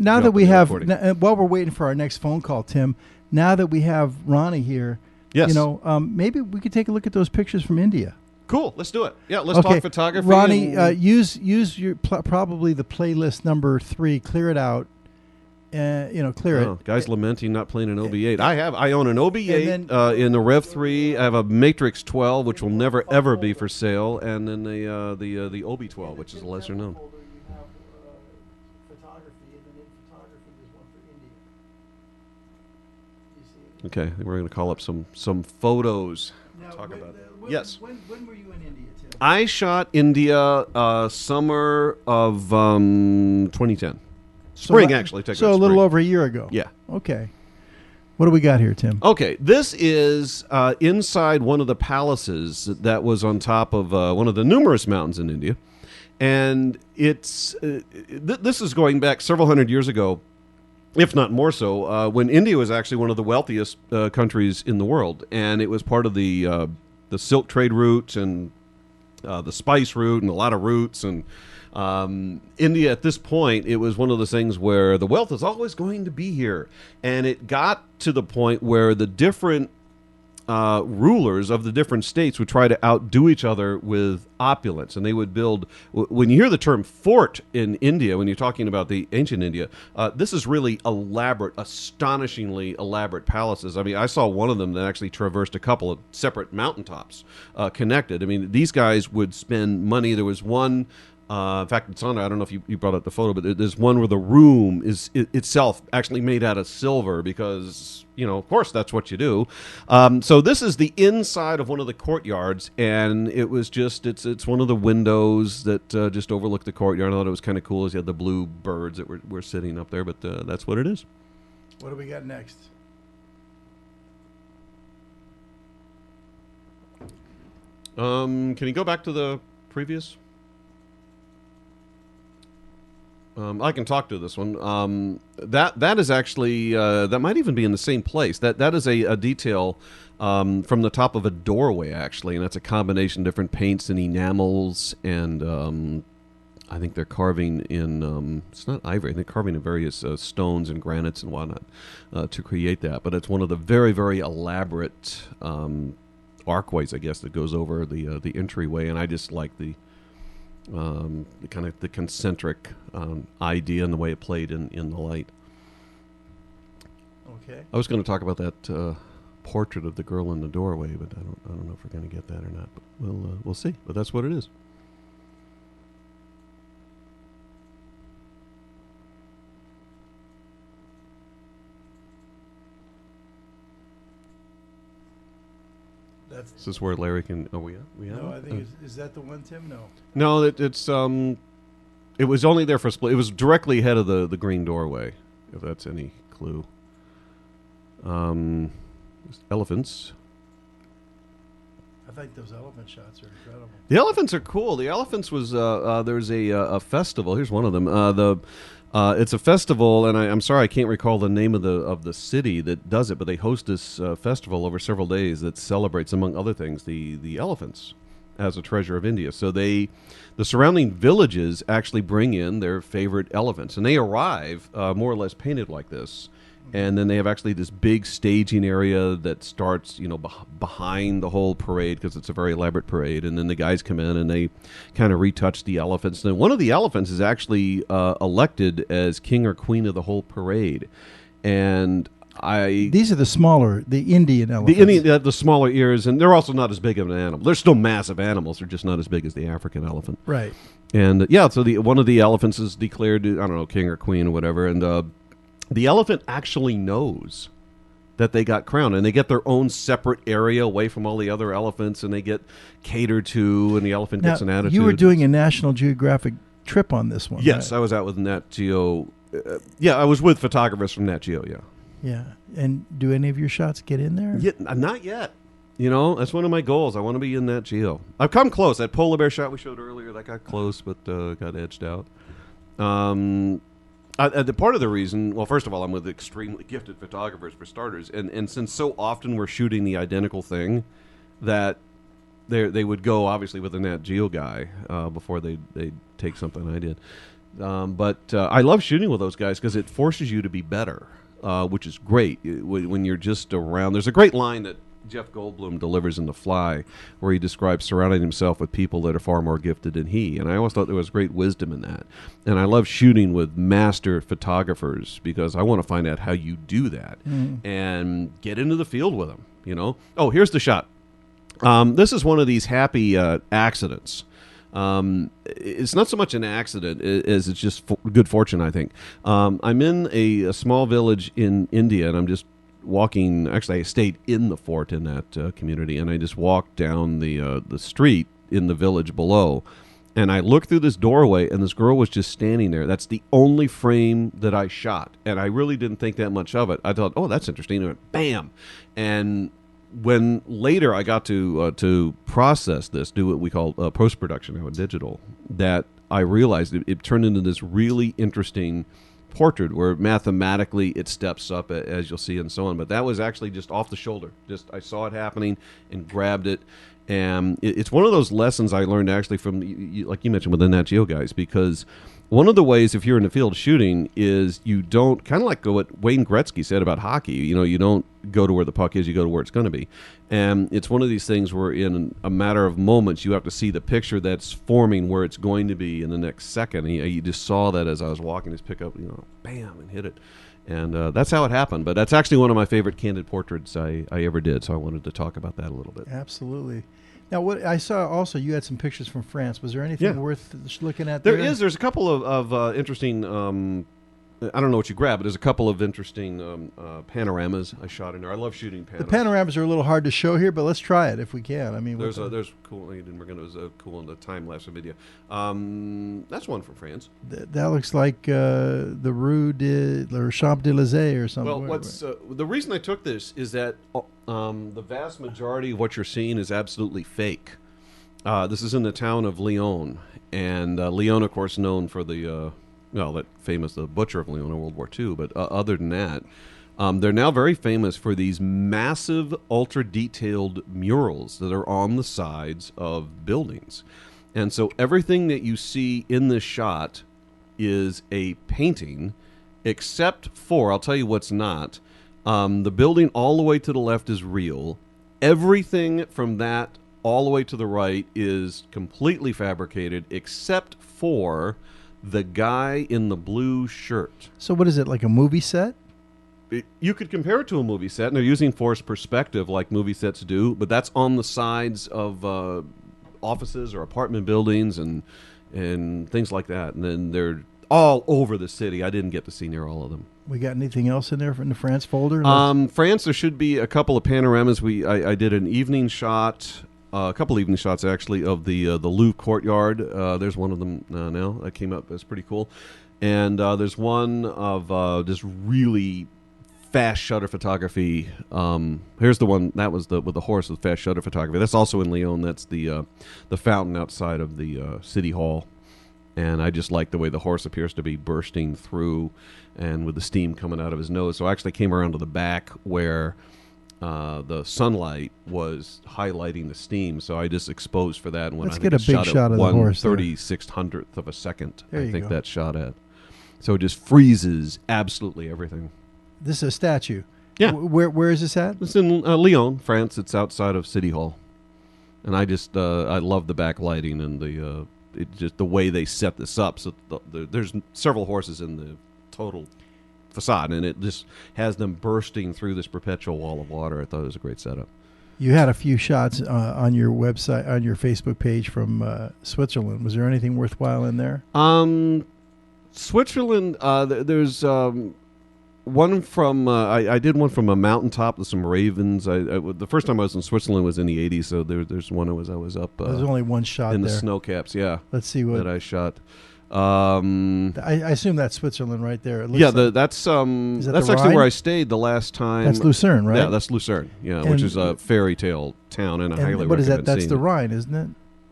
Now that Jump we in the have, recording. while we're waiting for our next phone call, Tim, now that we have Ronnie here, Yes. maybe we could take a look at those pictures from India. Cool. Let's do it. Yeah, let's talk photography. Ronnie, and- use your probably the playlist number 3. Clear it out. Clear it. Guys lamenting not playing an OB8. I own an OB8 And then- in the Rev 3. I have a Matrix 12, which will never ever be for sale, and then the OB12, which is lesser known. Folder, you have photography, and then in photography there's one for India. You see it? Okay, we're going to call up some photos. Now, Talk when- about it. when- Yes. When were you in India, Tim? I shot India summer of 2010. Spring, actually. So a little over a year ago. Yeah. Okay. What do we got here, Tim? Okay, this is inside one of the palaces that was on top of one of the numerous mountains in India. And it's this is going back several hundred years ago, if not more so, when India was actually one of the wealthiest countries in the world. And it was part of the silk trade route and the spice route and a lot of routes. And India, at this point, it was one of those things where the wealth is always going to be here. And it got to the point where the different rulers of the different states would try to outdo each other with opulence. And they would build, when you hear the term fort in India, when you're talking about the ancient India, this is really elaborate, astonishingly elaborate palaces. I mean, I saw one of them that actually traversed a couple of separate mountaintops connected. I mean, these guys would spend money. There was one, in fact, it's on. I don't know if you brought up the photo, but there's one where the room is itself actually made out of silver because, of course, that's what you do. So this is the inside of one of the courtyards, and it was just it's one of the windows that just overlooked the courtyard. I thought it was kind of cool as you had the blue birds that were sitting up there, but that's what it is. What do we got next? Can you go back to the previous? I can talk to this one. That is actually that might even be in the same place. That is a detail from the top of a doorway actually, and that's a combination of different paints and enamels, and I think they're carving in it's not ivory. I think they're carving in various stones and granites and whatnot to create that. But it's one of the very very elaborate archways, I guess, that goes over the entryway, and I just like the kind of the concentric idea and the way it played in the light. Okay. I was going to talk about that portrait of the girl in the doorway, but I don't know if we're going to get that or not. But we'll see. But that's what it is. This is where Larry can. Oh, we have. No, I it? think is that the one, Tim? No. No, it's it was only there for a split. It was directly ahead of the green doorway, if that's any clue. Elephants. I think those elephant shots are incredible. The elephants are cool. The elephants was there's a festival. Here's one of them. It's a festival, and I'm sorry I can't recall the name of the city that does it, but they host this festival over several days that celebrates, among other things, the elephants as a treasure of India. So the surrounding villages actually bring in their favorite elephants, and they arrive more or less painted like this. And then they have actually this big staging area that starts, behind the whole parade, because it's a very elaborate parade. And then the guys come in and they kind of retouch the elephants. And one of the elephants is actually elected as king or queen of the whole parade. And these are the Indian elephants. The smaller ears, and they're also not as big of an animal. They're still massive animals. They're just not as big as the African elephant. Right. And so one of the elephants is declared, I don't know, king or queen or whatever. And the elephant actually knows that they got crowned, and they get their own separate area away from all the other elephants, and they get catered to, and the elephant gets an attitude. You were doing a National Geographic trip on this one. Yes, right? I was out with Nat Geo. I was with photographers from Nat Geo, yeah. Yeah. And do any of your shots get in there? Yeah, not yet. That's one of my goals. I want to be in Nat Geo. I've come close. That polar bear shot we showed earlier, that got close, but got edged out. The part of the reason, well, first of all, I'm with extremely gifted photographers for starters, and since so often we're shooting the identical thing, that they would go obviously with a Nat Geo guy before they take something I did. But I love shooting with those guys because it forces you to be better, which is great when you're just around. There's a great line that Jeff Goldblum delivers in The Fly, where he describes surrounding himself with people that are far more gifted than he. And I always thought there was great wisdom in that. And I love shooting with master photographers because I want to find out how you do that and get into the field with them. Oh, here's the shot. This is one of these happy accidents. It's not so much an accident as it's just good fortune, I think. I'm in a small village in India, and I'm just walking. Actually, I stayed in the fort in that community, and I just walked down the street in the village below, and I looked through this doorway, and this girl was just standing there. That's the only frame that I shot, and I really didn't think that much of it. I thought, oh, that's interesting. And went, bam! And when later I got to process this, do what we call post-production now in digital, that I realized it turned into this really interesting portrait where mathematically it steps up, as you'll see, and so on. But that was actually just off the shoulder. Just I saw it happening and grabbed it. And it's one of those lessons I learned actually from, like you mentioned, with the Nat Geo guys, because one of the ways, if you're in the field shooting, is you don't, kind of like what Wayne Gretzky said about hockey, you don't go to where the puck is, you go to where it's going to be. And it's one of these things where in a matter of moments, you have to see the picture that's forming where it's going to be in the next second. You just saw that as I was walking, just pick up, bam, and hit it. And that's how it happened. But that's actually one of my favorite candid portraits I ever did, so I wanted to talk about that a little bit. Absolutely. Now, what I saw also, you had some pictures from France. Was there anything worth looking at there? There's a couple of interesting, I don't know what you grabbed, but there's a couple of interesting panoramas I shot in there. I love shooting panoramas. The panoramas are a little hard to show here, but let's try it if we can. I mean, there's cool, there's a cool in the time-lapse video. That's one from France. That looks like the Rue de Champs-Élysées or something. Well, the reason I took this is that the vast majority of what you're seeing is absolutely fake. This is in the town of Lyon, and Lyon, of course, known for the the butcher of Lyon in World War II. But other than that, they're now very famous for these massive, ultra-detailed murals that are on the sides of buildings. And so everything that you see in this shot is a painting, except for, I'll tell you what's not, the building all the way to the left is real. Everything from that all the way to the right is completely fabricated, except for the guy in the blue shirt. So what is it, like a movie set? You could compare it to a movie set, and they're using forced perspective like movie sets do, but that's on the sides of offices or apartment buildings and things like that. And then they're all over the city. I didn't get to see near all of them. We got anything else in there from the France folder? France, there should be a couple of panoramas. I did an evening shot, a couple evening shots actually, of the Louvre courtyard. There's one of them now that came up. That's pretty cool. And there's one of just really fast shutter photography. Here's the one that was with the horse with fast shutter photography. That's also in Lyon. That's the fountain outside of the city hall. And I just like the way the horse appears to be bursting through and with the steam coming out of his nose. So I actually came around to the back where the sunlight was highlighting the steam. So I just exposed for that. And when Let's I get a big shot of the horse there. 1/3600th of a second, There I you think go. that shot at. So it just freezes absolutely everything. This is a statue. Yeah. Where is this at? It's in Lyon, France. It's outside of City Hall. And I just, I love the backlighting and the way they set this up. So there's several horses in the total facade, and it just has them bursting through this perpetual wall of water. I thought it was a great setup. You had a few shots on your website, on your Facebook page from Switzerland. Was there anything worthwhile in there? Switzerland, there's one from, I did one from a mountaintop with some ravens. The first time I was in Switzerland was in the 80s, so there's one I was up There's only one shot in there. the snow caps, yeah. Let's see what that I shot. I assume that's Switzerland right there. It looks Yeah, like, that's that that's the actually Rhine? where I stayed the last time. That's Lucerne, right? Yeah, that's Lucerne. Yeah, And- which is a fairy tale town, and I highly and what is that? recommend That's seeing the it. Rhine, isn't it?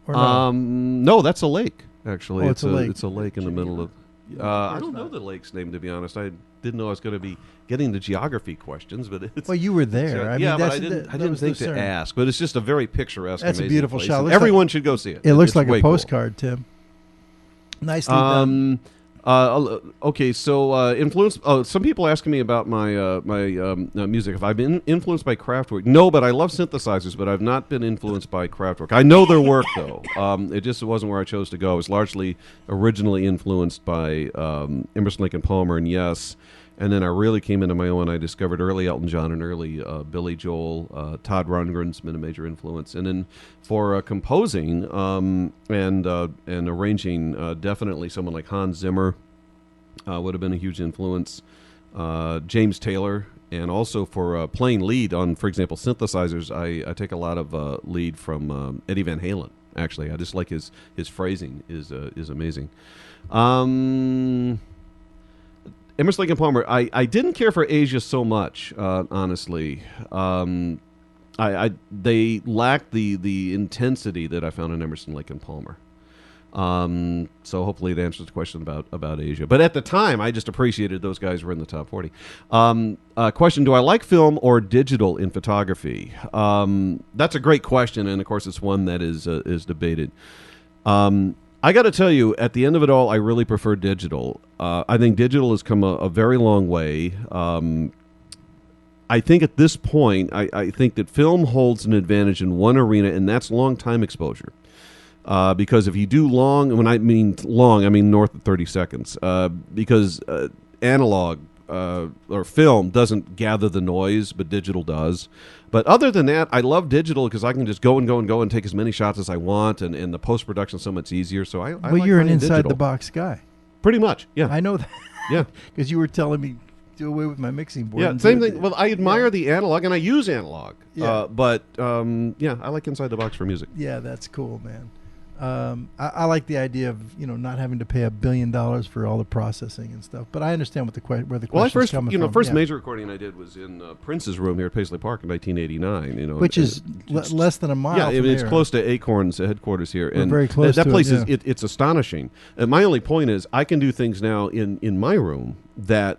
Or no? No, that's a lake. Actually, Oh, it's a lake. It's a lake in the middle of. I don't know the lake's name, to be honest. I didn't know I was going to be getting the geography questions, but it's. Well, you were there. I mean, yeah, but that's I didn't. that I didn't was think to Lucerne. ask. But it's just a very picturesque. That's a amazing beautiful place, shot. and Looks like- everyone should go see it. It looks It's like way a cool. postcard, Tim. Nicely done. Okay, so influence. Some people asking me about my music. Have I been influenced by Kraftwerk? No, but I love synthesizers. But I've not been influenced by Kraftwerk. I know their work though. It just wasn't where I chose to go. I was largely originally influenced by Emerson, Lake and Palmer, and Yes. And then I really came into my own. I discovered early Elton John and early Billy Joel. Todd Rundgren's been a major influence. And then for composing and arranging, definitely someone like Hans Zimmer would have been a huge influence. James Taylor. And also for playing lead on, for example, synthesizers, I take a lot of lead from Eddie Van Halen. Actually, I just like his phrasing is amazing. Emerson, Lake and Palmer. I didn't care for Asia so much, honestly. They lacked the intensity that I found in Emerson, Lake and Palmer. So hopefully it answers the question about Asia. But at the time, I just appreciated those guys were in the top 40. Question: do I like film or digital in photography? That's a great question, and of course, it's one that is debated. I got to tell you, at the end of it all, I really prefer digital. I think digital has come a very long way. I think at this point, I think that film holds an advantage in one arena, and that's long time exposure. Because if you do long, when I mean long, I mean north of 30 seconds. Because analog or film doesn't gather the noise, but digital does. But other than that, I love digital because I can just go and take as many shots as I want, and the post-production is so much easier. So I Well, like you're an running digital. inside-the-box guy. Pretty much, yeah. I know that. Yeah. Because you were telling me, do away with my mixing board. Yeah, and same do it- thing. Well, I admire the analog, and I use analog. Yeah. But I like inside the box for music. Yeah, that's cool, man. I like the idea of not having to pay $1 billion for all the processing and stuff. But I understand what where the Well, question's coming from. first yeah. major recording I did was in Prince's room here at Paisley Park in 1989. Which is less than a mile. Yeah, from it's here. close to Acorn's headquarters here, We're and very close that to place it, is it's astonishing. And my only point is, I can do things now in my room that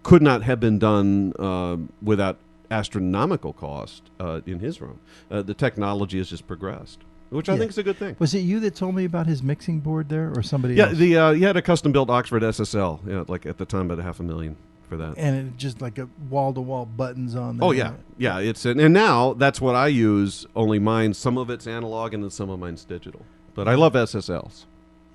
could not have been done without astronomical cost in his room. The technology has just progressed, which I think is a good thing. Was it you that told me about his mixing board there, or somebody Yeah, else? he had a custom built Oxford SSL. Yeah, like at the time about $500,000 for that. And it just like a wall-to-wall buttons on there. Oh yeah. It's and now that's what I use. Only mine, some of it's analog, and then some of mine's digital. But I love SSLs.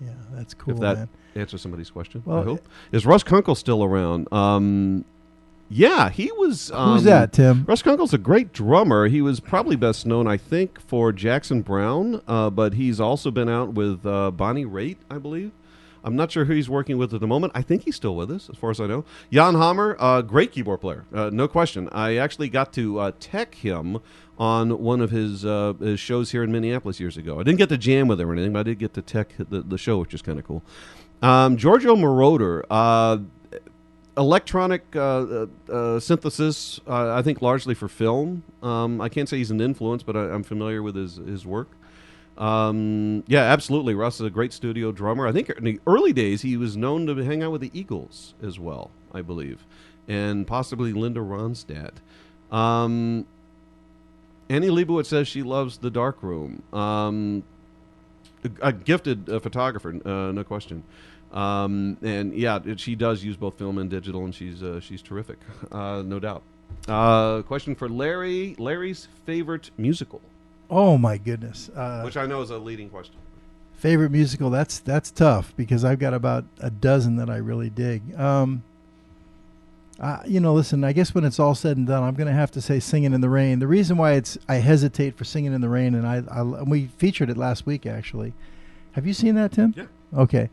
Yeah, that's cool, If that man. answers somebody's question, Well, I hope. Is Russ Kunkel still around? Yeah, he was. Who's that, Tim? Russ Kunkel's a great drummer. He was probably best known, I think, for Jackson Browne, but he's also been out with Bonnie Raitt, I believe. I'm not sure who he's working with at the moment. I think he's still with us, as far as I know. Jan Hammer, great keyboard player, no question. I actually got to tech him on one of his shows here in Minneapolis years ago. I didn't get to jam with him or anything, but I did get to tech the show, which is kind of cool. Giorgio Moroder, electronic synthesis, I think largely for film. I can't say he's an influence, but I'm familiar with his work. Yeah, absolutely. Russ is a great studio drummer. I think in the early days he was known to hang out with the Eagles as well, I believe, and possibly Linda Ronstadt. Annie Leibowitz says she loves the dark room. A gifted photographer, no question. And yeah, she does use both film and digital, and she's terrific, no doubt. Question for Larry. Larry's favorite musical, Oh my goodness. which I know is a leading question. Favorite musical? That's tough because I've got about a dozen that I really dig. Listen, I guess when it's all said and done, I'm going to have to say Singing in the Rain. The reason why I hesitate for Singing in the Rain, and we featured it last week, actually. Have you seen that, Tim? Yeah. Okay.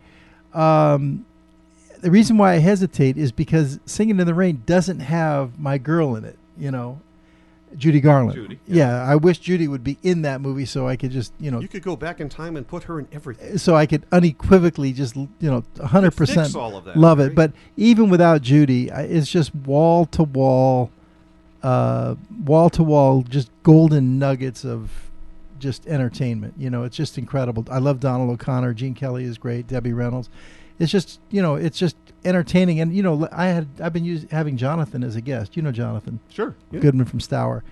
The reason why I hesitate is because Singing in the Rain doesn't have my girl in it, Judy Garland. Judy, yeah. I wish Judy would be in that movie so I could just, You could go back in time and put her in everything. so I could unequivocally just, 100% Fix all of that, love it. right? But even without Judy, it's just wall to wall, just golden nuggets of just entertainment. It's just incredible. I love Donald O'Connor. Gene Kelly is great. Debbie Reynolds. It's just, it's just entertaining. And, I've been having Jonathan as a guest. You know Jonathan. Sure. Yeah. Goodman from Stour.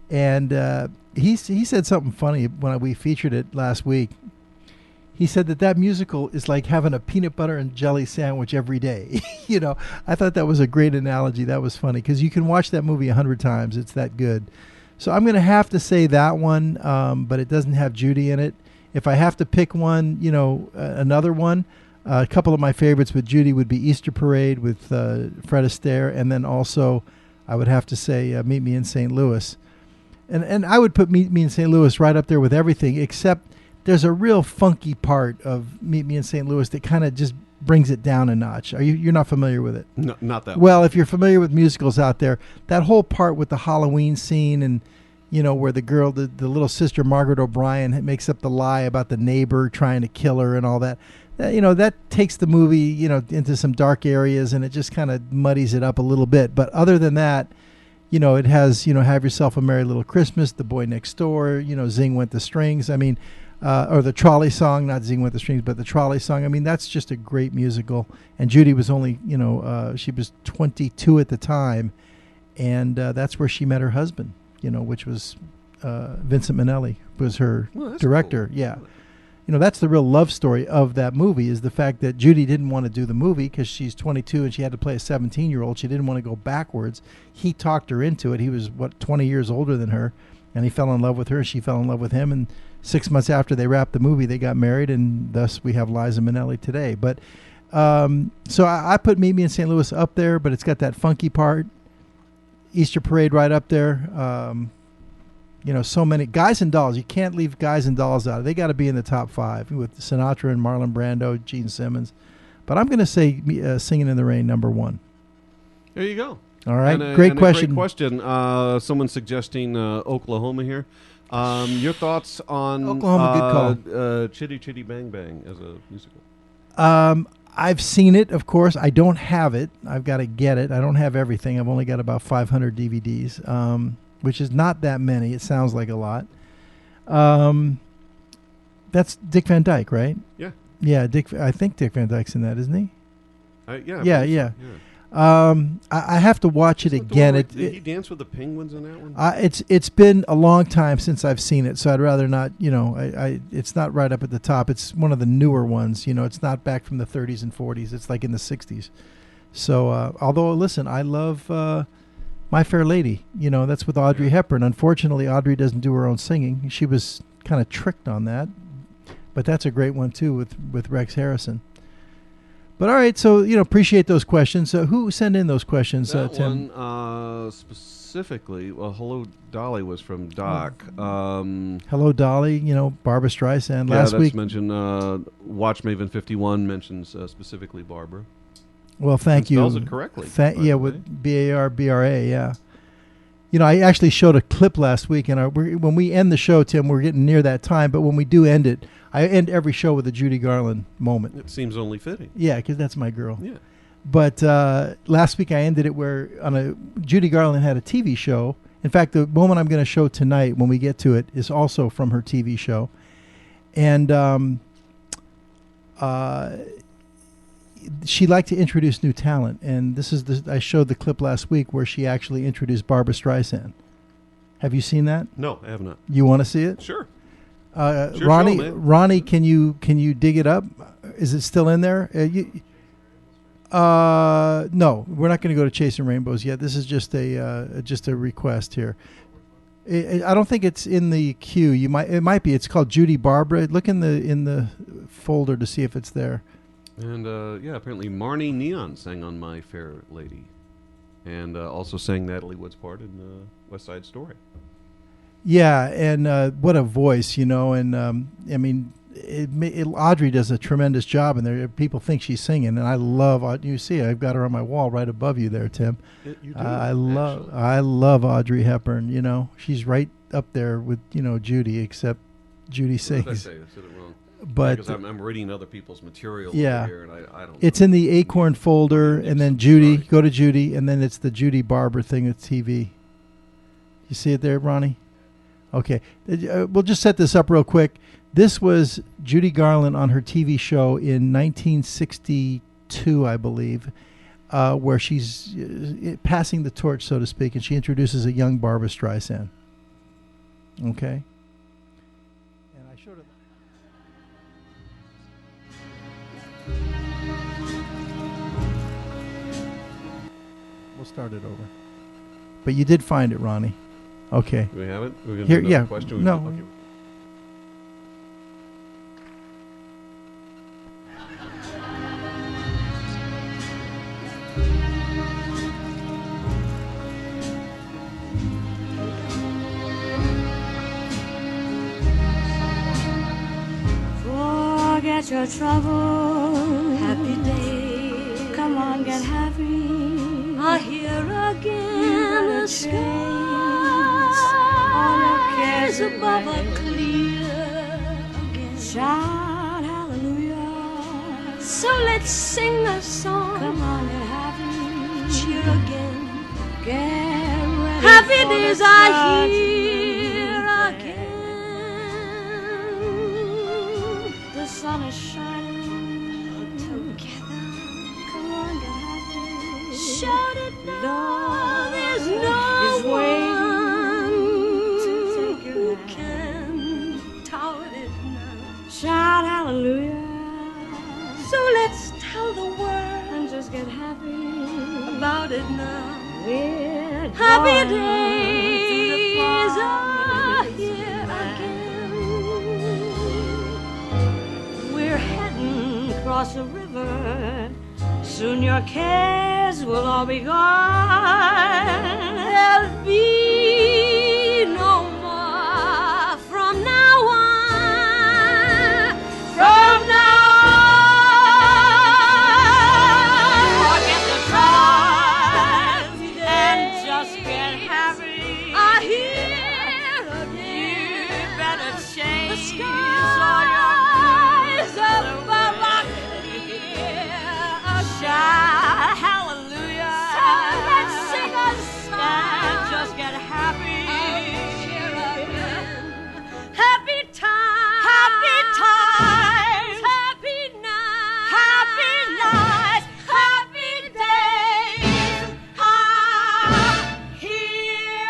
And he said something funny when we featured it last week. He said that musical is like having a peanut butter and jelly sandwich every day. I thought that was a great analogy. That was funny because you can watch that movie 100 times. It's that good. So I'm going to have to say that one, but it doesn't have Judy in it. If I have to pick one, another one, a couple of my favorites with Judy would be Easter Parade with Fred Astaire, and then also I would have to say Meet Me in St. Louis. And I would put Meet Me in St. Louis right up there with everything, except there's a real funky part of Meet Me in St. Louis that kind of just brings it down a notch. You're not familiar with it? No, not that Well, if you're familiar with musicals out there, that whole part with the Halloween scene and, where the girl, the little sister Margaret O'Brien makes up the lie about the neighbor trying to kill her and all that. That takes the movie, into some dark areas, and it just kind of muddies it up a little bit. But other than that, it has, Have Yourself a Merry Little Christmas, The Boy Next Door, Zing Went the Strings. I mean, or the Trolley Song, not Zing Went the Strings, but the Trolley Song. I mean, that's just a great musical. And Judy was only, she was 22 at the time, and that's where she met her husband, which was Vincent Minnelli was her director. Cool. Yeah. That's the real love story of that movie is the fact that Judy didn't want to do the movie because she's 22 and she had to play a 17-year-old. She didn't want to go backwards. He talked her into it. He was, 20 years older than her, and he fell in love with her. She fell in love with him, and 6 months after they wrapped the movie, they got married, and thus we have Liza Minnelli today. But so I put Meet Me in St. Louis up there, but it's got that funky part. Easter Parade right up there. So many Guys and Dolls. You can't leave Guys and Dolls out. They got to be in the top 5 with Sinatra and Marlon Brando, Gene Simmons. But I'm going to say Singing in the Rain, number 1. There you go. All right, great question. Great question. Someone suggesting Oklahoma here. Your thoughts on Oklahoma? Good call. Chitty Chitty Bang Bang as a musical? I've seen it, of course. I don't have it. I've got to get it. I don't have everything. I've only got about 500 DVDs. Which is not that many. It sounds like a lot. That's Dick Van Dyke, right? Yeah. Yeah, I think Dick Van Dyke's in that, isn't he? Yeah. I have to watch it again. Did he dance with the penguins in that one? It's been a long time since I've seen it, so I'd rather not. It's not right up at the top. It's one of the newer ones. It's not back from the 30s and 40s. It's like in the 60s. So, although listen, I love. My Fair Lady, that's with Audrey Hepburn. Unfortunately, Audrey doesn't do her own singing. She was kind of tricked on that. But that's a great one, too, with Rex Harrison. But all right, so, appreciate those questions. Who sent in those questions, that Tim? One specifically, well, Hello Dolly was from Doc. Hello Dolly, Barbara Streisand. Last that's week mentioned. Watch Maven 51 mentions specifically Barbara. Well, thank you. Spells it correctly. With BARBRA, yeah. I actually showed a clip last week, and when we end the show, Tim, we're getting near that time, but when we do end it, I end every show with a Judy Garland moment. It seems only fitting. Yeah, because that's my girl. Yeah. But last week I ended it where Judy Garland had a TV show. In fact, the moment I'm going to show tonight when we get to it is also from her TV show. And she liked to introduce new talent. And this is I showed the clip last week where she actually introduced Barbra Streisand. Have you seen that? No, I have not. You want to see it? Sure. Ronnie, show, man. Ronnie, can you dig it up? Is it still in there? No, we're not going to go to Chasing Rainbows yet. This is just a request here. I don't think it's in the queue. It might be. It's called Judy Barbara. Look in the folder to see if it's there. And apparently Marnie Neon sang on My Fair Lady, and also sang Natalie Wood's part in West Side Story. Yeah, and what a voice, you know. And I mean, Audrey does a tremendous job, and there people think she's singing. And I love. You see, I've got her on my wall right above you there, Tim. You do, I love Audrey Hepburn. You know, she's right up there with Judy, except Judy sings. What did I say? I said it wrong. But because I'm reading other people's material yeah, over here, and I don't. It's in the Acorn folder, and then Judy. Go to Judy, and then it's the Judy Barber thing at TV. You see it there, Ronnie? Okay, we'll just set this up real quick. This was Judy Garland on her TV show in 1962, I believe, where she's passing the torch, so to speak, and she introduces a young Barbra Streisand. Okay. And I showed her. We'll start it over. But you did find it, Ronnie. Okay. Do we have it? We're gonna Here, do another yeah. question? No. Okay. Forget your trouble, happy day. Come on, get happy. I hear again the skies. All your cares above are clear again. Shout hallelujah. So let's sing a song. Come on, get happy. Cheer again. Get ready. Happy days are here again. The sun is shining together. Come on, get happy. Shout it now. There's no one who can tout it now. Shout hallelujah. So let's tell the world and just get happy about it now. We're happy days are here again. We're heading across the river. Soon your cares will all be gone. There'll be no more from now on. From now on. Forget the troubles and just get happy. I hear again. You better change the skies above our shout hallelujah. So let's sing a song and just get happy. Cheer again. Happy times. Happy times. Happy nights. Happy nights. Happy days are here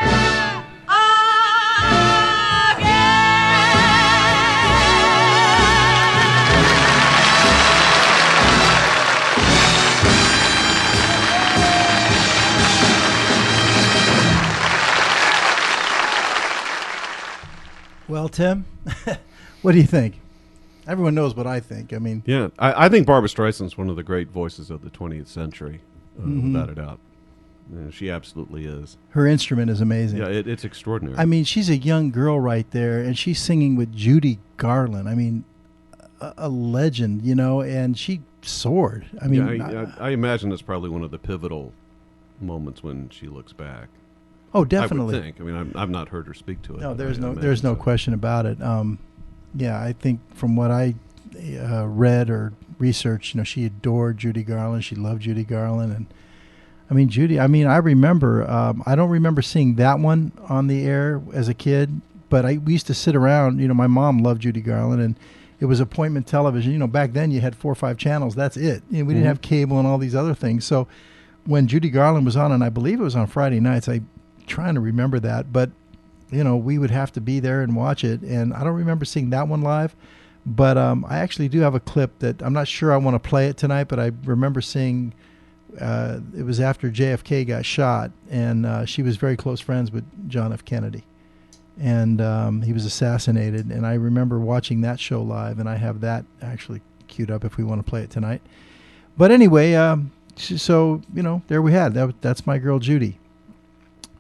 Well, Tim, what do you think? Everyone knows what I think. I mean, Yeah, I think Barbra Streisand's one of the great voices of the 20th century, Mm-hmm. without a doubt. Yeah, she absolutely is. her instrument is amazing. Yeah, it's extraordinary. I mean, she's a young girl right there, and she's singing with Judy Garland. I mean, a legend, and she soared. I mean, I imagine it's probably one of the pivotal moments when she looks back. oh, definitely. I would think. I mean, I've not heard her speak to it. No, but there's I no imagine so. question about it. Yeah, I think from what I read or researched, she adored Judy Garland. She loved Judy Garland, and I mean, Judy. I mean, I remember. I don't remember seeing that one on the air as a kid, but we used to sit around. My mom loved Judy Garland, and it was appointment television. Back then you had 4 or 5 channels. That's it. We didn't have cable and all these other things. So when Judy Garland was on, and I believe it was on Friday nights, I'm trying to remember that, but we would have to be there and watch it. And I don't remember seeing that one live, but I actually do have a clip that I'm not sure I want to play it tonight, but I remember seeing. It was after JFK got shot, and she was very close friends with John F. Kennedy, and he was assassinated. And I remember watching that show live, and I have that actually queued up if we want to play it tonight. But anyway, so there we had that. That's my girl Judy.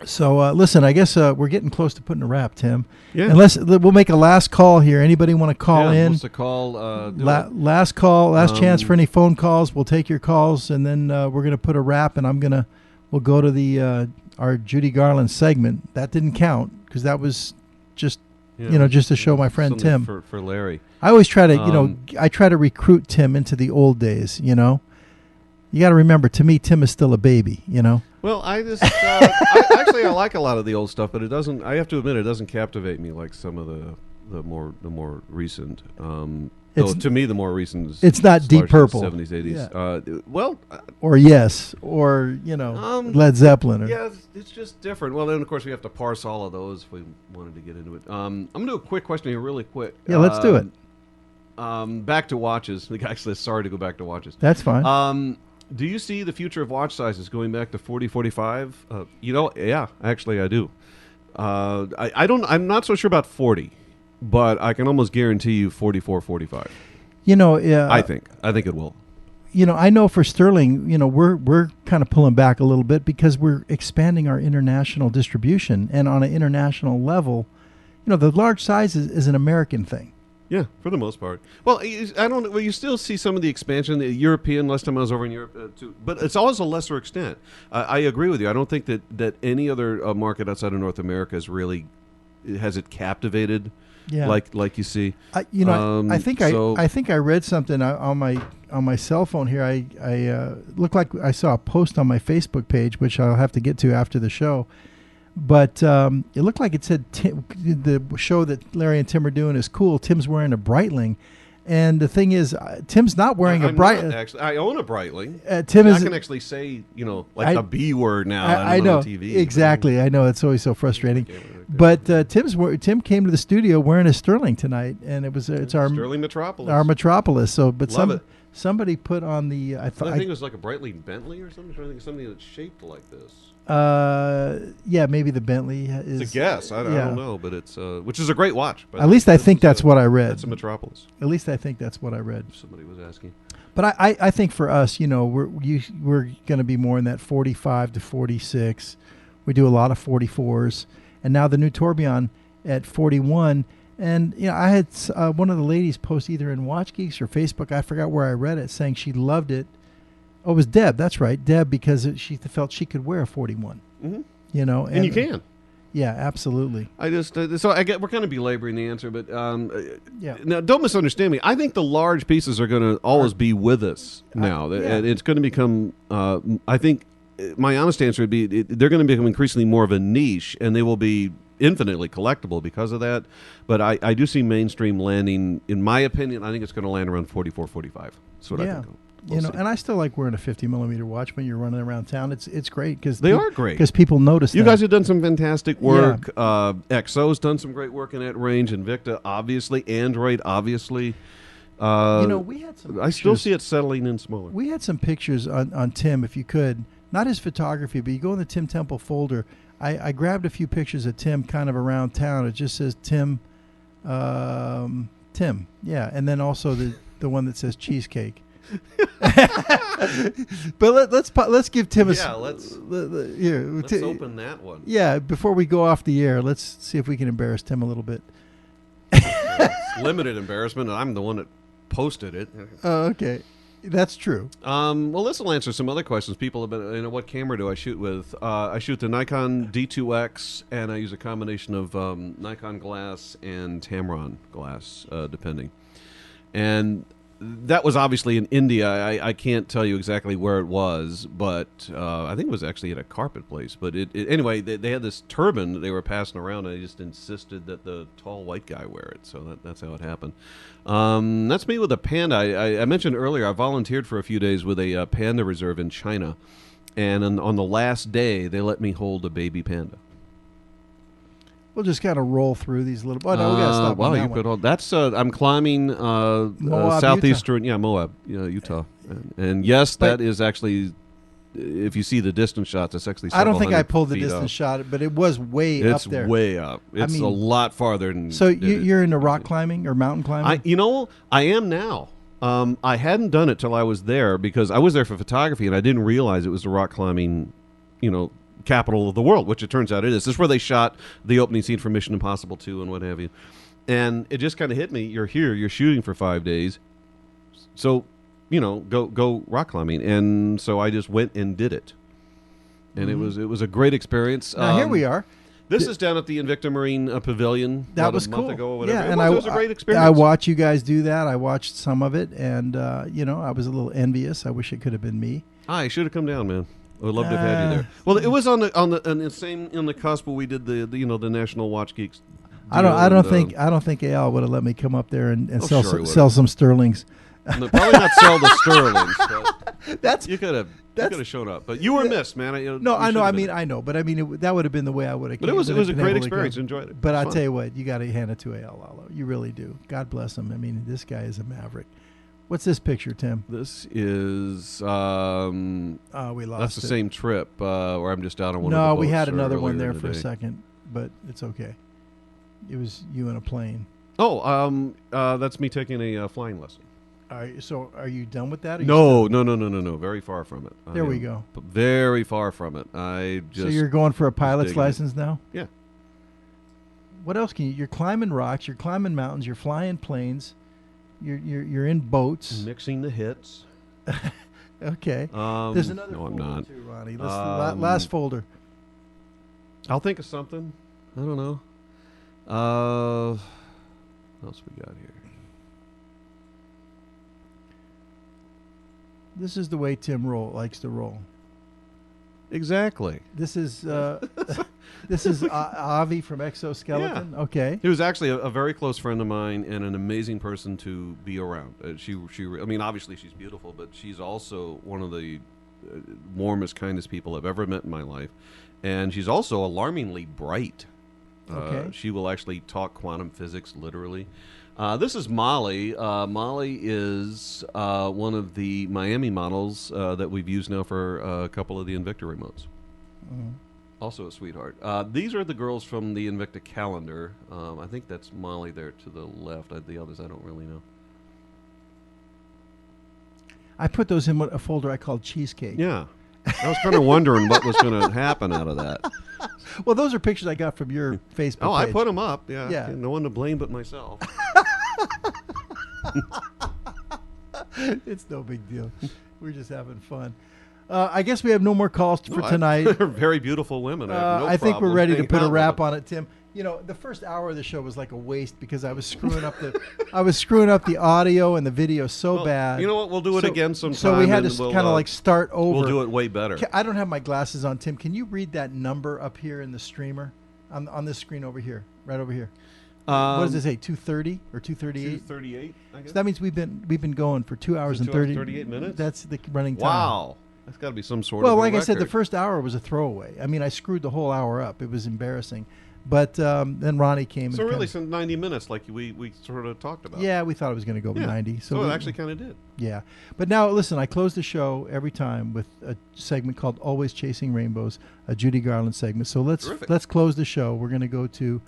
So listen, I guess we're getting close to putting a wrap, Tim. Yeah. And we'll make a last call here. Anybody want to call in? Wants to call? Last call, last chance for any phone calls. We'll take your calls, and then we're gonna put a wrap, and we'll go to the our Judy Garland segment. That didn't count because that was just just to show my friend Tim. For Larry. I always try to I try to recruit Tim into the old days. You got to remember, to me, Tim is still a baby. Well, I just I like a lot of the old stuff, but it doesn't. I have to admit, it doesn't captivate me like some of the more recent. To me, the more recent. It's not Deep Purple, 70s, 80s. Yeah. Or Yes, or Led Zeppelin. Yeah, it's just different. Well, then of course we have to parse all of those if we wanted to get into it. I'm gonna do a quick question here, really quick. Yeah, let's do it. Back to watches. Actually, sorry to go back to watches. That's fine. Do you see the future of watch sizes going back to 40, 45? Yeah, actually I do. I'm not so sure about 40, but I can almost guarantee you 44, 45. I think it will. I know for Sterling, we're kind of pulling back a little bit because we're expanding our international distribution, and on an international level, the large size is an American thing. Yeah, for the most part. Well, you still see some of the expansion, the European. Last time I was over in Europe, too, but it's always a lesser extent. I agree with you. I don't think that any other market outside of North America has it captivated. Yeah. like you see. I think I read something on my cell phone here. I looked like I saw a post on my Facebook page, which I'll have to get to after the show. But it looked like it said the show that Larry and Tim are doing is cool. Tim's wearing a Breitling. And the thing is, Tim's not wearing a Breitling. Actually, I own a Breitling. I can actually say, a B word now. I know. On TV. Exactly. I know. It's always so frustrating. But Tim came to the studio wearing a Sterling tonight, and it's our Sterling Metropolis. Our Metropolis. So, but Love somebody put on the. I think it was like a Breitling Bentley or something. I think something that's shaped like this. Yeah, maybe the Bentley is. It's a guess. I don't know, but it's which is a great watch. At least I think that's what I read. That's a Metropolis. At least I think that's what I read. If somebody was asking. But I think for us, we're going to be more in that 45 to 46. We do a lot of 44s, and now the new Tourbillon at 41. And I had one of the ladies post either in Watch Geeks or Facebook. I forgot where I read it, saying she loved it. Oh, it was Deb. That's right, Deb, because she felt she could wear a 41. Mm-hmm. And you can. Yeah, absolutely. I just we're kind of belaboring the answer, but yeah. Now don't misunderstand me. I think the large pieces are going to always be with us now, and it's going to become. I think my honest answer would be they're going to become increasingly more of a niche, and they will be infinitely collectible because of that. But I do see mainstream landing. In my opinion, I think it's going to land around 44, 45. That's what I think. We'll see. And I still like wearing a 50mm watch when you're running around town. It's great because they are great because people notice. You guys have done some fantastic work. Yeah. XO's done some great work in that range. Invicta, obviously. Android, obviously. We had some. I still see it settling in smaller. We had some pictures on Tim, if you could, not his photography, but you go in the Tim Temple folder. I grabbed a few pictures of Tim kind of around town. It just says Tim, yeah, and then also the one that says cheesecake. But let's give Tim a let's let's open that one. Yeah, before we go off the air, let's see if we can embarrass Tim a little bit. It's limited embarrassment, and I'm the one that posted it. Oh, okay, that's true. Well, this will answer some other questions. People have been, what camera do I shoot with? I shoot the Nikon D2X, and I use a combination of Nikon glass and Tamron glass, depending. And that was obviously in India. I can't tell you exactly where it was, but I think it was actually at a carpet place. But anyway, they had this turban that they were passing around, and they just insisted that the tall white guy wear it. So that's how it happened. That's me with a panda. I mentioned earlier I volunteered for a few days with a panda reserve in China, and on the last day they let me hold a baby panda. We'll just kind of roll through these little. Oh no, we gotta stop. Wow, on that you one. put all. That's I'm climbing Moab, southeastern. Yeah, Moab, Utah. And yes, But- that is actually. If you see the distance shots, it's actually. I don't think I several pulled the hundred feet distance up. shot, but it was way It's up there. way up. It's mean- a lot farther than. So you're into rock climbing or mountain climbing? I am now. I hadn't done it till I was there because I was there for photography and I didn't realize it was the rock climbing, capital of the world, which it turns out it is. This is where they shot the opening scene for Mission Impossible 2 and what have you. And it just kind of hit me. You're here. You're shooting for 5 days. So, go rock climbing. And so I just went and did it. And it was a great experience. Now here we are. This is down at the Invicta Marine Pavilion. That about was a month cool. ago or whatever. Yeah, It was a great experience. I watched you guys do that. I watched some of it, and I was a little envious. I wish it could have been me. I should have come down, man. I would love to have had you there. Well, it was on the cusp where we did the National Watch Geeks. I don't think Al would have let me come up there and sure he would've. sell some Sterlings. Probably not sell the Sterlings. But That's you could have shown up, but you were missed, man. No, I know. I know, but that would have been the way I would have. But it was a great experience. Enjoyed it. But I Fun. tell you what, you got to hand it to Al Lalo. You really do. God bless him. I mean, this guy is a maverick. What's this picture, Tim? This is We lost. that's the same trip where I'm just out on one. No, of the we had boats another one earlier there in for the a day. second, but it's okay. It was you in a plane. Oh, that's me taking a flying lesson. So are you done with that? Or No. Very far from it. There we I am go. Very far from it. So you're going for a pilot's digging it. license now? Yeah. What else can you? You're climbing rocks. You're climbing mountains. You're flying planes. You're in boats. Mixing the hits. Okay. There's another no, folder I'm not. too, Ronnie. Last folder. I'll think of something. I don't know. What else we got here? This is the way Tim likes to roll. Exactly. This is this is Avi from Exoskeleton. Yeah. Okay. He was actually a very close friend of mine and an amazing person to be around. I mean, obviously she's beautiful, but she's also one of the warmest, kindest people I've ever met in my life. And she's also alarmingly bright. Okay. She will actually talk quantum physics literally. This is Molly. Molly is one of the Miami models that we've used now for a couple of the Invicta remotes. Mhm. Also a sweetheart. These are the girls from the Invicta calendar. I think that's Molly there to the left. The others I don't really know. I put those in a folder I called cheesecake. Yeah. I was kind of wondering what was going to happen out of that. Well, those are pictures I got from your Facebook Oh, page. I put them up. Yeah. Yeah. No one to blame but myself. It's no big deal. We're just having fun. I guess we have no more calls for tonight. They're very beautiful women. I have no I think we're problem ready to hanging put a out with wrap them. on it, Tim. The first hour of the show was like a waste because I was screwing up the audio and the video so Well, bad. you know what? We'll do it again sometime. So we had and to we'll, kind of like start over. We'll do it way better. I don't have my glasses on, Tim. Can you read that number up here in the streamer on this screen over here, right over here? What does it say? 2:30 or 2:38? 2:38. I guess. So that means we've been going for 2 hours So and 2 hours 30 and 38 minutes? That's the running time. Wow. That's got to be some sort Well, of a like I said, the record. first hour was a throwaway. I mean, I screwed the whole hour up. It was embarrassing. But then Ronnie came. So and really, kinda, some 90 minutes, like we sort of talked about. yeah, we thought it was going to go Yeah. 90. So we- it actually kind of did. Yeah. But now, listen, I close the show every time with a segment called Always Chasing Rainbows, a Judy Garland segment. So Terrific. let's close the show. We're going to go to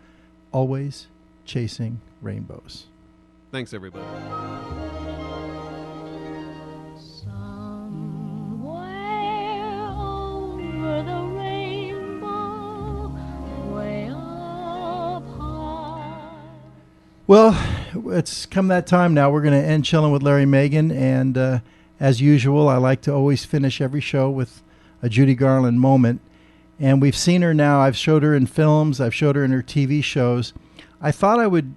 Always Chasing Rainbows. Thanks, everybody. Somewhere over the rainbow, way up high. Well, it's come that time now. We're going to end Chilling with Larry Megan. And as usual, I like to always finish every show with a Judy Garland moment. And we've seen her now. I've showed her in films. I've showed her in her TV shows. I thought I would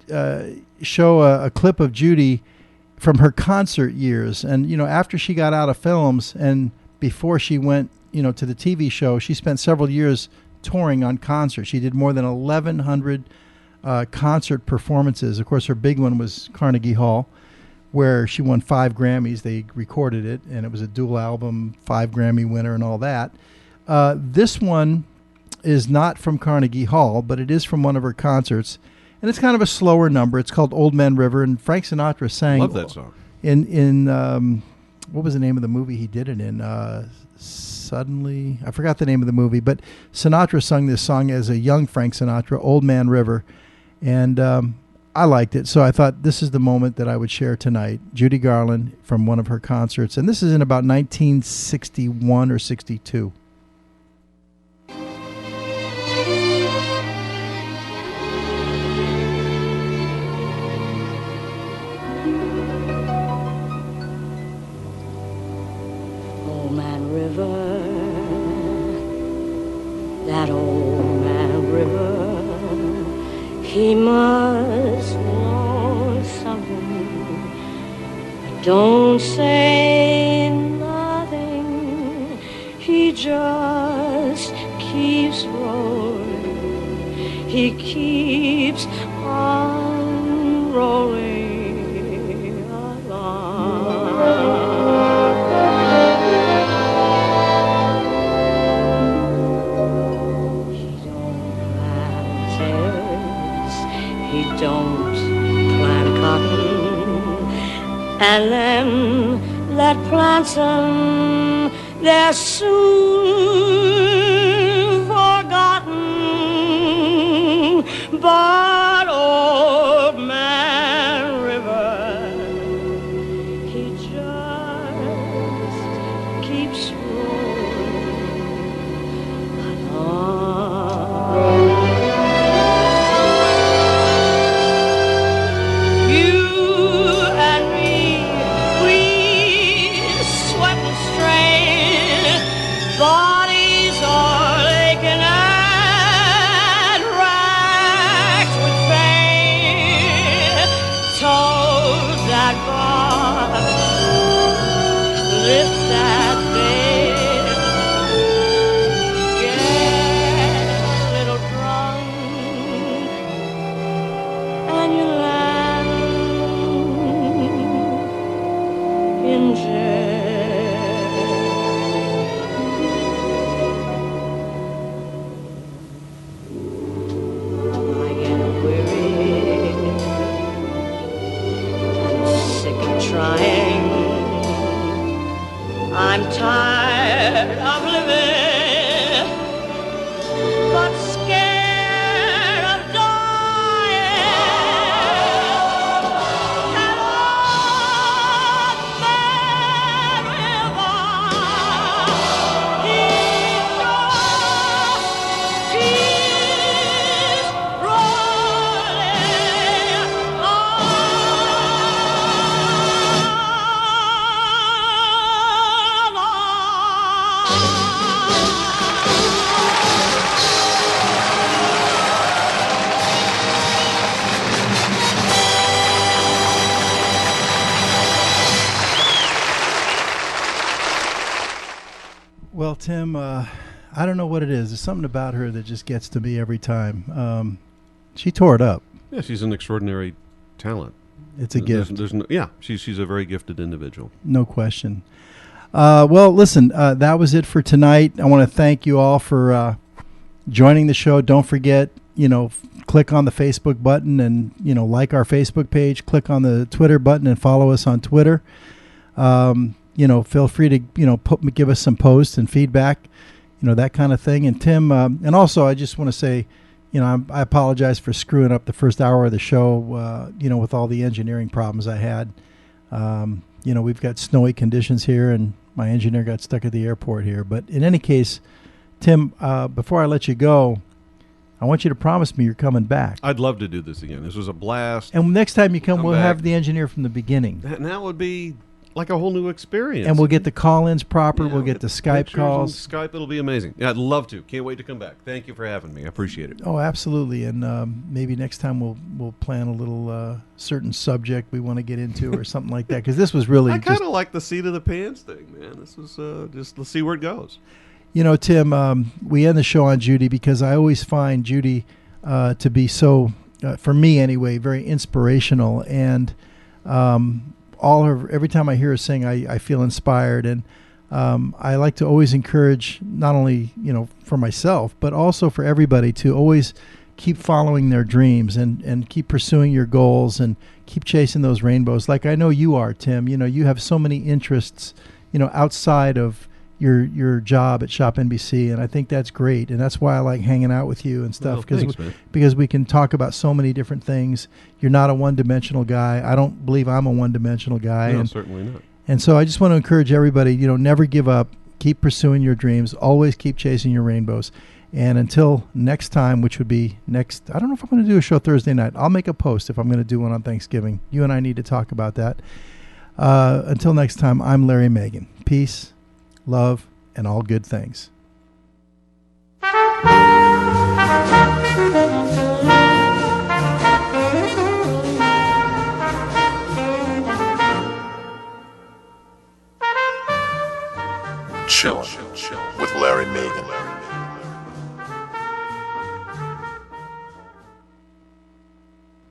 show a clip of Judy from her concert years. And, after she got out of films and before she went, to the TV show, she spent several years touring on concerts. She did more than 1,100 concert performances. Of course, her big one was Carnegie Hall, where she won 5 Grammys. They recorded it, and it was a dual album, 5 Grammy winner and all that. This one is not from Carnegie Hall, but it is from one of her concerts. And it's kind of a slower number. It's called Old Man River, and Frank Sinatra sang. Love that song. In what was the name of the movie he did it in? Suddenly, I forgot the name of the movie, but Sinatra sung this song as a young Frank Sinatra, Old Man River, and I liked it. So I thought this is the moment that I would share tonight. Judy Garland from one of her concerts, and this is in about 1961 or 62. That old man river, he must know something. Don't say nothing, he just keeps rolling. He keeps on rolling along. Don't plant cotton and then let plants them, they're soon forgotten. But old man River, he just keeps rolling along. Bodies are aching and racked with pain. Toes that bark, lift that bed, get a little drunk, and you land in jail. I'm tired of living, but scared of dying. And old man River, he just keeps rolling Well, Tim, I don't know what it is. There's something about her that just gets to me every time. She tore it up. Yeah, she's an extraordinary talent. It's a gift. She's a very gifted individual. No question. Well, listen, that was it for tonight. I want to thank you all for joining the show. Don't forget, click on the Facebook button and, like our Facebook page. Click on the Twitter button and follow us on Twitter. Feel free to, give us some posts and feedback, that kind of thing. And Tim, and also I just want to say, I apologize for screwing up the first hour of the show, with all the engineering problems I had. We've got snowy conditions here and my engineer got stuck at the airport here. But in any case, Tim, before I let you go, I want you to promise me you're coming back. I'd love to do this again. This was a blast. And next time you come we'll back. Have the engineer from the beginning. And that would be like a whole new experience. And we'll get the call-ins proper. Yeah, We'll get the Skype pictures calls. and Skype, it'll be amazing. Yeah, I'd love to. Can't wait to come back. Thank you for having me. I appreciate it. Oh, absolutely. And maybe next time we'll plan a little certain subject we want to get into or something like that. Because this was really I kind just, of like the seat of the pants thing, man. This was just, let's see where it goes. you know, Tim, we end the show on Judy because I always find Judy to be so, for me anyway, very inspirational. And every time I hear her sing, I feel inspired. And I like to always encourage, not only, you know, for myself, but also for everybody to always keep following their dreams and keep pursuing your goals and keep chasing those rainbows. Like I know you are, Tim. You know, you have so many interests, you know, outside of your job at Shop NBC, and I think that's great. And that's why I like hanging out with you and stuff, because we can talk about so many different things. You're not a one-dimensional guy. I don't believe I'm a one-dimensional guy. No, and certainly not. And so I just want to encourage everybody, you know, never give up. Keep pursuing your dreams. Always keep chasing your rainbows. And until next time, which would be next, I don't know if I'm going to do a show Thursday night. I'll make a post if I'm going to do one on Thanksgiving. You and I need to talk about that. Until next time, I'm Larry Megan. Peace, love, and all good things. Chillin' with Larry Megan.